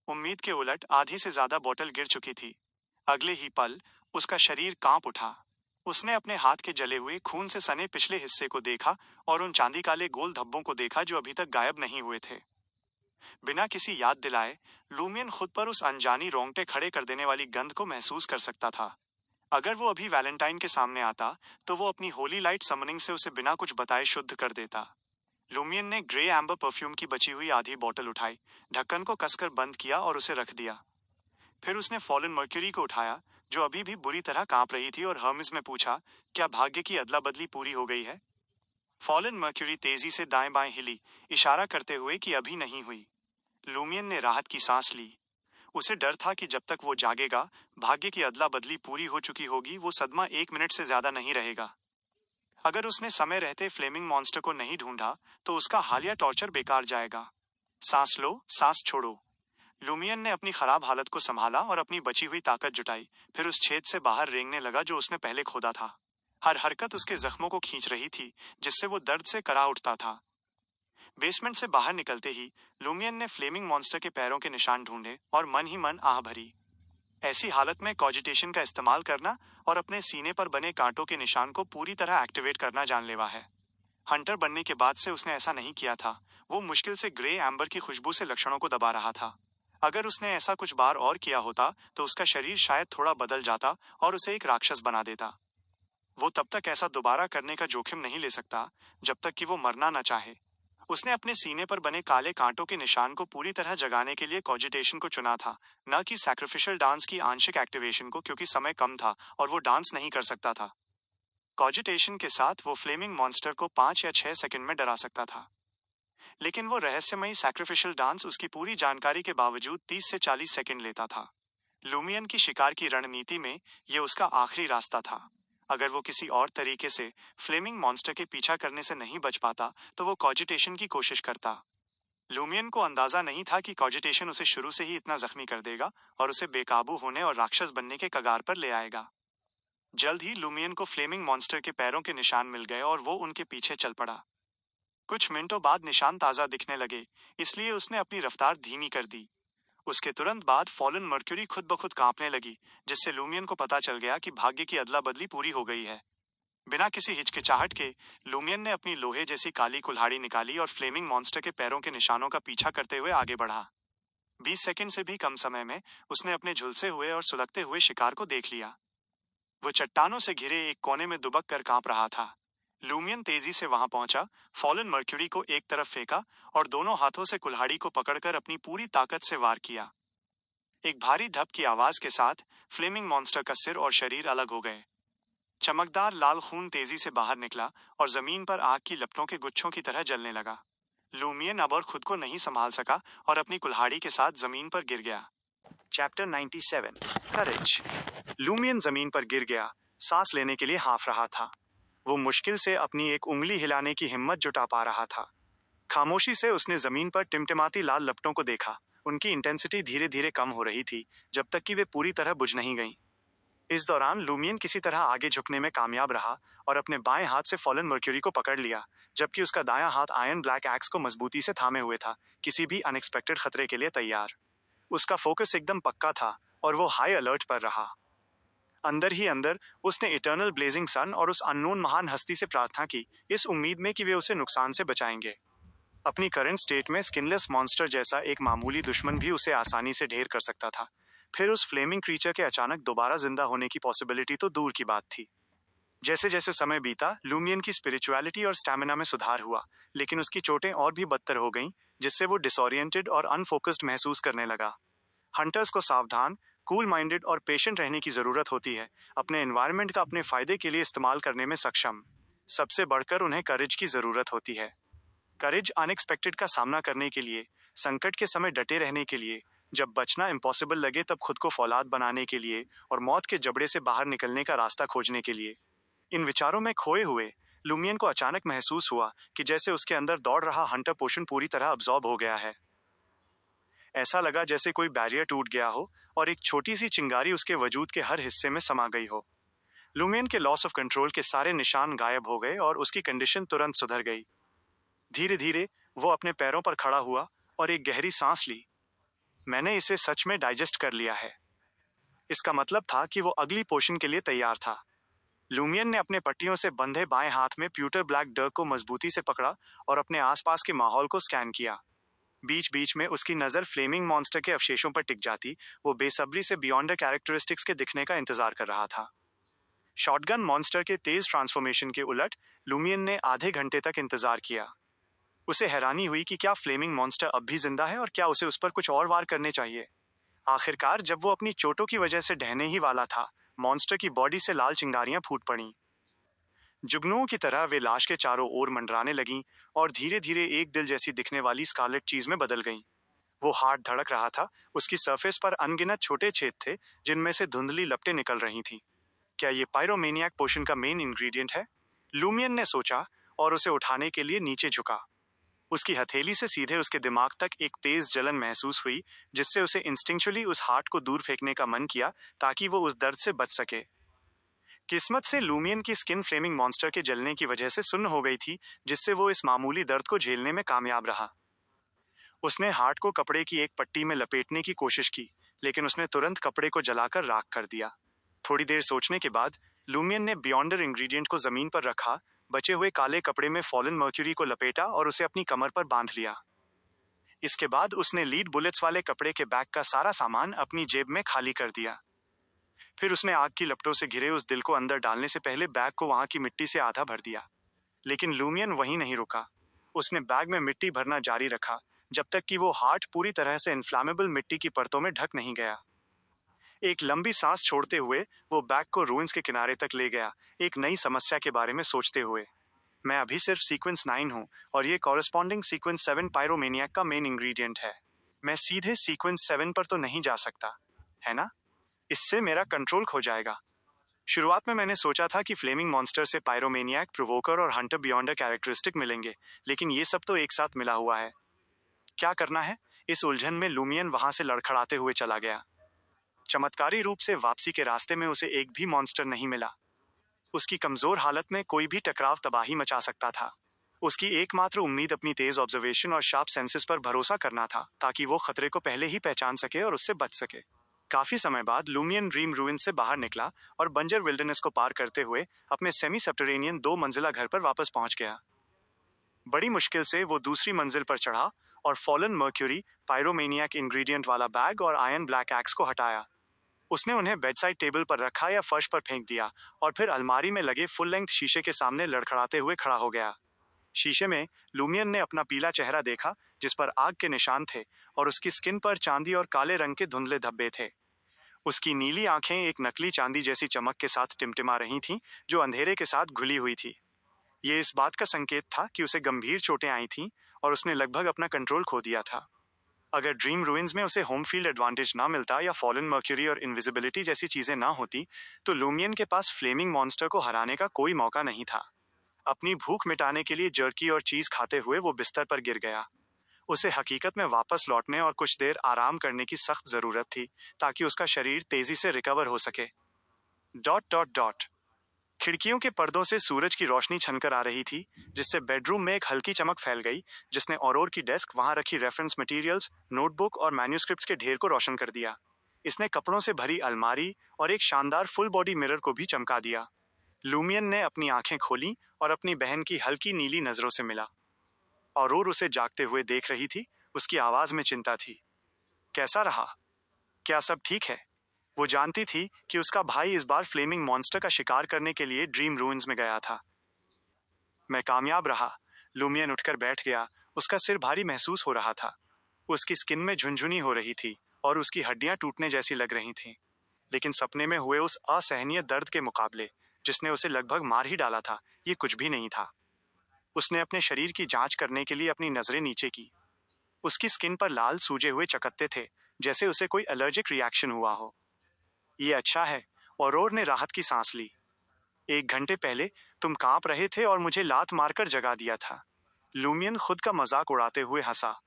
उम्मीद के उलट आधी से ज्यादा बोतल गिर चुकी थी। अगले ही पल उसका शरीर कांप उठा। उसने अपने हाथ के जले हुए खून से सने पिछले हिस्से को देखा और उन चांदी काले गोल धब्बों को देखा जो अभी तक गायब नहीं हुए थे। बिना किसी याद दिलाए लूमियन खुद पर उस अनजानी रोंगटे खड़े कर देने वाली गंध को महसूस कर सकता था। अगर वो अभी वैलेंटाइन के सामने आता तो वो अपनी होली लाइट समनिंग से उसे बिना कुछ बताए शुद्ध कर देता। लूमियन ने ग्रे एम्बर परफ्यूम की बची हुई आधी बोतल उठाई, ढक्कन को कसकर बंद किया और उसे रख दिया। फिर उसने फॉलन मर्क्यूरी को उठाया, जो अभी भी बुरी तरह कांप रही थी, और हर्मिस में पूछा, क्या भाग्य की अदला बदली पूरी हो गई है? फॉलन मर्क्यूरी तेजी से दाएं बाएं हिली, इशारा करते हुए कि अभी नहीं हुई। लूमियन ने राहत की सांस ली। उसे डर था कि जब तक वो जागेगा, भाग्य की अदला बदली पूरी हो चुकी होगी, वो सदमा 1 मिनट से ज्यादा नहीं रहेगा। अगर उसने समय रहते फ्लेमिंग मॉन्स्टर को नहीं ढूंढा तो उसका हालिया टॉर्चर बेकार जाएगा। सांस लो, सांस छोड़ो। लूमियन ने अपनी खराब हालत को संभाला और अपनी बची हुई ताकत जुटाई, फिर उस छेद से बाहर रेंगने लगा जो उसने पहले खोदा था। हर हरकत उसके जख्मों को खींच रही थी, जिससे वो दर्द से करा उठता था। बेसमेंट से बाहर निकलते ही लूमियन ने फ्लेमिंग मॉन्स्टर के पैरों के निशान ढूंढे और मन ही मन आह भरी। ऐसी हालत में कॉजिटेशन का इस्तेमाल करना और अपने सीने पर बने कांटों के निशान को पूरी तरह एक्टिवेट करना जानलेवा है। हंटर बनने के बाद से उसने ऐसा नहीं किया था। वो मुश्किल से ग्रे एम्बर की खुशबू से लक्षणों को दबा रहा था। अगर उसने ऐसा कुछ बार और किया होता तो उसका शरीर शायद थोड़ा बदल जाता और उसे एक राक्षस बना देता। वो तब तक ऐसा दोबारा करने का जोखिम नहीं ले सकता जब तक कि वो मरना न चाहे। उसने अपने सीने पर बने काले कांटों के निशान को पूरी तरह जगाने के लिए कॉजिटेशन को चुना था, न कि सैक्रिफिशियल डांस की आंशिक एक्टिवेशन को, क्योंकि समय कम था और वो डांस नहीं कर सकता था। कॉजिटेशन के साथ वो फ्लेमिंग मॉन्स्टर को 5 या 6 सेकंड में डरा सकता था, लेकिन वो रहस्यमयी सैक्रिफिशियल डांस उसकी पूरी जानकारी के बावजूद 30 से 40 सेकंड लेता था। लूमियन की शिकार की रणनीति में ये उसका आखिरी रास्ता था। अगर वो किसी और तरीके से फ्लेमिंग मॉन्स्टर के पीछा करने से नहीं बच पाता तो वो कॉजिटेशन की कोशिश करता। लूमियन को अंदाजा नहीं था कि कॉजिटेशन उसे शुरू से ही इतना जख्मी कर देगा और उसे बेकाबू होने और राक्षस बनने के कगार पर ले आएगा। जल्द ही लूमियन को फ्लेमिंग मॉन्स्टर के पैरों के निशान मिल गए और वो उनके पीछे चल पड़ा। कुछ मिनटों बाद निशान ताजा दिखने लगे, इसलिए उसने अपनी रफ्तार धीमी कर दी। उसके तुरंत बाद फॉलन मर्क्यूरी खुद ब खुद कांपने लगी, जिससे लूमियन को पता चल गया कि भाग्य की अदला बदली पूरी हो गई है। बिना किसी हिचकिचाहट के लूमियन ने अपनी लोहे जैसी काली कुल्हाड़ी निकाली और फ्लेमिंग मॉन्स्टर के पैरों के निशानों का पीछा करते हुए आगे बढ़ा। 20 सेकंड से भी कम समय में उसने अपने झुलसे हुए और सुलगते हुए शिकार को देख लिया। वो चट्टानों से घिरे एक कोने में दुबक कर कांप रहा था। लूमियन तेजी से वहां पहुंचा, फॉलन मर्क्यूरी को एक तरफ फेंका और दोनों हाथों से कुल्हाड़ी को पकड़कर अपनी पूरी ताकत से वार किया। एक भारी धप की आवाज के साथ फ्लेमिंग मॉन्स्टर का सिर और शरीर अलग हो गए। चमकदार लाल खून तेजी से बाहर निकला और जमीन पर आग की लपटों के गुच्छों की तरह जलने लगा। लूमियन अब और खुद को नहीं संभाल सका और अपनी कुल्हाड़ी के साथ जमीन पर गिर गया। चैप्टर 97 करेज। लूमियन जमीन पर गिर गया, सांस लेने के लिए हांफ रहा था। वो मुश्किल से अपनी एक उंगली हिलाने की हिम्मत जुटा पा रहा था। खामोशी से उसने जमीन पर टिमटिमाती लाल लपटों को देखा। उनकी इंटेंसिटी धीरे धीरे कम हो रही थी, जब तक कि वे पूरी तरह बुझ नहीं गईं। इस दौरान लूमियन किसी तरह आगे झुकने में कामयाब रहा और अपने बाएं हाथ से फॉलन मर्क्यूरी को पकड़ लिया, जबकि उसका दायां हाथ आयरन ब्लैक एक्स को मजबूती से थामे हुए था, किसी भी अनएक्सपेक्टेड खतरे के लिए तैयार। उसका फोकस एकदम पक्का था और वो हाई अलर्ट पर रहा। अंदर ही अंदर उसने इटर्नल ब्लेजिंग सन और उस अननोन महान हस्ती से प्रार्थना की, इस उम्मीद में कि वे उसे नुकसान से बचाएंगे। अपनी करंट स्टेट में स्किनलेस मॉन्स्टर जैसा एक मामूली दुश्मन भी उसे आसानी से ढेर कर सकता था। फिर उस फ्लेमिंग क्रीचर के अचानक दोबारा जिंदा होने की पॉसिबिलिटी तो दूर की बात थी। जैसे जैसे समय बीता, लूमियन की स्पिरिचुअलिटी और स्टैमिना में सुधार हुआ, लेकिन उसकी चोटें और भी बदतर हो गईं, जिससे वो डिसोरिएंटेड और अनफोकस्ड महसूस करने लगा। हंटर्स को सावधान, कूल माइंडेड और पेशेंट रहने की जरूरत होती है, अपने एनवायरनमेंट का अपने फायदे के लिए इस्तेमाल करने में सक्षम। सबसे बढ़कर उन्हें करेज की जरूरत होती है। करेज अनएक्सपेक्टेड का सामना करने के लिए, संकट के समय डटे रहने के लिए, जब बचना इम्पॉसिबल लगे तब खुद को फौलाद बनाने के लिए और मौत के जबड़े से बाहर निकलने का रास्ता खोजने के लिए। इन विचारों में खोए हुए लूमियन को अचानक महसूस हुआ कि जैसे उसके अंदर दौड़ रहा हंटर पोषण पूरी तरह अब्सॉर्ब हो गया है। ऐसा लगा जैसे कोई बैरियर टूट गया हो और एक छोटी सी चिंगारी उसके वजूद के हर हिस्से में समा गई हो। लूमियन के लॉस ऑफ कंट्रोल के सारे निशान गायब हो गए और उसकी कंडीशन तुरंत सुधर गई। धीरे धीरे वो अपने पैरों पर खड़ा हुआ और एक गहरी सांस ली। मैंने इसे सच में डाइजेस्ट कर लिया है। इसका मतलब था कि वो अगली पोषण के लिए तैयार था। लूमियन ने अपने पट्टियों से बंधे बाएं हाथ में प्यूटर ब्लैक डर्क को मजबूती से पकड़ा और अपने आसपास के माहौल को स्कैन किया। बीच बीच में उसकी नजर फ्लेमिंग मॉन्स्टर के अवशेषों पर टिक जाती। वो बेसब्री से बियॉन्डर कैरेक्टरिस्टिक्स के दिखने का इंतजार कर रहा था। शॉटगन मॉन्स्टर के तेज ट्रांसफॉर्मेशन के उलट लूमियन ने आधे घंटे तक इंतजार किया। उसे हैरानी हुई कि क्या फ्लेमिंग मॉन्स्टर अब भी जिंदा है और क्या उसे उस पर कुछ और वार करने चाहिए। आखिरकार जब वो अपनी चोटों की वजह से ढहने ही वाला था, मॉन्स्टर की बॉडी से लाल चिंगारियां फूट पड़ीं। जुगनुओं की तरह वे लाश के चारों ओर मंडराने लगीं और धीरे धीरे एक दिल जैसी दिखने वाली स्कारलेट चीज में बदल गईं। वो हार्ट धड़क रहा था। उसकी सरफेस पर अनगिनत छोटे छेद थे जिनमें से धुंधली लपटें निकल रही थीं। क्या ये पायरोमेनियाक पोशन का मेन इंग्रेडिएंट है? लूमियन ने सोचा और उसे उठाने के लिए नीचे झुका। उसकी हथेली से सीधे उसके दिमाग तक एक तेज जलन महसूस हुई जिससे उसे इंस्टिंक्चुअली उस हार्ट को दूर फेंकने का मन किया ताकि वो उस दर्द से बच सके। किस्मत से लूमियन की स्किन फ्लेमिंग मॉन्स्टर के जलने की वजह से सुन्न हो गई थी, जिससे वो इस मामूली दर्द को झेलने में कामयाब रहा। उसने हार्ट को कपड़े की एक पट्टी में लपेटने की कोशिश की, लेकिन उसने तुरंत कपड़े को जलाकर राख कर दिया। थोड़ी देर सोचने के बाद लूमियन ने बियॉन्डर इंग्रेडिएंट को जमीन पर रखा, बचे हुए काले कपड़े में फॉलन मर्क्यूरी को लपेटा और उसे अपनी कमर पर बांध लिया। इसके बाद उसने लीड बुलेट्स वाले कपड़े के बैग का सारा सामान अपनी जेब में खाली कर दिया। फिर उसने आग की लपटों से घिरे उस दिल को अंदर डालने से पहले बैग को वहां की मिट्टी से आधा भर दिया। लेकिन लूमियन वहीं नहीं रुका। उसने बैग में मिट्टी भरना जारी रखा जब तक कि वो हार्ट पूरी तरह से इन्फ्लामेबल मिट्टी की परतों में ढक नहीं गया। एक लंबी सांस छोड़ते हुए वो बैग को रूइंस के किनारे तक ले गया, एक नई समस्या के बारे में सोचते हुए। मैं अभी सिर्फ सीक्वेंस 9 हूँ और ये कॉरेस्पॉन्डिंग सीक्वेंस 7 पायरोमेनियाक का मेन इंग्रेडिएंट है। मैं सीधे सीक्वेंस 7 पर तो नहीं जा सकता, है ना? इससे मेरा कंट्रोल खो जाएगा। शुरुआत में मैंने सोचा था कि फ्लेमिंग मॉन्स्टर से पायरोमेनियाक, प्रोवोकर और हंटर बियॉन्डर कैरेक्टरिस्टिक मिलेंगे, लेकिन ये सब तो एक साथ मिला हुआ है। क्या करना है? इस उलझन में लूमियन वहां से लड़खड़ाते हुए चला गया। चमत्कारी रूप से वापसी के रास्ते में उसे एक भी मॉन्स्टर नहीं मिला। उसकी कमजोर हालत में कोई भी टकराव तबाही मचा सकता था। उसकी एकमात्र उम्मीद अपनी तेज ऑब्जर्वेशन और शार्प सेंसेस पर भरोसा करना था, ताकि वो खतरे को पहले ही पहचान सके और उससे बच सके। काफी समय बाद लूमियन ड्रीम रूइन से बाहर निकला और बंजर विल्डरनेस को पार करते हुए अपने सेमी सब्टरेनियन 2 मंजिला घर पर वापस पहुंच गया। बड़ी मुश्किल से वो दूसरी मंजिल पर चढ़ा और फॉलन मर्क्यूरी, पायरोमेनियाक इंग्रेडिएंट वाला बैग और आयरन ब्लैक एक्स को हटाया। उसने उन्हें बेडसाइड टेबल पर रखा या फर्श पर फेंक दिया और फिर अलमारी में लगे फुल लेंथ शीशे के सामने लड़खड़ाते हुए खड़ा हो गया। शीशे में लूमियन ने अपना पीला चेहरा देखा जिस पर आग के निशान थे और उसकी स्किन पर चांदी और काले रंग के धुंधले धब्बे थे। उसकी नीली आंखें एक नकली चांदी जैसी चमक के साथ टिमटिमा रही थीं, जो अंधेरे के साथ घुली हुई थी। ये इस बात का संकेत था कि उसे गंभीर चोटें आई थीं और उसने लगभग अपना कंट्रोल खो दिया था। अगर ड्रीम रूइंस में उसे होम फील्ड एडवांटेज ना मिलता या फॉलन मर्क्यूरी और इनविजिबिलिटी जैसी चीजें ना होती, तो लूमियन के पास फ्लेमिंग मॉन्स्टर को हराने का कोई मौका नहीं था। अपनी भूख मिटाने के लिए जर्की और चीज खाते हुए वो बिस्तर पर गिर गया। उसे हकीकत में वापस लौटने और कुछ देर आराम करने की सख्त जरूरत थी, ताकि उसका शरीर तेजी से रिकवर हो सके। Dot dot dot. खिड़कियों के पर्दों से सूरज की रोशनी छनकर आ रही थी, जिससे बेडरूम में एक हल्की चमक फैल गई, जिसने औरोर की डेस्क, वहां रखी रेफरेंस मटेरियल्स, नोटबुक और मैन्युस्क्रिप्ट्स के ढेर को रोशन कर दिया। इसने कपड़ों से भरी अलमारी और एक शानदार फुल बॉडी मिरर को भी चमका दिया। लूमियन ने अपनी आंखें खोली और अपनी बहन की हल्की नीली नजरों से मिला। औरोर उसे जागते हुए देख रही थी। उसकी आवाज में चिंता थी। कैसा रहा? क्या सब ठीक है? वो जानती थी कि उसका भाई इस बार फ्लेमिंग मॉन्स्टर का शिकार करने के लिए ड्रीम रूइंस में गया था। मैं कामयाब रहा। लूमियन उठकर बैठ गया। उसका सिर भारी महसूस हो रहा था। उसकी स्किन में झुनझुनी हो रही थी और उसकी हड्डियां टूटने जैसी लग रही थीं। लेकिन सपने में हुए उस असहनीय दर्द के मुकाबले, जिसने उसे लगभग मार ही डाला था, ये कुछ भी नहीं था। उसने अपने शरीर की जांच करने के लिए अपनी नजरें नीचे की। उसकी स्किन पर लाल सूजे हुए चकत्ते थे, जैसे उसे कोई एलर्जिक रिएक्शन हुआ हो। ये अच्छा है, औरोर ने राहत की सांस ली। 1 घंटे पहले तुम कांप रहे थे और मुझे लात मारकर जगा दिया था। लूमियन खुद का मजाक उड़ाते हुए हंसा।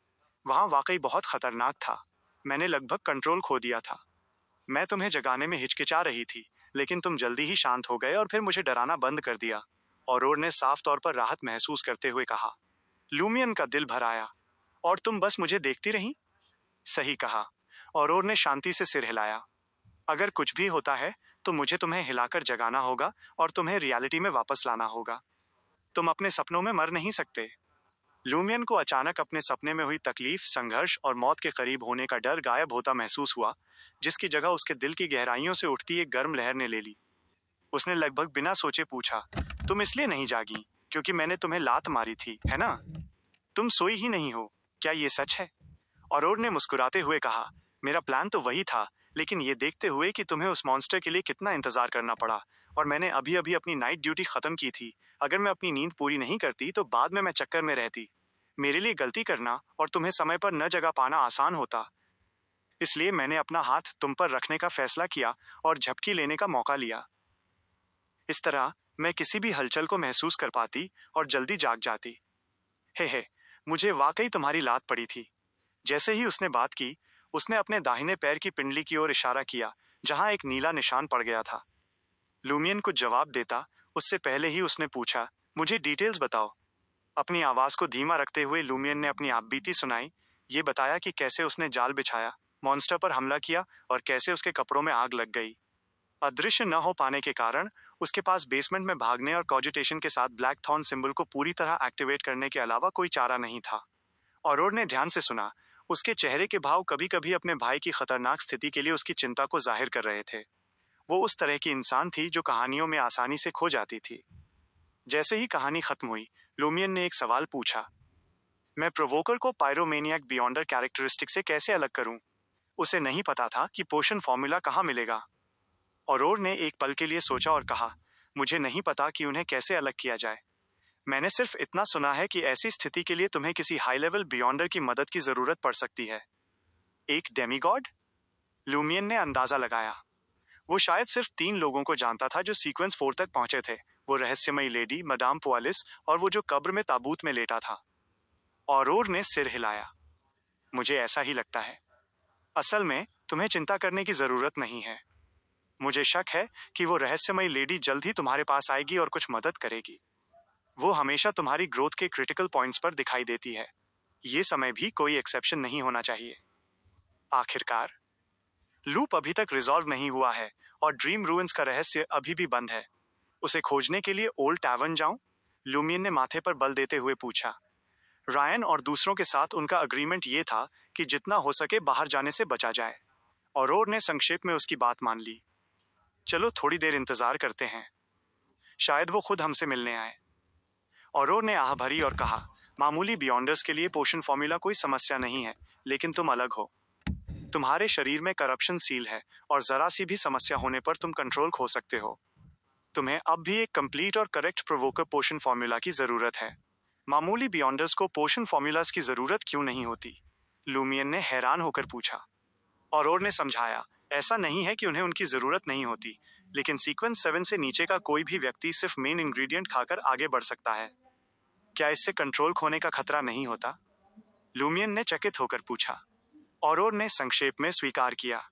वहां वाकई बहुत खतरनाक था। मैंने लगभग कंट्रोल खो दिया था। मैं तुम्हें जगाने में हिचकिचा रही थी, लेकिन तुम जल्दी ही शांत हो गए और फिर मुझे डराना बंद कर दिया। औरोर ने साफ तौर पर राहत महसूस करते हुए कहा। लूमियन का दिल भर आया। और तुम बस मुझे देखती रही? सही कहा। औरोर ने शांति से सिर हिलाया। अगर कुछ भी होता है तो मुझे तुम्हें हिलाकर जगाना होगा और तुम्हें रियलिटी में वापस लाना होगा। तुम अपने सपनों में मर नहीं सकते। लूमियन को अचानक अपने सपने में हुई तकलीफ, संघर्ष और मौत के करीब होने का डर गायब होता महसूस हुआ, जिसकी जगह उसके दिल की गहराइयों से उठती एक गर्म लहर ने ले ली। उसने लगभग बिना सोचे पूछा, तुम इसलिए नहीं जागी क्योंकि मैंने तुम्हें लात मारी थी, है ना? तुम सोई ही नहीं हो। क्या ये सच है? औरोर ने मुस्कुराते हुए कहा, मेरा प्लान तो वही था, लेकिन ये देखते हुए कि तुम्हें उस मॉन्स्टर के लिए कितना इंतजार करना पड़ा, और मैंने अभी अभी अपनी नाइट ड्यूटी खत्म की थी। अगर मैं अपनी नींद पूरी नहीं करती तो बाद में मैं चक्कर में रहती। मेरे लिए गलती करना और तुम्हें समय पर न जगा पाना आसान होता। इसलिए मैंने अपना हाथ तुम पर रखने का फैसला किया और झपकी लेने का मौका लिया। इस तरह मैं किसी भी हलचल को महसूस कर पाती और जल्दी जाग जाती। हे, मुझे वाकई तुम्हारी लात पड़ी थी। जैसे ही उसने बात की, उसने अपने दाहिने पैर की पिंडली की ओर इशारा किया, जहां एक नीला निशान पड़ गया था। लूमियन कुछ जवाब देता, उससे पहले ही उसने पूछा, मुझे डिटेल्स बताओ। अपनी आवाज को धीमा रखते हुए लूमियन ने अपनी आपबीती सुनाई। ये बताया कि कैसे उसने जाल बिछाया, मॉन्स्टर पर हमला किया और कैसे उसके कपड़ों में आग लग गई। अदृश्य न हो पाने के कारण उसके पास बेसमेंट में भागने और कॉजिटेशन के साथ ब्लैक थॉर्न सिंबल को पूरी तरह एक्टिवेट करने के अलावा कोई चारा नहीं था। औरोर ने ध्यान से सुना। उसके चेहरे के भाव कभी कभी अपने भाई की खतरनाक स्थिति के लिए उसकी चिंता को जाहिर कर रहे थे। वो उस तरह की इंसान थी जो कहानियों में आसानी से खो जाती थी। जैसे ही कहानी खत्म हुई, लूमियन ने एक सवाल पूछा, मैं प्रोवोकर को पायरोमेनियक बियॉन्डर कैरेक्टरिस्टिक से कैसे अलग करूं? उसे नहीं पता था कि पोषण फॉर्मूला कहाँ मिलेगा। औरोर ने एक पल के लिए सोचा और कहा, मुझे नहीं पता कि उन्हें कैसे अलग किया जाए। मैंने सिर्फ इतना सुना है कि ऐसी स्थिति के लिए तुम्हें किसी हाई लेवल बियॉन्डर की मदद की जरूरत पड़ सकती है। एक डेमीगॉड? लूमियन ने अंदाजा लगाया। वो शायद सिर्फ 3 लोगों को जानता था जो सीक्वेंस 4 तक पहुंचे थे, वो रहस्यमयी लेडी मदाम पुआलिस और वो जो कब्र में ताबूत में लेटा था। औरोर ने सिर हिलाया। मुझे ऐसा ही लगता है। असल में तुम्हें चिंता करने की जरूरत नहीं है। मुझे शक है कि वो रहस्यमयी लेडी जल्द ही तुम्हारे पास आएगी और कुछ मदद करेगी। वो हमेशा तुम्हारी ग्रोथ के क्रिटिकल पॉइंट्स पर दिखाई देती है। ये समय भी कोई एक्सेप्शन नहीं होना चाहिए। आखिरकार लूप अभी तक रिजॉल्व नहीं हुआ है और ड्रीम रूइंस का रहस्य अभी भी बंद है। उसे खोजने के लिए ओल्ड टैवर्न जाऊं? लूमियन ने माथे पर बल देते हुए पूछा। रायन और दूसरों के साथ उनका अग्रीमेंट ये था कि जितना हो सके बाहर जाने से बचा जाए। औरोर ने संक्षेप में उसकी बात मान ली। चलो थोड़ी देर इंतजार करते हैं, शायद वो खुद हमसे मिलने आए। औरोर ने आह भरी और कहा, मामूली बियॉन्डर्स के लिए पोषण फॉर्मूला कोई समस्या नहीं है, लेकिन तुम अलग हो। तुम्हारे शरीर में करप्शन सील है और जरा सी भी समस्या होने पर तुम कंट्रोल खो सकते हो। तुम्हें अब भी एक कंप्लीट और करेक्ट प्रोवोकर पोषण फॉर्मूला की जरूरत है। मामूली बियॉन्डर्स को पोषण फॉर्मूलाज की जरूरत क्यों नहीं होती? लूमियन ने हैरान होकर पूछा। औरोर ने समझाया, ऐसा नहीं है कि उन्हें उनकी जरूरत नहीं होती, लेकिन सीक्वेंस 7 से नीचे का कोई भी व्यक्ति सिर्फ मेन इंग्रेडिएंट खाकर आगे बढ़ सकता है। क्या इससे कंट्रोल खोने का खतरा नहीं होता? लूमियन ने चकित होकर पूछा। औरोर ने संक्षेप में स्वीकार किया।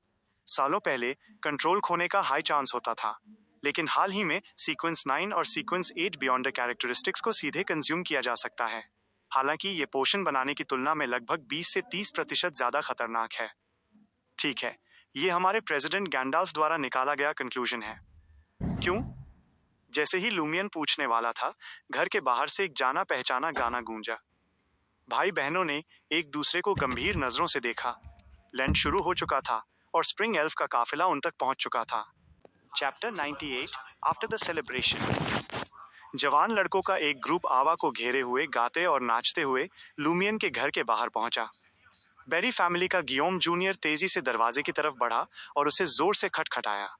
सालों पहले कंट्रोल खोने का हाई चांस होता था, लेकिन हाल ही में सीक्वेंस 9 और सीक्वेंस 8 बियॉन्डर कैरेक्टरिस्टिक्स को सीधे कंज्यूम किया जा सकता है। हालांकि ये पोषण बनाने की तुलना में लगभग 20 से 30% ज्यादा खतरनाक है। ठीक है, ये हमारे प्रेसिडेंट गैंडाल्फ द्वारा निकाला गया कंक्लूजन है। क्यों? जैसे ही लूमियन पूछने वाला था, घर के बाहर से एक जाना पहचाना गाना गूंजा। भाई बहनों ने एक दूसरे को गंभीर नजरों से देखा। लैंड शुरू हो चुका था और स्प्रिंग एल्फ का काफिला उन तक पहुंच चुका था। Chapter 98 after the celebration. जवान लड़कों का एक ग्रुप आवा को घेरे हुए गाते और नाचते हुए लूमियन के घर के बाहर पहुंचा। बेरी फैमिली का गियोम जूनियर तेजी से दरवाजे की तरफ बढ़ा और उसे जोर से खटखटाया।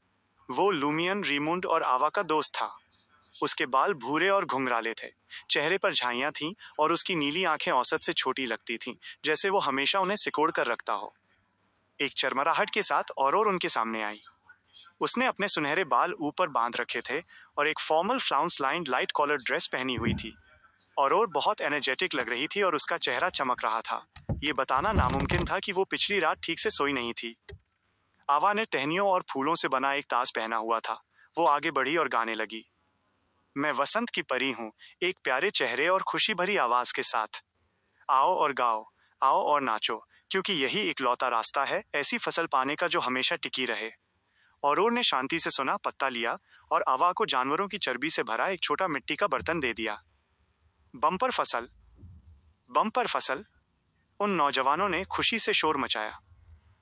वो लूमियन, रीमुंड और आवा का दोस्त था। उसके बाल भूरे और घुंघराले थे, चेहरे पर झाइयां थीं और उसकी नीली आंखें औसत से छोटी लगती थीं, जैसे वो हमेशा उन्हें सिकोड़ कर रखता हो। एक चरमराहट के साथ औरोर उनके सामने आई। उसने अपने सुनहरे बाल ऊपर बांध रखे थे और एक formal flounce lined light collar dress पहनी हुई थी। और बहुत एनर्जेटिक लग रही थी और उसका चेहरा चमक रहा था। ये बताना नामुमकिन था कि वो पिछली रात ठीक से सोई नहीं थी। आवा ने टहनियों और फूलों से बना एक ताज पहना हुआ था। वो आगे बढ़ी और गाने लगी, मैं वसंत की परी हूँ, एक प्यारे चेहरे और खुशी भरी आवाज के साथ। आओ और गाओ, आओ और नाचो, क्योंकि यही इकलौता रास्ता है ऐसी फसल पाने का जो हमेशा टिकी रहे। और ने शांति से सुना, पत्ता लिया और आवा को जानवरों की चर्बी से भरा एक छोटा मिट्टी का बर्तन दे दिया। बम्पर फसल, बम्पर फसल, उन नौजवानों ने खुशी से शोर मचाया।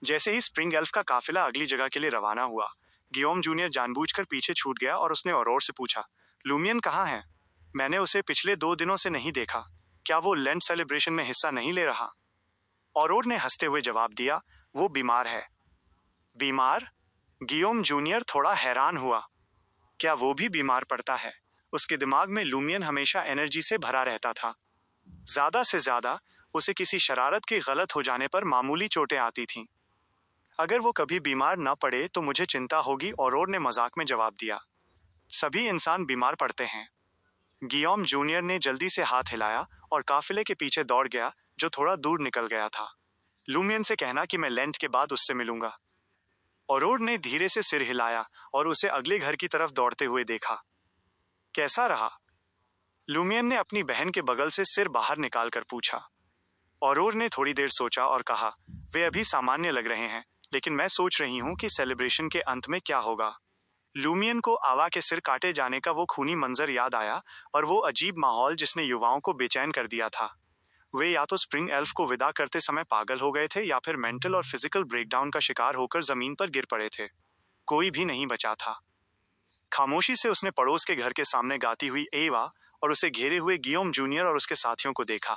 जैसे ही स्प्रिंग एल्फ का काफिला अगली जगह के लिए रवाना हुआ, गियोम जूनियर जानबूझकर पीछे छूट गया और उसने औरोर से पूछा, लूमियन कहाँ है? मैंने उसे पिछले 2 दिनों से नहीं देखा। क्या वो लेंट सेलिब्रेशन में हिस्सा नहीं ले रहा? औरोर ने हंसते हुए जवाब दिया, वो बीमार है। बीमार? गियोम जूनियर थोड़ा हैरान हुआ। क्या वो भी बीमार पड़ता है? उसके दिमाग में लूमियन हमेशा एनर्जी से भरा रहता था। ज्यादा से ज्यादा उसे किसी शरारत के गलत हो जाने पर मामूली चोटें आती थीं। अगर वो कभी बीमार न पड़े तो मुझे चिंता होगी, औरोर ने मजाक में जवाब दिया। सभी इंसान बीमार पड़ते हैं। गियोम जूनियर ने जल्दी से हाथ हिलाया और काफिले के पीछे दौड़ गया, जो थोड़ा दूर निकल गया था। लूमियन से कहना कि मैं लेंट के बाद उससे मिलूंगा। औरोर ने धीरे से सिर हिलाया और उसे अगले घर की तरफ दौड़ते हुए देखा। कैसा रहा? लूमियन ने अपनी बहन के बगल से सिर बाहर निकालकर पूछा। औरोर ने थोड़ी देर सोचा और कहा, वे अभी सामान्य लग रहे हैं, लेकिन मैं सोच रही हूँ कि सेलिब्रेशन के अंत में क्या होगा। लूमियन को आवा के सिर काटे जाने का वो खूनी मंजर याद आया और वो अजीब माहौल जिसने युवाओं को बेचैन कर दिया था। वे या तो स्प्रिंग एल्फ को विदा करते समय पागल हो गए थे या फिर मेंटल और फिजिकल ब्रेकडाउन का शिकार होकर जमीन पर गिर पड़े थे। कोई भी नहीं बचा था। खामोशी से उसने पड़ोस के घर के सामने गाती हुई एवा और उसे घेरे हुए गियोम जूनियर और उसके साथियों को देखा।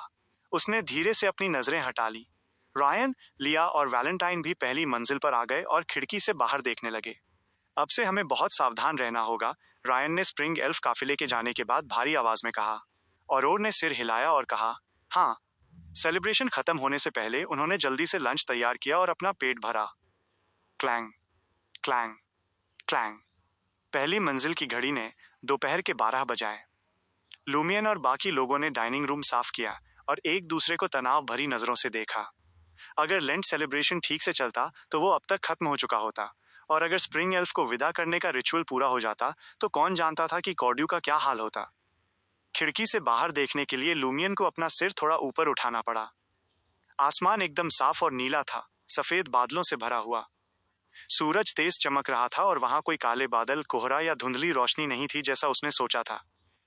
उसने धीरे से अपनी नजरें हटा ली। रायन, लिया और वैलेंटाइन भी पहली मंजिल पर आ गए और खिड़की से बाहर देखने लगे। अब से हमें बहुत सावधान रहना होगा, रायन ने स्प्रिंग एल्फ काफिले के जाने के बाद भारी आवाज में कहा। औरोर ने सिर हिलाया और कहा, हाँ। सेलिब्रेशन खत्म होने से पहले उन्होंने जल्दी से लंच तैयार किया और अपना पेट भरा। Clang, clang, clang. पहली मंजिल की घड़ी ने दोपहर के 12 बजाए। लूमियन और बाकी लोगों ने डाइनिंग रूम साफ किया और एक दूसरे को तनाव भरी नजरों से देखा। अगर लेंट सेलिब्रेशन ठीक से चलता तो वो अब तक खत्म हो चुका होता, और अगर स्प्रिंग एल्फ को विदा करने का रिचुअल पूरा हो जाता तो कौन जानता था कि कॉर्ड्यू का क्या हाल होता। खिड़की से बाहर देखने के लिए लूमियन को अपना सिर थोड़ा ऊपर उठाना पड़ा। आसमान एकदम साफ और नीला था, सफेद बादलों से भरा हुआ। सूरज तेज चमक रहा था और वहां कोई काले बादल, कोहरा या धुंधली रोशनी नहीं थी जैसा उसने सोचा था।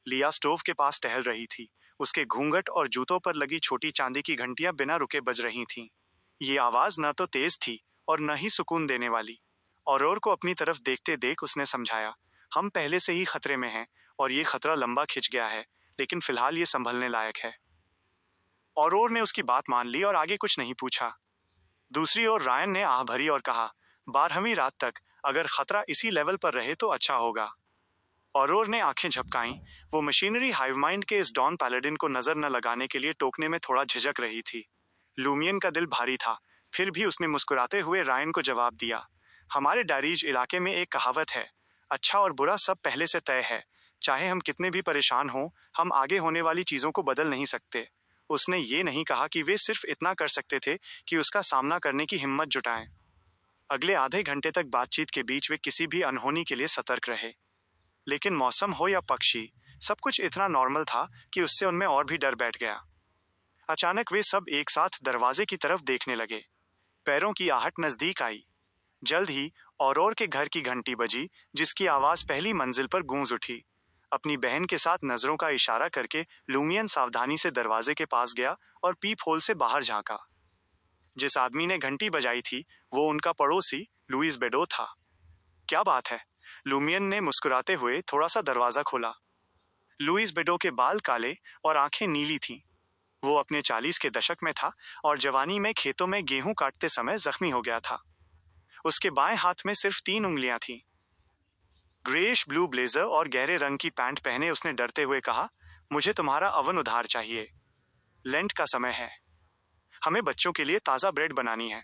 लिया स्टोव के पास टहल रही थी। उसके घूंघट और जूतों पर लगी छोटी चांदी की घंटियां बिना रुके बज रही थीं। ये आवाज न तो तेज थी और न ही सुकून देने वाली। औरोर को अपनी तरफ देखते देख उसने समझाया, हम पहले से ही खतरे में हैं और ये खतरा लंबा खिंच गया है, लेकिन फिलहाल ये संभलने लायक है। औरोर ने उसकी बात मान ली और आगे कुछ नहीं पूछा। दूसरी ओर रायन ने आह भरी और कहा, 12वीं रात तक अगर खतरा इसी लेवल पर रहे तो अच्छा होगा। औरोर ने आंखें झपकाईं। वो मशीनरी हाइव माइंड के इस डॉन पैलेडिन को नजर न लगाने के लिए टोकने में थोड़ा झिझक रही थी। लूमियन का दिल भारी था, फिर भी उसने मुस्कुराते हुए रायन को जवाब दिया, हमारे डायरीज इलाके में एक कहावत है, अच्छा और बुरा सब पहले से तय है। चाहे हम कितने भी परेशान हों, हम आगे होने वाली चीजों को बदल नहीं सकते। उसने ये नहीं कहा कि वे सिर्फ इतना कर सकते थे कि उसका सामना करने की हिम्मत जुटाएं। अगले आधे घंटे तक बातचीत के बीच वे किसी भी अनहोनी के लिए सतर्क रहे। लेकिन मौसम हो या पक्षी, सब कुछ इतना नॉर्मल था कि उससे उनमें और भी डर बैठ गया। अचानक वे सब एक साथ दरवाजे की तरफ देखने लगे। पैरों की आहट नजदीक आई। जल्द ही औरोर के घर की घंटी बजी, जिसकी आवाज पहली मंजिल पर गूंज उठी। अपनी बहन के साथ नजरों का इशारा करके लूमियन सावधानी से दरवाजे के पास गया और पीप होल से बाहर झांका। जिस आदमी ने घंटी बजाई थी वो उनका पड़ोसी लुइस बेडो था। क्या बात है? लूमियन ने मुस्कुराते हुए थोड़ा सा दरवाजा खोला। लुइस बेडो के बाल काले और आंखें नीली थीं। वो अपने 40 के दशक में था और जवानी में खेतों में गेहूं काटते समय जख्मी हो गया था। उसके बाएं हाथ में सिर्फ 3 उंगलियां थीं। ग्रेश ब्लू ब्लेजर और गहरे रंग की पैंट पहने उसने डरते हुए कहा, मुझे तुम्हारा अवन उधार चाहिए। लेंट का समय है, हमें बच्चों के लिए ताज़ा ब्रेड बनानी है।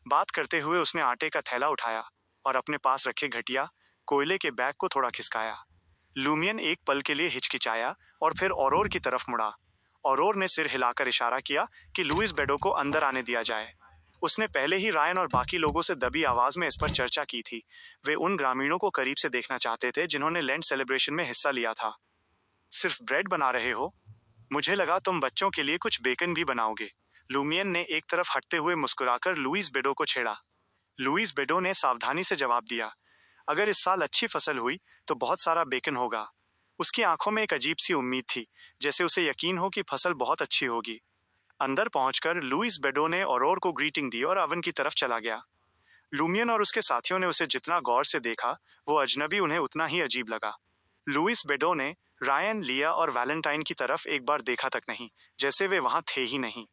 बात करते हुए उसने आटे का थैला उठाया। और अपने पास रखे घटिया कोयले के बैग को थोड़ा खिसकाया। लूमियन एक पल के लिए हिचकिचाया और फिर औरोर की तरफ मुड़ा। औरोर ने सिर हिलाकर इशारा किया कि लुइस बेडो को अंदर आने दिया जाए। उसने पहले ही रायन और बाकी लोगों से दबी आवाज में इस पर चर्चा की थी। वे उन ग्रामीणों को करीब से देखना चाहते थे जिन्होंने लेंट सेलिब्रेशन में हिस्सा लिया था। सिर्फ ब्रेड बना रहे हो? मुझे लगा तुम बच्चों के लिए कुछ बेकन भी बनाओगे। लूमियन ने एक तरफ हटते हुए मुस्कुराकर लुइस बेडो को छेड़ा। लुइस बेडो ने सावधानी से जवाब दिया, अगर इस साल अच्छी फसल हुई तो बहुत सारा बेकन होगा। उसकी आंखों में एक अजीब सी उम्मीद थी, जैसे उसे यकीन हो कि फसल बहुत अच्छी होगी। अंदर पहुंचकर लुइस बेडो ने औरोर को ग्रीटिंग दी और ओवन की तरफ चला गया। लूमियन और उसके साथियों ने उसे जितना गौर से देखा, वो अजनबी उन्हें उतना ही अजीब लगा। लुइस बेडो ने रायन, लिया और वैलेंटाइन की तरफ एक बार देखा तक नहीं, जैसे वे वहां थे ही नहीं।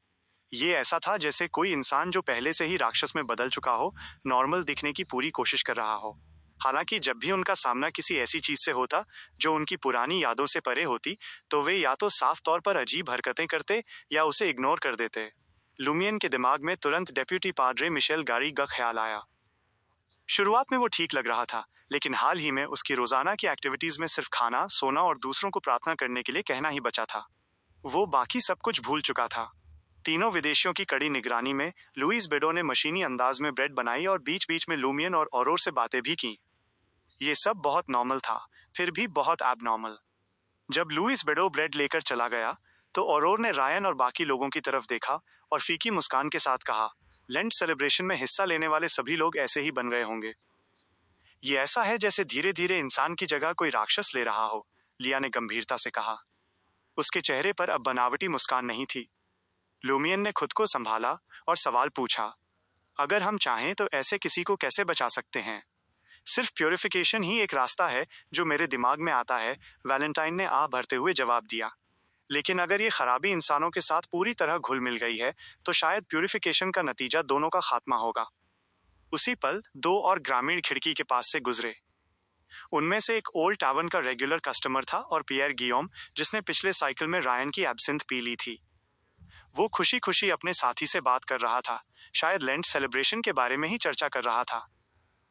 ये ऐसा था जैसे कोई इंसान जो पहले से ही राक्षस में बदल चुका हो, नॉर्मल दिखने की पूरी कोशिश कर रहा हो। हालांकि जब भी उनका सामना किसी ऐसी चीज से होता जो उनकी पुरानी यादों से परे होती, तो वे या तो साफ तौर पर अजीब हरकतें करते या उसे इग्नोर कर देते। लुमियन के दिमाग में तुरंत डेप्यूटी पाद्रे मिशेल गारी का ख्याल आया। शुरुआत में वो ठीक लग रहा था, लेकिन हाल ही में उसकी रोजाना की एक्टिविटीज में सिर्फ खाना, सोना और दूसरों को प्रार्थना करने के लिए कहना ही बचा था। वो बाकी सब कुछ भूल चुका था। तीनों विदेशियों की कड़ी निगरानी में लुइस बेडो ने मशीनी अंदाज में ब्रेड बनाई और बीच बीच में लूमियन और औरोर से बातें भी की। ये सब बहुत नॉर्मल था, फिर भी बहुत एबनॉर्मल। जब लुइस बेडो ब्रेड लेकर चला गया, तो औरोर ने रायन और बाकी लोगों की तरफ देखा और फीकी मुस्कान के साथ कहा, लेंट सेलिब्रेशन में हिस्सा लेने वाले सभी लोग ऐसे ही बन गए होंगे। ये ऐसा है जैसे धीरे धीरे इंसान की जगह कोई राक्षस ले रहा हो, लिया ने गंभीरता से कहा। उसके चेहरे पर अब बनावटी मुस्कान नहीं थी। लूमियन ने खुद को संभाला और सवाल पूछा, अगर हम चाहें तो ऐसे किसी को कैसे बचा सकते हैं? सिर्फ प्योरिफिकेशन ही एक रास्ता है जो मेरे दिमाग में आता है, वैलेंटाइन ने आह भरते हुए जवाब दिया। लेकिन अगर ये खराबी इंसानों के साथ पूरी तरह घुल मिल गई है, तो शायद प्यूरिफिकेशन का नतीजा दोनों का खात्मा होगा। उसी पल दो और ग्रामीण खिड़की के पास से गुजरे। उनमें से एक ओल्ड टावन का रेगुलर कस्टमर था और पियर गियोम, जिसने पिछले साइकिल में रायन की एब्सिंथ पी ली थी। वो खुशी खुशी अपने साथी से बात कर रहा था, शायद लेंट सेलिब्रेशन के बारे में ही चर्चा कर रहा था।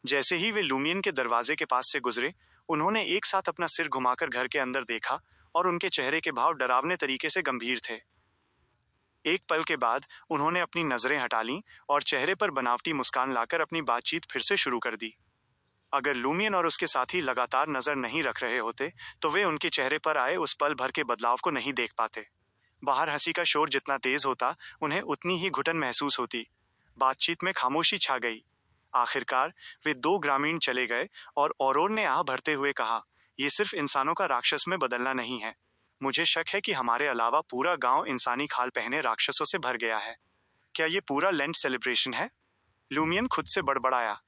जैसे ही वे लूमियन के दरवाजे के पास से गुजरे, उन्होंने एक साथ अपना सिर घुमाकर घर के अंदर देखा और उनके चेहरे के भाव डरावने तरीके से गंभीर थे। एक पल के बाद उन्होंने अपनी नजरें हटा लीं और चेहरे पर बनावटी मुस्कान लाकर अपनी बातचीत फिर से शुरू कर दी। अगर लूमियन और उसके साथी लगातार नजर नहीं रख रहे होते, तो वे उनके चेहरे पर आए उस पल भर के बदलाव को नहीं देख पाते। बाहर हंसी का शोर जितना तेज होता, उन्हें उतनी ही घुटन महसूस होती। बातचीत में खामोशी छा गई। आखिरकार वे दो ग्रामीण चले गए और औरोर ने आह भरते हुए कहा, ये सिर्फ इंसानों का राक्षस में बदलना नहीं है। मुझे शक है कि हमारे अलावा पूरा गांव इंसानी खाल पहने राक्षसों से भर गया है। क्या ये पूरा लेंट सेलिब्रेशन है? लूमियन खुद से बड़बड़ाया।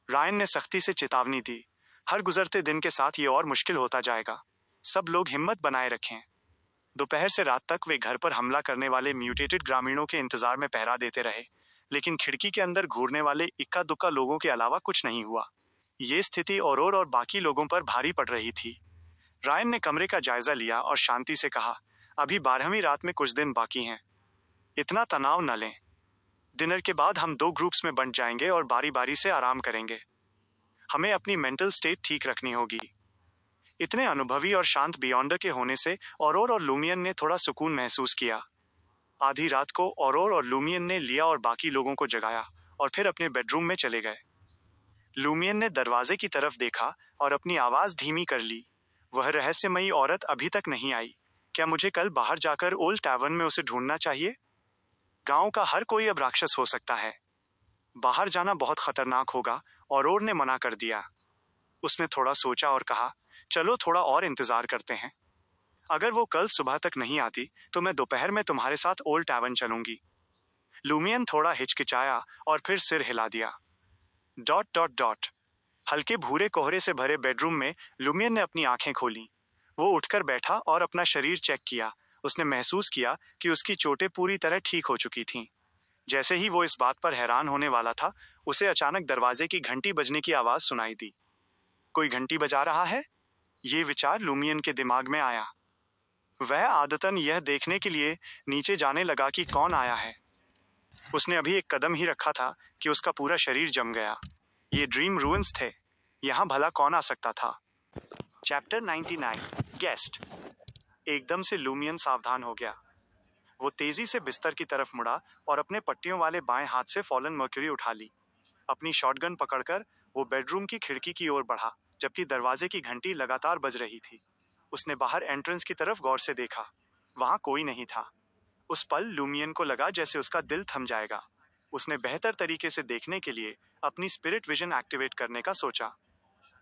रायन ने सख्ती से चेतावनी दी, हर गुजरते दिन के साथ ये और मुश्किल होता जाएगा। सब लोग हिम्मत बनाए रखें। दोपहर से रात तक वे घर पर हमला करने वाले म्यूटेटेड ग्रामीणों के इंतजार में पहरा देते रहे, लेकिन खिड़की के अंदर घूरने वाले इक्का दुक्का लोगों के अलावा कुछ नहीं हुआ। ये स्थिति औरोर और बाकी लोगों पर भारी पड़ रही थी। रायन ने कमरे का जायजा लिया और शांति से कहा, अभी 12वीं रात में कुछ दिन बाकी हैं। इतना तनाव न लें। डिनर के बाद हम दो ग्रुप्स में बंट जाएंगे और बारी बारी से आराम करेंगे। हमें अपनी मेंटल स्टेट ठीक रखनी होगी। इतने अनुभवी और शांत बियॉन्डर के होने से औरोर और लूमियन ने थोड़ा सुकून महसूस किया। आधी रात को औरोर और लूमियन ने लिया और बाकी लोगों को जगाया और फिर अपने बेडरूम में चले गए। लूमियन ने दरवाजे की तरफ देखा और अपनी आवाज धीमी कर ली। वह रहस्यमयी औरत अभी तक नहीं आई। क्या मुझे कल बाहर जाकर ओल्ड टावन में उसे ढूंढना चाहिए? गांव का हर कोई अब राक्षस हो सकता है। बाहर जाना बहुत खतरनाक होगा, औरोर ने मना कर दिया। उसने थोड़ा सोचा और कहा, चलो थोड़ा और इंतजार करते हैं। अगर वो कल सुबह तक नहीं आती, तो मैं दोपहर में तुम्हारे साथ ओल्ड टावन चलूंगी। लूमियन थोड़ा हिचकिचाया और फिर सिर हिला दिया। Dot dot dot. हल्के भूरे कोहरे से भरे बेडरूम में लूमियन ने अपनी आंखें खोली। वो उठकर बैठा और अपना शरीर चेक किया। उसने महसूस किया कि उसकी चोटें पूरी तरह ठीक हो चुकी थीं। जैसे ही वो इस बात पर हैरान होने वाला था, उसे अचानक दरवाजे की घंटी बजने की आवाज सुनाई दी। कोई घंटी बजा रहा है? ये विचार लूमियन के दिमाग में आया। वह आदतन यह देखने के लिए नीचे जाने लगा कि कौन आया है। उसने अभी एक कदम ही रखा था कि उसका पूरा शरीर जम गया। ये ड्रीम रूइंस थे। यहाँ भला कौन आ सकता था? Chapter 99 guest. एकदम से लूमियन सावधान हो गया। वो तेजी से बिस्तर की तरफ मुड़ा और अपने पट्टियों वाले बाएं हाथ से फॉलन मर्क्यूरी उठा ली। अपनी शॉटगन पकड़कर वो बेडरूम की खिड़की की ओर बढ़ा, जबकि दरवाजे की घंटी लगातार बज रही थी। उसने बाहर एंट्रेंस की तरफ गौर से देखा। वहां कोई नहीं था। उस पल लूमियन को लगा जैसे उसका दिल थम जाएगा। उसने बेहतर तरीके से देखने के लिए अपनी स्पिरिट विजन एक्टिवेट करने का सोचा।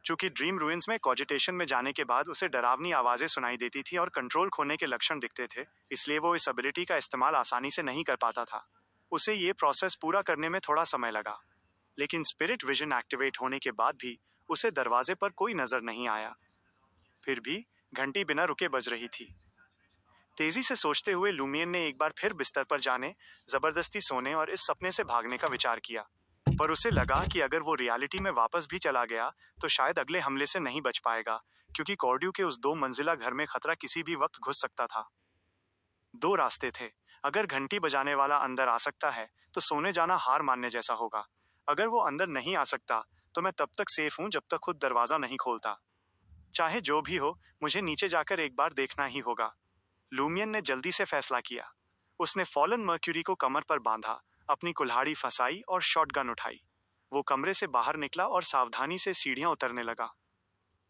चूंकि ड्रीम रूइंस में कॉजिटेशन में जाने के बाद उसे डरावनी आवाजें सुनाई देती थी और कंट्रोल खोने के लक्षण दिखते थे, इसलिए वो इस एबिलिटी का इस्तेमाल आसानी से नहीं कर पाता था। उसे ये प्रोसेस पूरा करने में थोड़ा समय लगा, लेकिन स्पिरिट विजन एक्टिवेट होने के बाद भी उसे दरवाजे पर कोई नजर नहीं आया। फिर भी घंटी बिना रुके बज रही थी। तेजी से सोचते हुए लूमियन ने एक बार फिर बिस्तर पर जाने, जबरदस्ती सोने और इस सपने से भागने का विचार किया। पर उसे लगा कि अगर वो रियलिटी में वापस भी चला गया तो शायद अगले हमले से नहीं बच पाएगा, क्योंकि कॉर्ड्यू के उस 2 मंजिला घर में खतरा किसी भी वक्त घुस सकता था। 2 रास्ते थे। अगर घंटी बजाने वाला अंदर आ सकता है तो सोने जाना हार मानने जैसा होगा। अगर वो अंदर नहीं आ सकता तो मैं तब तक सेफ हूं जब तक खुद दरवाजा नहीं खोलता। चाहे जो भी हो, मुझे नीचे जाकर एक बार देखना ही होगा। लूमियन ने जल्दी से फैसला किया। उसने फॉलन मर्क्यूरी को कमर पर बांधा, अपनी कुल्हाड़ी फंसाई और शॉटगन उठाई। वो कमरे से बाहर निकला और सावधानी से सीढ़ियां उतरने लगा।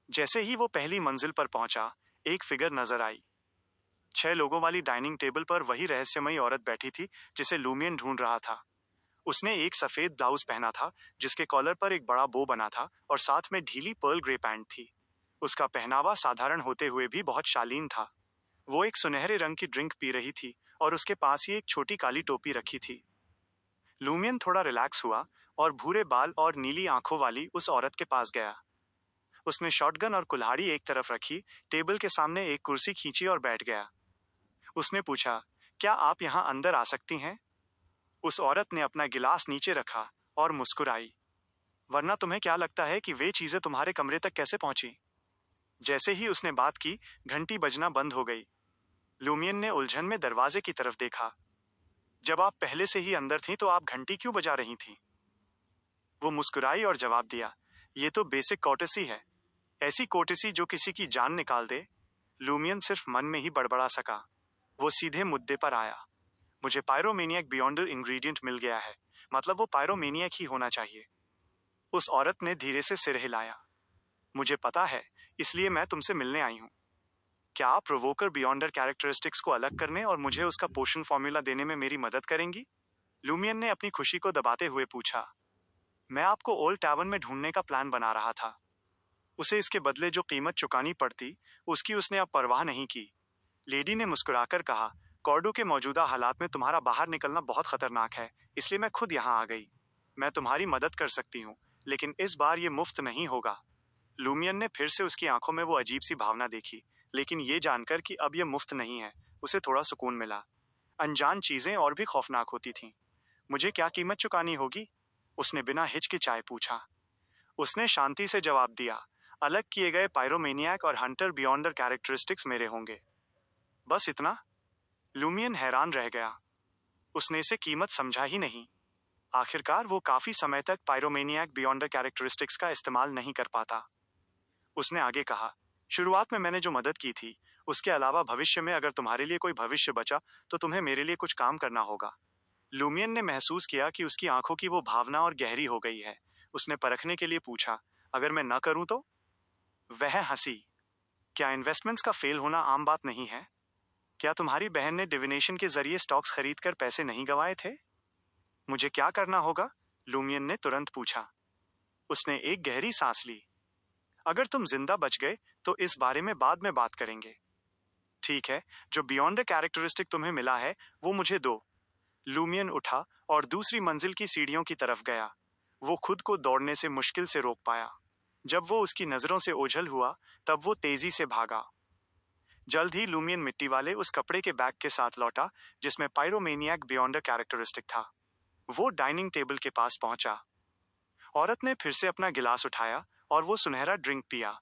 जैसे ही वो पहली मंजिल पर पहुंचा, एक फिगर नजर आई। 6 लोगों वाली डाइनिंग टेबल पर वही रहस्यमयी औरत बैठी थी जिसे लूमियन ढूंढ रहा था। उसने एक सफेद ब्लाउज पहना था जिसके कॉलर पर एक बड़ा बो बना था और साथ में ढीली पर्ल ग्रे पैंट थी। उसका पहनावा साधारण होते हुए भी बहुत शालीन था। वो एक सुनहरे रंग की ड्रिंक पी रही थी और उसके पास ही एक छोटी काली टोपी रखी थी। लूमियन थोड़ा रिलैक्स हुआ और भूरे बाल और नीली आंखों वाली उस औरत के पास गया। उसने शॉटगन और कुल्हाड़ी एक तरफ रखी, टेबल के सामने एक कुर्सी खींची और बैठ गया। उसने पूछा, क्या आप यहाँ अंदर आ सकती हैं? उस औरत ने अपना गिलास नीचे रखा और मुस्कुराई। वरना तुम्हें क्या लगता है कि वे चीजें तुम्हारे कमरे तक कैसे पहुंची? जैसे ही उसने बात की, घंटी बजना बंद हो गई। लूमियन ने उलझन में दरवाजे की तरफ देखा। जब आप पहले से ही अंदर थीं तो आप घंटी क्यों बजा रही थीं? वो मुस्कुराई और जवाब दिया, ये तो बेसिक कॉर्टेसी है। ऐसी कॉर्टेसी जो किसी की जान निकाल दे। लूमियन सिर्फ मन में ही बड़बड़ा सका। वो सीधे मुद्दे पर आया। मुझे पायरोमेनियक बियॉन्डर इंग्रेडिएंट मिल गया है, मतलब वो पायरोमेनियक ही होना चाहिए। उस औरत ने धीरे से सिर हिलाया। मुझे पता है, इसलिए मैं तुमसे मिलने आई हूँ। क्या आप प्रोवोकर बियॉन्डर कैरेक्टरिस्टिक्स को अलग करने और मुझे उसका पोषण फॉर्मूला देने में मेरी मदद करेंगी? लूमियन ने अपनी खुशी को दबाते हुए पूछा। मैं आपको ओल्ड टैवर्न में ढूंढने का प्लान बना रहा था। उसे इसके बदले जो कीमत चुकानी पड़ती, उसकी उसने अब परवाह नहीं की। लेडी ने मुस्कुराकर कहा, कॉर्डो के मौजूदा हालात में तुम्हारा बाहर निकलना बहुत खतरनाक है, इसलिए मैं खुद यहाँ आ गई। मैं तुम्हारी मदद कर सकती हूँ, लेकिन इस बार ये मुफ्त नहीं होगा। लूमियन ने फिर से उसकी आंखों में वो अजीब सी भावना देखी, लेकिन ये जानकर कि अब यह मुफ्त नहीं है, उसे थोड़ा सुकून मिला। अनजान चीजें और भी खौफनाक होती थीं। मुझे क्या कीमत चुकानी होगी? उसने बिना हिचकिचाए पूछा। उसने शांति से जवाब दिया, अलग किए गए पायरोमेनियक और हंटर बियॉन्डर कैरेक्टरिस्टिक्स मेरे होंगे। बस इतना? लूमियन हैरान रह गया। उसने इसे कीमत समझा ही नहीं। आखिरकार वो काफी समय तक पायरोमेनियक बियॉन्डर कैरेक्टरिस्टिक्स का इस्तेमाल नहीं कर पाता। उसने आगे कहा, शुरुआत में मैंने जो मदद की थी, उसके अलावा भविष्य में अगर तुम्हारे लिए कोई भविष्य बचा तो तुम्हें मेरे लिए कुछ काम करना होगा। लूमियन ने महसूस किया कि उसकी आंखों की वो भावना और गहरी हो गई है। उसने परखने के लिए पूछा, अगर मैं न करूं तो? वह हंसी। क्या इन्वेस्टमेंट्स का फेल होना आम बात नहीं है? क्या तुम्हारी बहन ने डिविनेशन के जरिए स्टॉक्स खरीदकर पैसे नहीं गंवाए थे? मुझे क्या करना होगा? लूमियन ने तुरंत पूछा। उसने एक गहरी सांस ली। अगर तुम जिंदा बच गए तो इस बारे में बाद में बात करेंगे। ठीक है, जो बियॉन्ड कैरेक्टरिस्टिक तुम्हें मिला है वो मुझे दो। लूमियन उठा और दूसरी मंजिल की सीढ़ियों की तरफ गया। वो खुद को दौड़ने से मुश्किल से रोक पाया। जब वो उसकी नजरों से ओझल हुआ तब वो तेजी से भागा। जल्द ही लूमियन मिट्टी वाले उस कपड़े के बैग के साथ लौटा जिसमें पायरोमेनियक बियॉन्डर कैरेक्टरिस्टिक था। वो डाइनिंग टेबल के पास पहुंचा। औरत ने फिर से अपना गिलास उठाया और वो सुनहरा ड्रिंक पिया।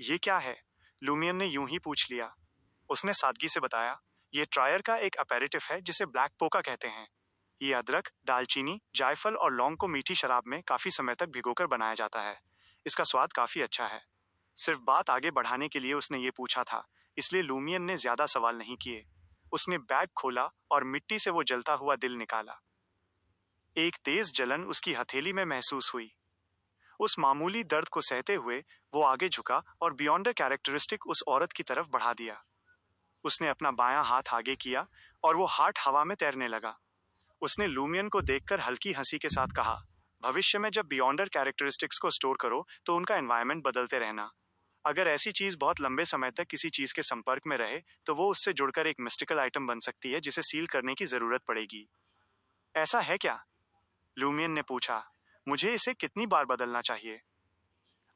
ये क्या है? लूमियन ने यूं ही पूछ लिया। उसने सादगी से बताया, ये ट्रायर का एक अपैरेटिव है जिसे ब्लैक पोका कहते हैं। ये अदरक, दालचीनी, जायफल और लौंग को मीठी शराब में काफी समय तक भिगोकर बनाया जाता है। इसका स्वाद काफी अच्छा है। सिर्फ बात आगे बढ़ाने के लिए उसने ये पूछा था, इसलिए लूमियन ने ज्यादा सवाल नहीं किए। उसने बैग खोला और मिट्टी से वो जलता हुआ दिल निकाला। एक तेज जलन उसकी हथेली में महसूस हुई। उस मामूली दर्द को सहते हुए वो आगे झुका और बियॉन्ड द कैरेक्टरिस्टिक उस औरत की तरफ बढ़ा दिया। उसने अपना बायां हाथ आगे किया और वो हाथ हवा में तैरने लगा। उसने लूमियन को देखकर हल्की हंसी के साथ कहा, भविष्य में जब बियॉन्डर कैरेक्टरिस्टिक्स को स्टोर करो तो उनका एनवायरनमेंट बदलते रहना। अगर ऐसी चीज बहुत लंबे समय तक किसी चीज के संपर्क में रहे तो वो उससे जुड़कर एक मिस्टिकल आइटम बन सकती है जिसे सील करने की जरूरत पड़ेगी। ऐसा है क्या? लूमियन ने पूछा। मुझे इसे कितनी बार बदलना चाहिए?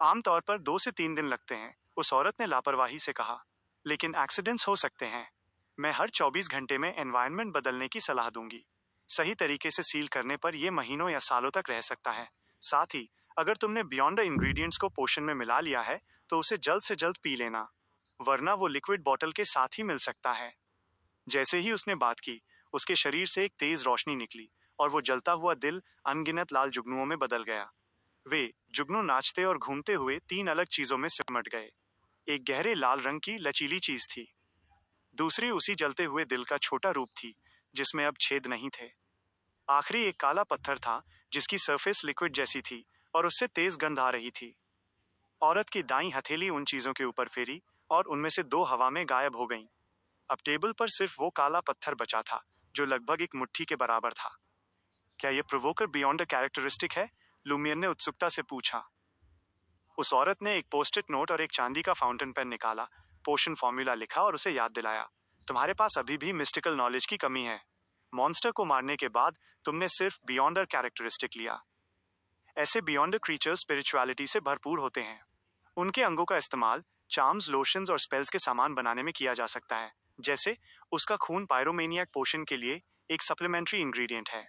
आमतौर पर 2 से 3 दिन लगते हैं, उस औरत ने लापरवाही से कहा। लेकिन एक्सीडेंट्स हो सकते हैं। मैं हर 24 घंटे में एनवायरनमेंट बदलने की सलाह दूंगी। सही तरीके से सील करने पर यह महीनों या सालों तक रह सकता है। साथ ही अगर तुमने बियॉन्ड द इंग्रेडिएंट्स को पोशन में मिला लिया है तो उसे जल्द से जल्द पी लेना, वरना वो लिक्विड बॉटल के साथ ही मिल सकता है। जैसे ही उसने बात की, उसके शरीर से एक तेज रोशनी निकली और वो जलता हुआ दिल अनगिनत लाल जुगनुओं में बदल गया। वे जुगनू नाचते और घूमते हुए 3 अलग चीजों में सिमट गए। एक गहरे लाल रंग की लचीली चीज थी। दूसरी उसी जलते हुए दिल का छोटा रूप थी, जिसमें अब छेद नहीं थे। आखिरी एक काला पत्थर था, जिसकी सरफेस लिक्विड जैसी थी और उससे तेज गंध आ रही थी। औरत की दाईं हथेली उन चीजों के ऊपर फेरी और उनमें से 2 हवा में गायब हो गईं। अब टेबल पर सिर्फ वो काला पत्थर बचा था, जो लगभग एक मुट्ठी के बराबर था। क्या ये प्रोवोकर बियॉन्ड द कैरेक्टरिस्टिक है? लूमियन ने उत्सुकता से पूछा। उस औरत ने एक पोस्टिट नोट और एक चांदी का फाउंटेन पेन निकाला, पोशन फॉर्मूला लिखा और उसे याद दिलाया। तुम्हारे पास अभी भी मिस्टिकल नॉलेज की कमी है। मॉन्स्टर को मारने के बाद तुमने सिर्फ बियॉन्ड द कैरेक्टरिस्टिक लिया। ऐसे बियॉन्ड क्रीचर्स स्पिरिचुअलिटी से भरपूर होते हैं। उनके अंगों का इस्तेमाल चार्म्स, लोशंस और स्पेल्स के सामान बनाने में किया जा सकता है। जैसे उसका खून पायरोमेनियक पोशन के लिए एक सप्लीमेंट्री इंग्रेडिएंट है।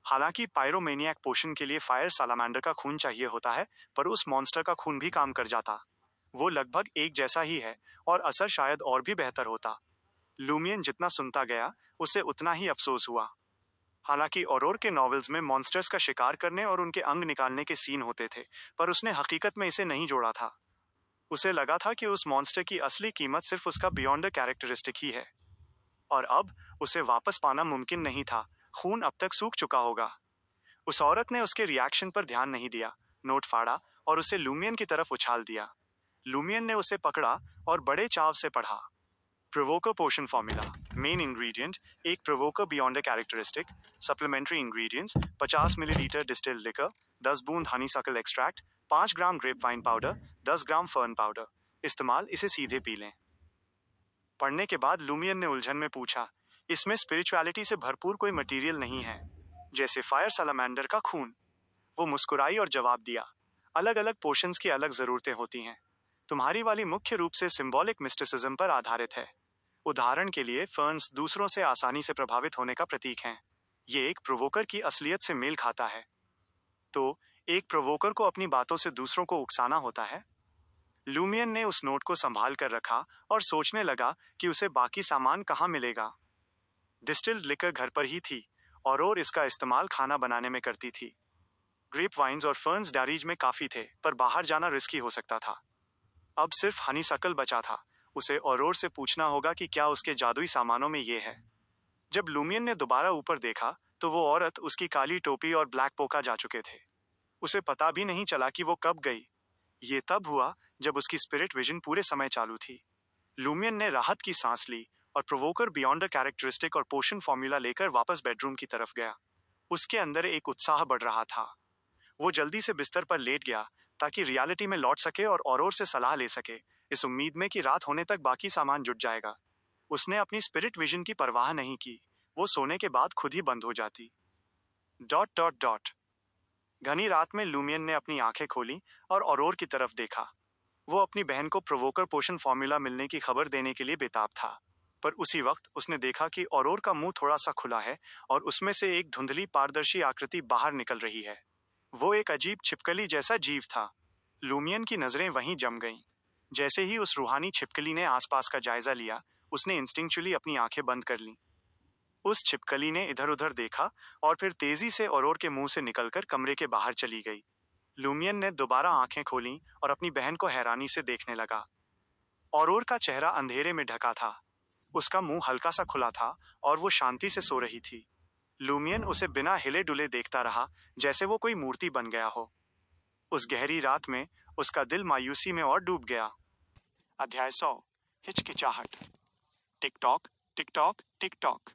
हालांकि पायरोमेनियक पोशन के लिए फायर सालामांडर का खून चाहिए होता है, पर उस मॉन्स्टर का खून भी काम कर जाता। वो लगभग एक जैसा ही है और असर शायद और भी बेहतर होता। लूमियन जितना सुनता गया, उसे उतना ही अफसोस हुआ। हालांकि औरोर के नॉवेल्स में मॉन्स्टर्स का शिकार करने और उनके अंग निकालने के सीन होते थे, पर उसने हकीकत में इसे नहीं जोड़ा था। उसे लगा था कि उस मॉन्स्टर की असली कीमत सिर्फ उसका बियॉन्ड कैरेक्टरिस्टिक ही है। और अब उसे वापस पाना मुमकिन नहीं था। खून अब तक सूख चुका होगा। उस औरत ने उसके रिएक्शन पर ध्यान नहीं दिया, नोट फाड़ा और उसे लूमियन की तरफ उछाल दिया। लूमियन ने उसे पकड़ा और बड़े चाव से पढ़ा। Provoker potion formula. Main ingredient, एक provoker beyond characteristic. Supplementary ingredients, 50 millilitre distilled liquor, 10 बूंद honeysuckle extract, 5 gram grape wine powder, 10 gram fern powder. इस्तेमाल, इसे सीधे पी लें। पढ़ने के बाद लूमियन ने उलझन में पूछा, इसमें स्पिरिचुअलिटी से भरपूर कोई मटेरियल नहीं है, जैसे फायर सलामेंडर का खून? वो मुस्कुराई और जवाब दिया, अलग अलग पोशंस की अलग जरूरतें होती हैं। तुम्हारी वाली मुख्य रूप से सिंबॉलिक मिस्टिसिज्म पर आधारित है। उदाहरण के लिए फर्न्स दूसरों से आसानी से प्रभावित होने का प्रतीक हैं। ये एक प्रोवोकर की असलियत से मेल खाता है। तो एक प्रोवोकर को अपनी बातों से दूसरों को उकसाना होता है? लूमियन ने उस नोट को संभाल कर रखा और सोचने लगा कि उसे बाकी सामान कहाँ मिलेगा। डिस्टिल्ड लिकर घर पर ही थी और इसका इस्तेमाल खाना बनाने में करती थी। ग्रेप वाइन्स और फर्न्स डायरीज में काफी थे, पर बाहर जाना रिस्की हो सकता था। अब सिर्फ हनीसकल बचा था। उसे औरोर से पूछना होगा कि क्या उसके जादुई सामानों में ये है। जब लूमियन ने दोबारा ऊपर देखा तो वो औरत, उसकी काली टोपी और ब्लैक पोका जा चुके थे। उसे पता भी नहीं चला कि वो कब गई। ये तब हुआ जब उसकी स्पिरिट विजन पूरे समय चालू थी। लूमियन ने राहत की सांस ली और प्रोवोकर बियॉन्ड द कैरेक्टरिस्टिक और पोशन फॉर्मूला लेकर वापस बेडरूम की तरफ गया। उसके अंदर एक उत्साह बढ़ रहा था। वो जल्दी से बिस्तर पर लेट गया ताकि रियलिटी में लौट सके और औरोर से सलाह ले सके, इस उम्मीद में कि रात होने तक बाकी सामान जुट जाएगा। उसने अपनी स्पिरिट विजन की परवाह नहीं की। वो सोने के बाद खुद ही बंद हो जाती। Dot dot dot. घनी रात में लूमियन ने अपनी आंखें खोली और औरोर की तरफ देखा। वो अपनी बहन को प्रोवोकर पोशन फॉर्मूला मिलने की खबर देने के लिए बेताब था, पर उसी वक्त उसने देखा कि औरोर का मुंह थोड़ा सा खुला है और उसमें से एक धुंधली पारदर्शी आकृति बाहर निकल रही है। वो एक अजीब छिपकली जैसा जीव था। लूमियन की नजरें वहीं जम गईं। जैसे ही उस रूहानी छिपकली ने आसपास का जायजा लिया, उसने इंस्टिंक्चुअली अपनी आंखें बंद कर लीं। उस छिपकली ने इधर उधर देखा और फिर तेजी से औरोर के मुंह से निकलकर कमरे के बाहर चली गई। लूमियन ने दोबारा आंखें खोलीं और अपनी बहन को हैरानी से देखने लगा। औरोर का चेहरा अंधेरे में ढका था। उसका मुंह हल्का सा खुला था और वो शांति से सो रही थी। लूमियन उसे बिना हिले डुले देखता रहा, जैसे वो कोई मूर्ति बन गया हो। उस गहरी रात में उसका दिल मायूसी में और डूब गया। अध्याय 100। हिचकिचाहट। Tick tock, tick tock, tick tock.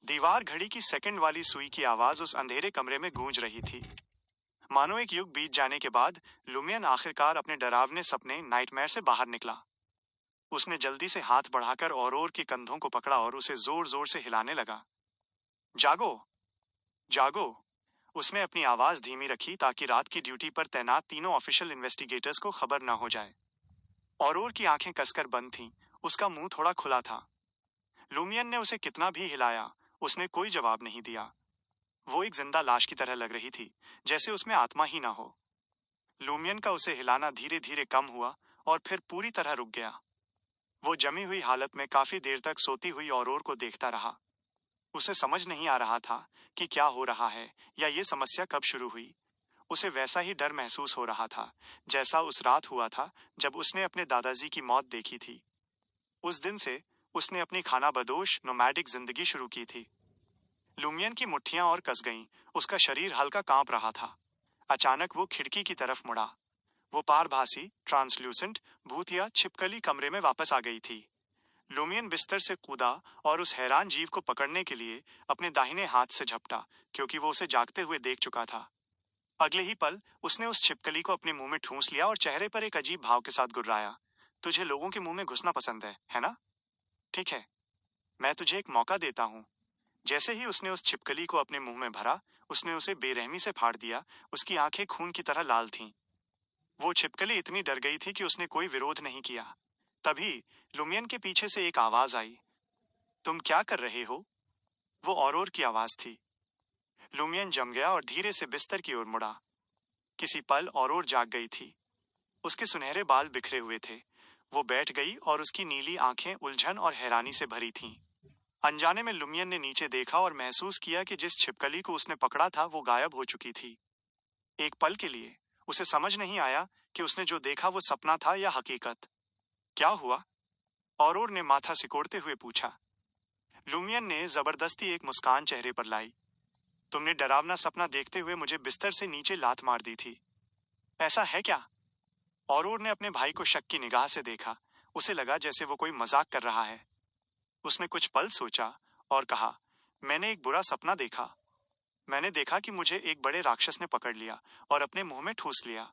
दीवार घड़ी की सेकंड वाली सुई की आवाज उस अंधेरे कमरे में गूंज रही थी। मानो एक युग बीत जाने के बाद लुमियन आखिरकार अपने डरावने सपने नाइटमेयर से बाहर निकला। उसने जल्दी से हाथ बढ़ाकर औरोर के कंधों को पकड़ा और उसे जोर जोर से हिलाने लगा। जागो, जागो। उसने अपनी आवाज धीमी रखी ताकि रात की ड्यूटी पर तैनात तीनों ऑफिशियल इन्वेस्टिगेटर्स को खबर न हो जाए। औरोर की आंखें कसकर बंद थीं, उसका मुंह थोड़ा खुला था। लुमियन ने उसे कितना भी हिलाया, उसने कोई जवाब नहीं दिया। वो एक जिंदा लाश की तरह लग रही थी, जैसे उसमें आत्मा ही ना हो। लूमियन का उसे हिलाना धीरे धीरे कम हुआ और फिर पूरी तरह रुक गया। वो जमी हुई हालत में काफी देर तक सोती हुई औरोर को देखता रहा। उसे समझ नहीं आ रहा था कि क्या हो रहा है या ये समस्या कब शुरू हुई। उसे वैसा ही डर महसूस हो रहा था जैसा उस रात हुआ था जब उसने अपने दादाजी की मौत देखी थी। उस दिन से उसने अपनी खानाबदोश नोमैडिक जिंदगी शुरू की थी। लुमियन की मुट्ठियां और कस गईं, उसका शरीर हल्का कांप रहा था। अचानक वो खिड़की की तरफ मुड़ा। वो पारभासी, ट्रांसल्यूसेंट, भूतिया छिपकली कमरे में वापस आ गई थी। लुमियन बिस्तर से कूदा और उस हैरान जीव को पकड़ने के लिए अपने दाहिने हाथ से झपटा, क्योंकि वो उसे जागते हुए देख चुका था। अगले ही पल उसने उस छिपकली को अपने मुंह में ठूंस लिया और चेहरे पर एक अजीब भाव के साथ गुर्राया। तुझे लोगों के मुंह में घुसना पसंद है ना? ठीक है, मैं तुझे एक मौका देता हूँ। जैसे ही उसने उस छिपकली को अपने मुंह में भरा, उसने उसे बेरहमी से फाड़ दिया। उसकी आंखें खून की तरह लाल थीं। वो छिपकली इतनी डर गई थी कि उसने कोई विरोध नहीं किया। तभी लुमियन के पीछे से एक आवाज आई। तुम क्या कर रहे हो? वो औरोर की आवाज थी। लुमियन जम गया और धीरे से बिस्तर की ओर मुड़ा। किसी पल औरोर जाग गई थी। उसके सुनहरे बाल बिखरे हुए थे। वो बैठ गई और उसकी नीली आंखें उलझन और हैरानी से भरी थीं। अनजाने में लुमियन ने नीचे देखा और महसूस किया कि जिस छिपकली को उसने पकड़ा था वो गायब हो चुकी थी। एक पल के लिए उसे समझ नहीं आया कि उसने जो देखा वो सपना था या हकीकत। क्या हुआ? औरोर ने माथा सिकोड़ते हुए पूछा। लुमियन ने जबरदस्ती एक मुस्कान चेहरे पर लाई। तुमने डरावना सपना देखते हुए मुझे बिस्तर से नीचे लात मार दी थी, ऐसा है क्या? औरोर ने अपने भाई को शक की निगाह से देखा। उसे लगा जैसे वो कोई मजाक कर रहा है। उसने कुछ पल सोचा और कहा, मैंने एक बुरा सपना देखा। मैंने देखा कि मुझे एक बड़े राक्षस ने पकड़ लिया और अपने मुंह में ठूस लिया।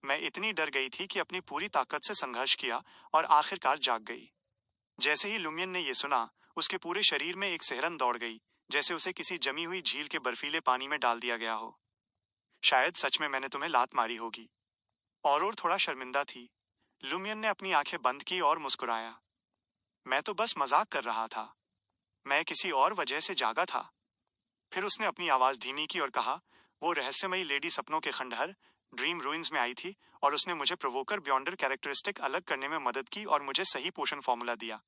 मैं इतनी डर गई थी कि अपनी पूरी ताकत से संघर्ष किया और आखिरकार जाग गई। जैसे ही लुमियन ने यह सुना, उसके पूरे शरीर में एक सिहरन दौड़ गई, जैसे उसे किसी जमी हुई झील के बर्फीले पानी में डाल दिया गया हो। शायद सच में मैंने तुम्हें लात मारी होगी। औरोर थोड़ा शर्मिंदा थी। लुमियन ने अपनी आंखें बंद की और मुस्कुराया। मैं तो बस मजाक कर रहा था। मैं किसी और वजह से जागा था। फिर उसने अपनी आवाज धीमी की और कहा, वो रहस्यमयी लेडी सपनों के खंडहर ड्रीम रूइंस में आई थी और उसने मुझे प्रोवोकर बियॉन्डर कैरेक्टरिस्टिक अलग करने में मदद की और मुझे सही पोषण फॉर्मूला दिया।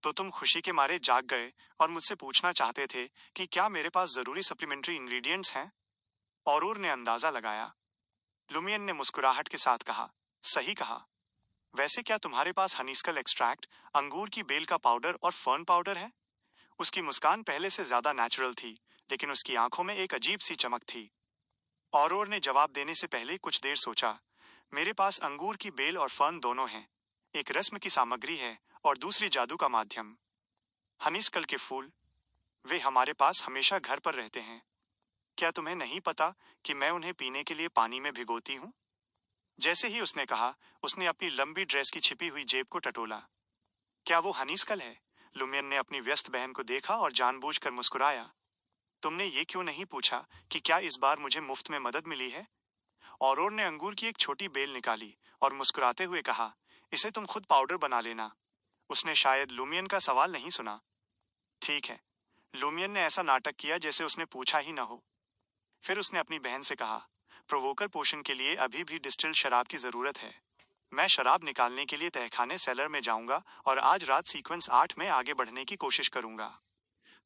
तो तुम खुशी के मारे जाग गए और मुझसे पूछना चाहते थे कि क्या मेरे पास जरूरी सप्लीमेंट्री इंग्रेडिएंट्स हैं? औरोर ने अंदाजा लगाया। लुमियन ने मुस्कुराहट के साथ कहा, सही कहा। वैसे क्या तुम्हारे पास हनीस्कल एक्सट्रैक्ट, अंगूर की बेल का पाउडर और फर्न पाउडर है? उसकी मुस्कान पहले से ज्यादा नेचुरल थी, लेकिन उसकी आंखों में एक अजीब सी चमक थी। औरोर ने जवाब देने से पहले कुछ देर सोचा। मेरे पास अंगूर की बेल और फर्न दोनों हैं। एक रस्म की सामग्री है और दूसरी जादू का माध्यम। हनीस्कल के फूल, वे हमारे पास हमेशा घर पर रहते हैं। क्या तुम्हें नहीं पता कि मैं उन्हें पीने के लिए पानी में भिगोती हूँ? जैसे ही उसने कहा, उसने अपनी लंबी ड्रेस की छिपी हुई जेब को टटोला। क्या वो हनीस्कल है? लुमियन ने अपनी व्यस्त बहन को देखा और जानबूझकर मुस्कुराया। तुमने ये क्यों नहीं पूछा कि क्या इस बार मुझे मुफ्त में मदद मिली है? औरोर ने अंगूर की एक छोटी बेल निकाली और मुस्कुराते हुए कहा, इसे तुम खुद पाउडर बना लेना। उसने शायद लुमियन का सवाल नहीं सुना। ठीक है। लुमियन ने ऐसा नाटक किया जैसे उसने पूछा ही न हो। फिर उसने अपनी बहन से कहा, प्रोवोकर पोषण के लिए अभी भी डिस्टिल्ड शराब की जरूरत है। मैं शराब निकालने के लिए तहखाने सेलर में जाऊंगा और आज रात सीक्वेंस 8 में आगे बढ़ने की कोशिश करूंगा।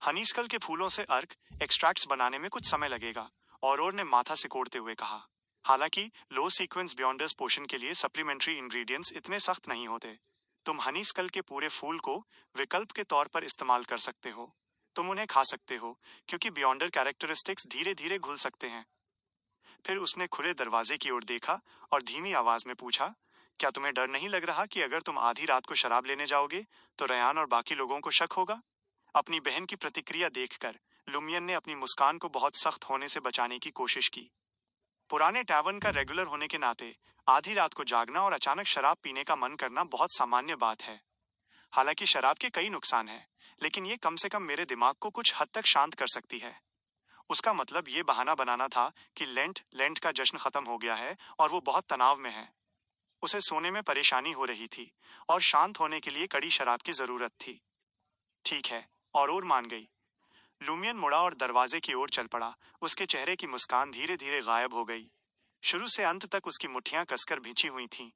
हनीसकल के फूलों से अर्क एक्सट्रैक्ट्स बनाने में कुछ समय लगेगा, और ने माथा सिकोड़ते हुए कहा। हालांकि लो सीक्वेंस बियॉन्डर्स पोशन के लिए सप्लीमेंट्री इंग्रेडिएंट्स इतने सख्त नहीं होते। तुम हनीसकल के पूरे फूल को विकल्प के तौर पर इस्तेमाल कर सकते हो। तुम उन्हें खा सकते हो, क्योंकि बियॉन्डर कैरेक्टरिस्टिक्स धीरे धीरे घुल सकते हैं। फिर उसने खुले दरवाजे की ओर देखा और धीमी आवाज में पूछा, क्या तुम्हें डर नहीं लग रहा कि अगर तुम आधी रात को शराब लेने जाओगे तो रयान और बाकी लोगों को शक होगा? अपनी बहन की प्रतिक्रिया देखकर लुमियन ने अपनी मुस्कान को बहुत सख्त होने से बचाने की कोशिश की। पुराने टैवर्न का रेगुलर होने के नाते आधी रात को जागना और अचानक शराब पीने का मन करना बहुत सामान्य बात है। हालांकि शराब के कई नुकसान हैं, लेकिन ये कम से कम मेरे दिमाग को कुछ हद तक शांत कर सकती है। उसका मतलब ये बहाना बनाना था कि लेंट का जश्न खत्म हो गया है और वो बहुत तनाव में है। उसे सोने में परेशानी हो रही थी और शांत होने के लिए कड़ी शराब की जरूरत थी। ठीक है, और मान गई। लुमियन मुड़ा और दरवाजे की ओर चल पड़ा। उसके चेहरे की मुस्कान धीरे धीरे गायब हो गई। शुरू से अंत तक उसकी मुट्ठियां कसकर भींची हुई थीं।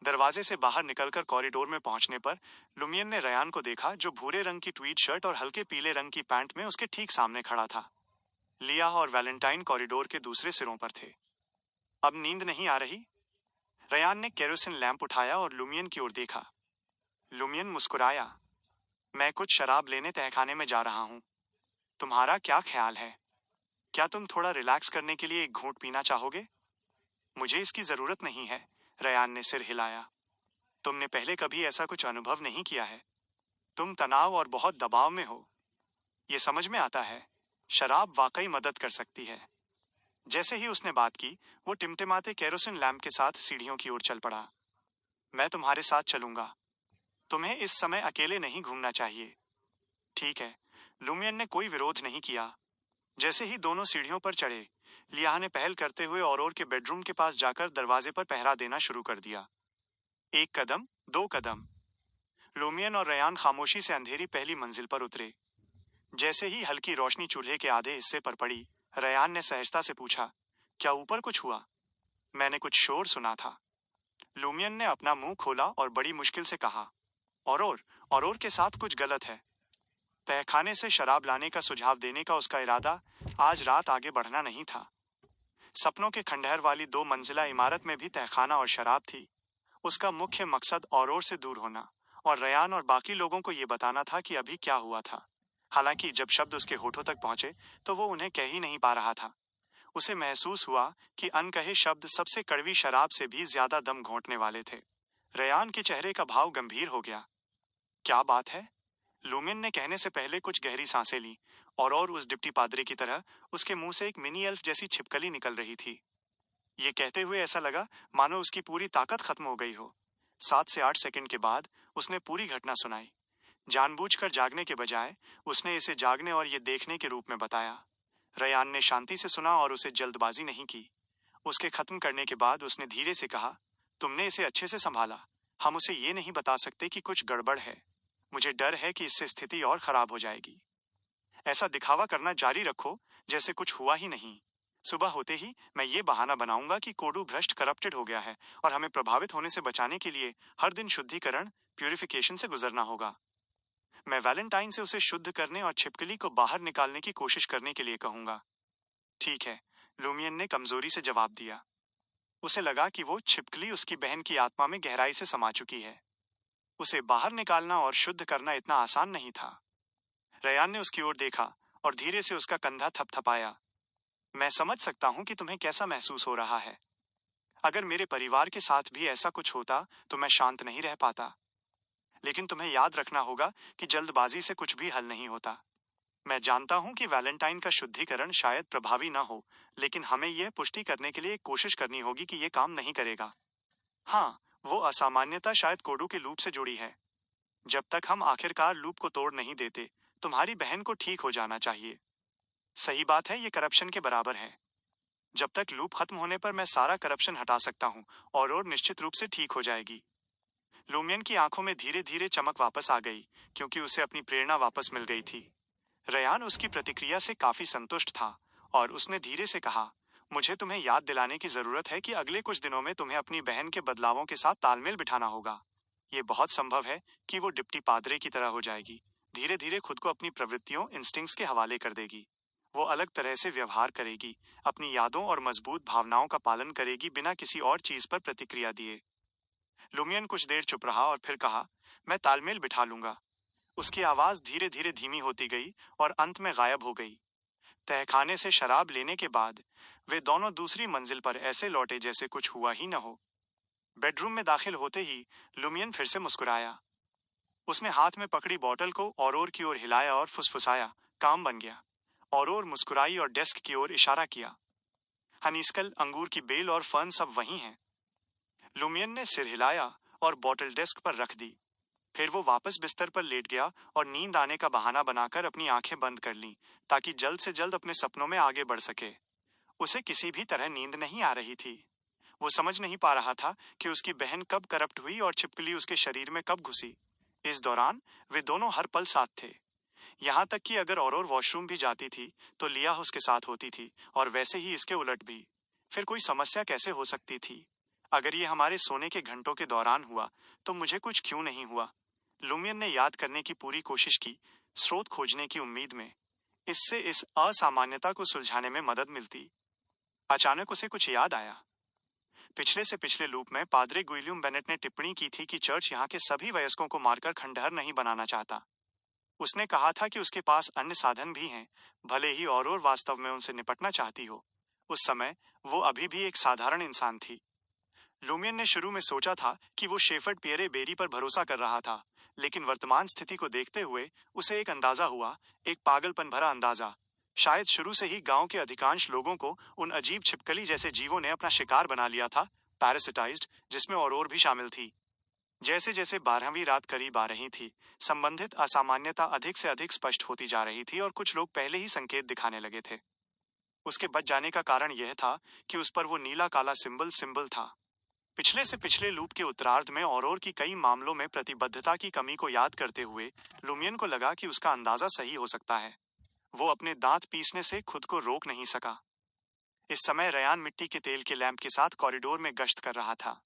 दरवाजे से बाहर निकलकर कॉरिडोर में पहुंचने पर लुमियन ने रयान को देखा, जो भूरे रंग की ट्वीड शर्ट और हल्के पीले रंग की पैंट में उसके ठीक सामने खड़ा था। लिया और वैलेंटाइन कॉरिडोर के दूसरे सिरों पर थे। अब नींद नहीं आ रही? रयान ने केरोसिन लैंप उठाया और लुमियन की ओर देखा। लुमियन मुस्कुराया। मैं कुछ शराब लेने तहखाने में जा रहा हूं। तुम्हारा क्या ख्याल है? क्या तुम थोड़ा रिलैक्स करने के लिए एक घूंट पीना चाहोगे? मुझे इसकी जरूरत नहीं है, रयान ने सिर हिलाया। तुमने पहले कभी ऐसा कुछ अनुभव नहीं किया है। तुम तनाव और बहुत दबाव में हो। ये समझ में आता है। शराब वाकई मदद कर सकती है। जैसे ही उसने बात की, वो टिमटिमाते केरोसिन लैंप के साथ सीढ़ियों की ओर चल पड़ा। मैं तुम्हारे साथ चलूंगा। तुम्हें इस समय अकेले नहीं घूमना चाहिए। ठीक है। लुमियन ने कोई विरोध नहीं किया। जैसे ही दोनों सीढ़ियों पर चढ़े, लिया ने पहल करते हुए और के बेडरूम के पास जाकर दरवाजे पर पहरा देना शुरू कर दिया। एक कदम, दो कदम। लुमियन और रयान खामोशी से अंधेरी पहली मंजिल पर उतरे। जैसे ही हल्की रोशनी चूल्हे के आधे हिस्से पर पड़ी, रयान ने सहजता से पूछा, क्या ऊपर कुछ हुआ? मैंने कुछ शोर सुना था। लुमियन ने अपना मुंह खोला और बड़ी मुश्किल से कहा, औरोर के साथ कुछ गलत है। तहखाने से शराब लाने का सुझाव देने का उसका इरादा आज रात आगे बढ़ना नहीं था। सपनों के खंडहर वाली 2 मंजिला इमारत में भी तहखाना और शराब थी। उसका मुख्य मकसद औरोर से दूर होना और रयान और बाकी लोगों को ये बताना था कि अभी क्या हुआ था। हालांकि जब शब्द उसके होठों तक पहुंचे तो वो उन्हें कह ही नहीं पा रहा था। उसे महसूस हुआ कि अनकहे शब्द सबसे कड़वी शराब से भी ज्यादा दम घोंटने वाले थे। रयान के चेहरे का भाव गंभीर हो गया। क्या बात है? लुमियन ने कहने से पहले कुछ गहरी सांसें ली, और उस डिप्टी पादरी की तरह उसके मुंह से एक मिनी एल्फ जैसी छिपकली निकल रही थी। ये कहते हुए ऐसा लगा मानो उसकी पूरी ताकत खत्म हो गई हो। 7 से 8 सेकंड के बाद उसने पूरी घटना सुनाई। जानबूझकर जागने के बजाय उसने इसे जागने और ये देखने के रूप में बताया। रयान ने शांति से सुना और उसे जल्दबाजी नहीं की। उसके खत्म करने के बाद उसने धीरे से कहा, तुमने इसे अच्छे से संभाला। हम उसे ये नहीं बता सकते कि कुछ गड़बड़ है। मुझे डर है कि इससे स्थिति और खराब हो जाएगी। ऐसा दिखावा करना जारी रखो जैसे कुछ हुआ ही नहीं। सुबह होते ही मैं ये बहाना बनाऊंगा कि कोडू भ्रष्ट करप्टेड हो गया है और हमें प्रभावित होने से बचाने के लिए हर दिन शुद्धिकरण प्यूरिफिकेशन से गुजरना होगा। मैं वैलेंटाइन से उसे शुद्ध करने और छिपकली को बाहर निकालने की कोशिश करने के लिए कहूंगा। ठीक है, लुमियन ने कमजोरी से जवाब दिया। उसे लगा कि वो छिपकली उसकी बहन की आत्मा में गहराई से समा चुकी है। उसे बाहर निकालना और शुद्ध करना इतना आसान नहीं था। रयान ने उसकी ओर देखा और धीरे से उसका कंधा थपथपाया। मैं समझ सकता हूं कि तुम्हें कैसा महसूस हो रहा है। अगर मेरे परिवार के साथ भी ऐसा कुछ होता तो मैं शांत नहीं रह पाता। लेकिन तुम्हें याद रखना होगा कि जल्दबाजी से कुछ भी हल नहीं होता। मैं जानता हूं कि वैलेंटाइन का शुद्धिकरण शायद प्रभावी न हो, लेकिन हमें यह पुष्टि करने के लिए एक कोशिश करनी होगी कि यह काम नहीं करेगा। हाँ, वो असामान्यता शायद कोडू के लूप से जुड़ी है। जब तक हम आखिरकार लूप को तोड़ नहीं देते, तुम्हारी बहन को ठीक हो जाना चाहिए। सही बात है, ये करप्शन के बराबर है। जब तक लूप खत्म होने पर मैं सारा करप्शन हटा सकता हूँ और निश्चित रूप से ठीक हो जाएगी। लुमियन की आंखों में धीरे धीरे चमक वापस आ गई, क्योंकि उसे अपनी प्रेरणा वापस मिल गई थी। रयान उसकी प्रतिक्रिया से काफी संतुष्ट था और उसने धीरे से कहा, मुझे तुम्हें याद दिलाने की जरूरत है कि अगले कुछ दिनों में तुम्हें अपनी बहन के बदलावों के साथ तालमेल बिठाना होगा। ये बहुत संभव है कि वो डिप्टी पादरे की तरह हो जाएगी, धीरे धीरे खुद को अपनी प्रवृत्तियों इंस्टिंक्ट्स के हवाले कर देगी। वो अलग तरह से व्यवहार करेगी, अपनी यादों और मजबूत भावनाओं का पालन करेगी बिना किसी और चीज पर प्रतिक्रिया दिए। लुमियन कुछ देर चुप रहा और फिर कहा, मैं तालमेल बिठा लूंगा। उसकी आवाज धीरे धीरे धीमी होती गई और अंत में गायब हो गई। तहखाने से शराब लेने के बाद वे दोनों दूसरी मंजिल पर ऐसे लौटे जैसे कुछ हुआ ही न हो। बेडरूम में दाखिल होते ही लुमियन फिर से मुस्कुराया। उसने हाथ में पकड़ी बोतल को औरोर की ओर हिलाया और फुसफुसाया, काम बन गया। औरोर मुस्कुराई और डेस्क की ओर इशारा किया। हनीस्कल, अंगूर की बेल और फर्न सब वहीं हैं। लुमियन ने सिर हिलाया और बोतल डेस्क पर रख दी। फिर वो वापस बिस्तर पर लेट गया और नींद आने का बहाना बनाकर अपनी आंखें बंद कर लीं, ताकि जल्द से जल्द अपने सपनों में आगे बढ़ सके। उसे किसी भी तरह नींद नहीं आ रही थी। वो समझ नहीं पा रहा था कि उसकी बहन कब करप्ट हुई और छिपकली उसके शरीर में कब घुसी। इस दौरान वे दोनों हर पल साथ थे। यहाँ तक कि अगर औरोर वॉशरूम भी जाती थी तो लिया उसके साथ होती थी, और वैसे ही इसके उलट भी। फिर कोई समस्या कैसे हो सकती थी? अगर ये हमारे सोने के घंटों के दौरान हुआ तो मुझे कुछ क्यों नहीं हुआ? लुमियन ने याद करने की पूरी कोशिश की, स्रोत खोजने की उम्मीद में। इससे इस असामान्यता को सुलझाने में मदद मिलती। अचानक उसे कुछ याद आया। पिछले से पिछले लूप में पादरे गुइलियम बेनेट ने टिप्पणी की थी कि चर्च यहाँ के सभी वयस्कों को मारकर खंडहर नहीं बनाना चाहता। उसने कहा था कि उसके पास अन्य साधन भी हैं, भले ही और वास्तव में उनसे निपटना चाहती हो। उस समय वो अभी भी एक साधारण इंसान थी। लुमियन ने शुरू में सोचा था कि वो शेफर्ड पियरे बेरी पर भरोसा कर रहा था, लेकिन वर्तमान स्थिति को देखते हुए उसे एक अंदाजा हुआ, एक पागलपन भरा अंदाजा। शायद शुरू से ही गांव के अधिकांश लोगों को उन अजीब छिपकली जैसे जीवों ने अपना शिकार बना लिया था, पैरासिटाइज्ड, जिसमें और भी शामिल थी। जैसे जैसे 12वीं रात करीब आ रही थी, संबंधित असामान्यता अधिक से अधिक स्पष्ट होती जा रही थी और कुछ लोग पहले ही संकेत दिखाने लगे थे। उसके बच जाने का कारण यह था कि उस पर वो नीला काला सिंबल था। पिछले से पिछले लूप के उत्तरार्ध में और की कई मामलों में प्रतिबद्धता की कमी को याद करते हुए लुमियन को लगा कि उसका अंदाजा सही हो सकता है। वो अपने दांत पीसने से खुद को रोक नहीं सका। इस समय रयान मिट्टी के तेल के लैंप के साथ कॉरिडोर में गश्त कर रहा था।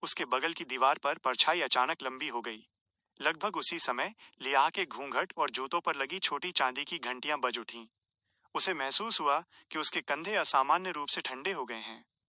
उसके बगल की दीवार पर परछाई अचानक लंबी हो गई। लगभग उसी समय लियाह के घूंघट और जूतों पर लगी छोटी चांदी की घंटियां बज उठीं। उसे महसूस हुआ कि उसके कंधे असामान्य रूप से ठंडे हो गए हैं।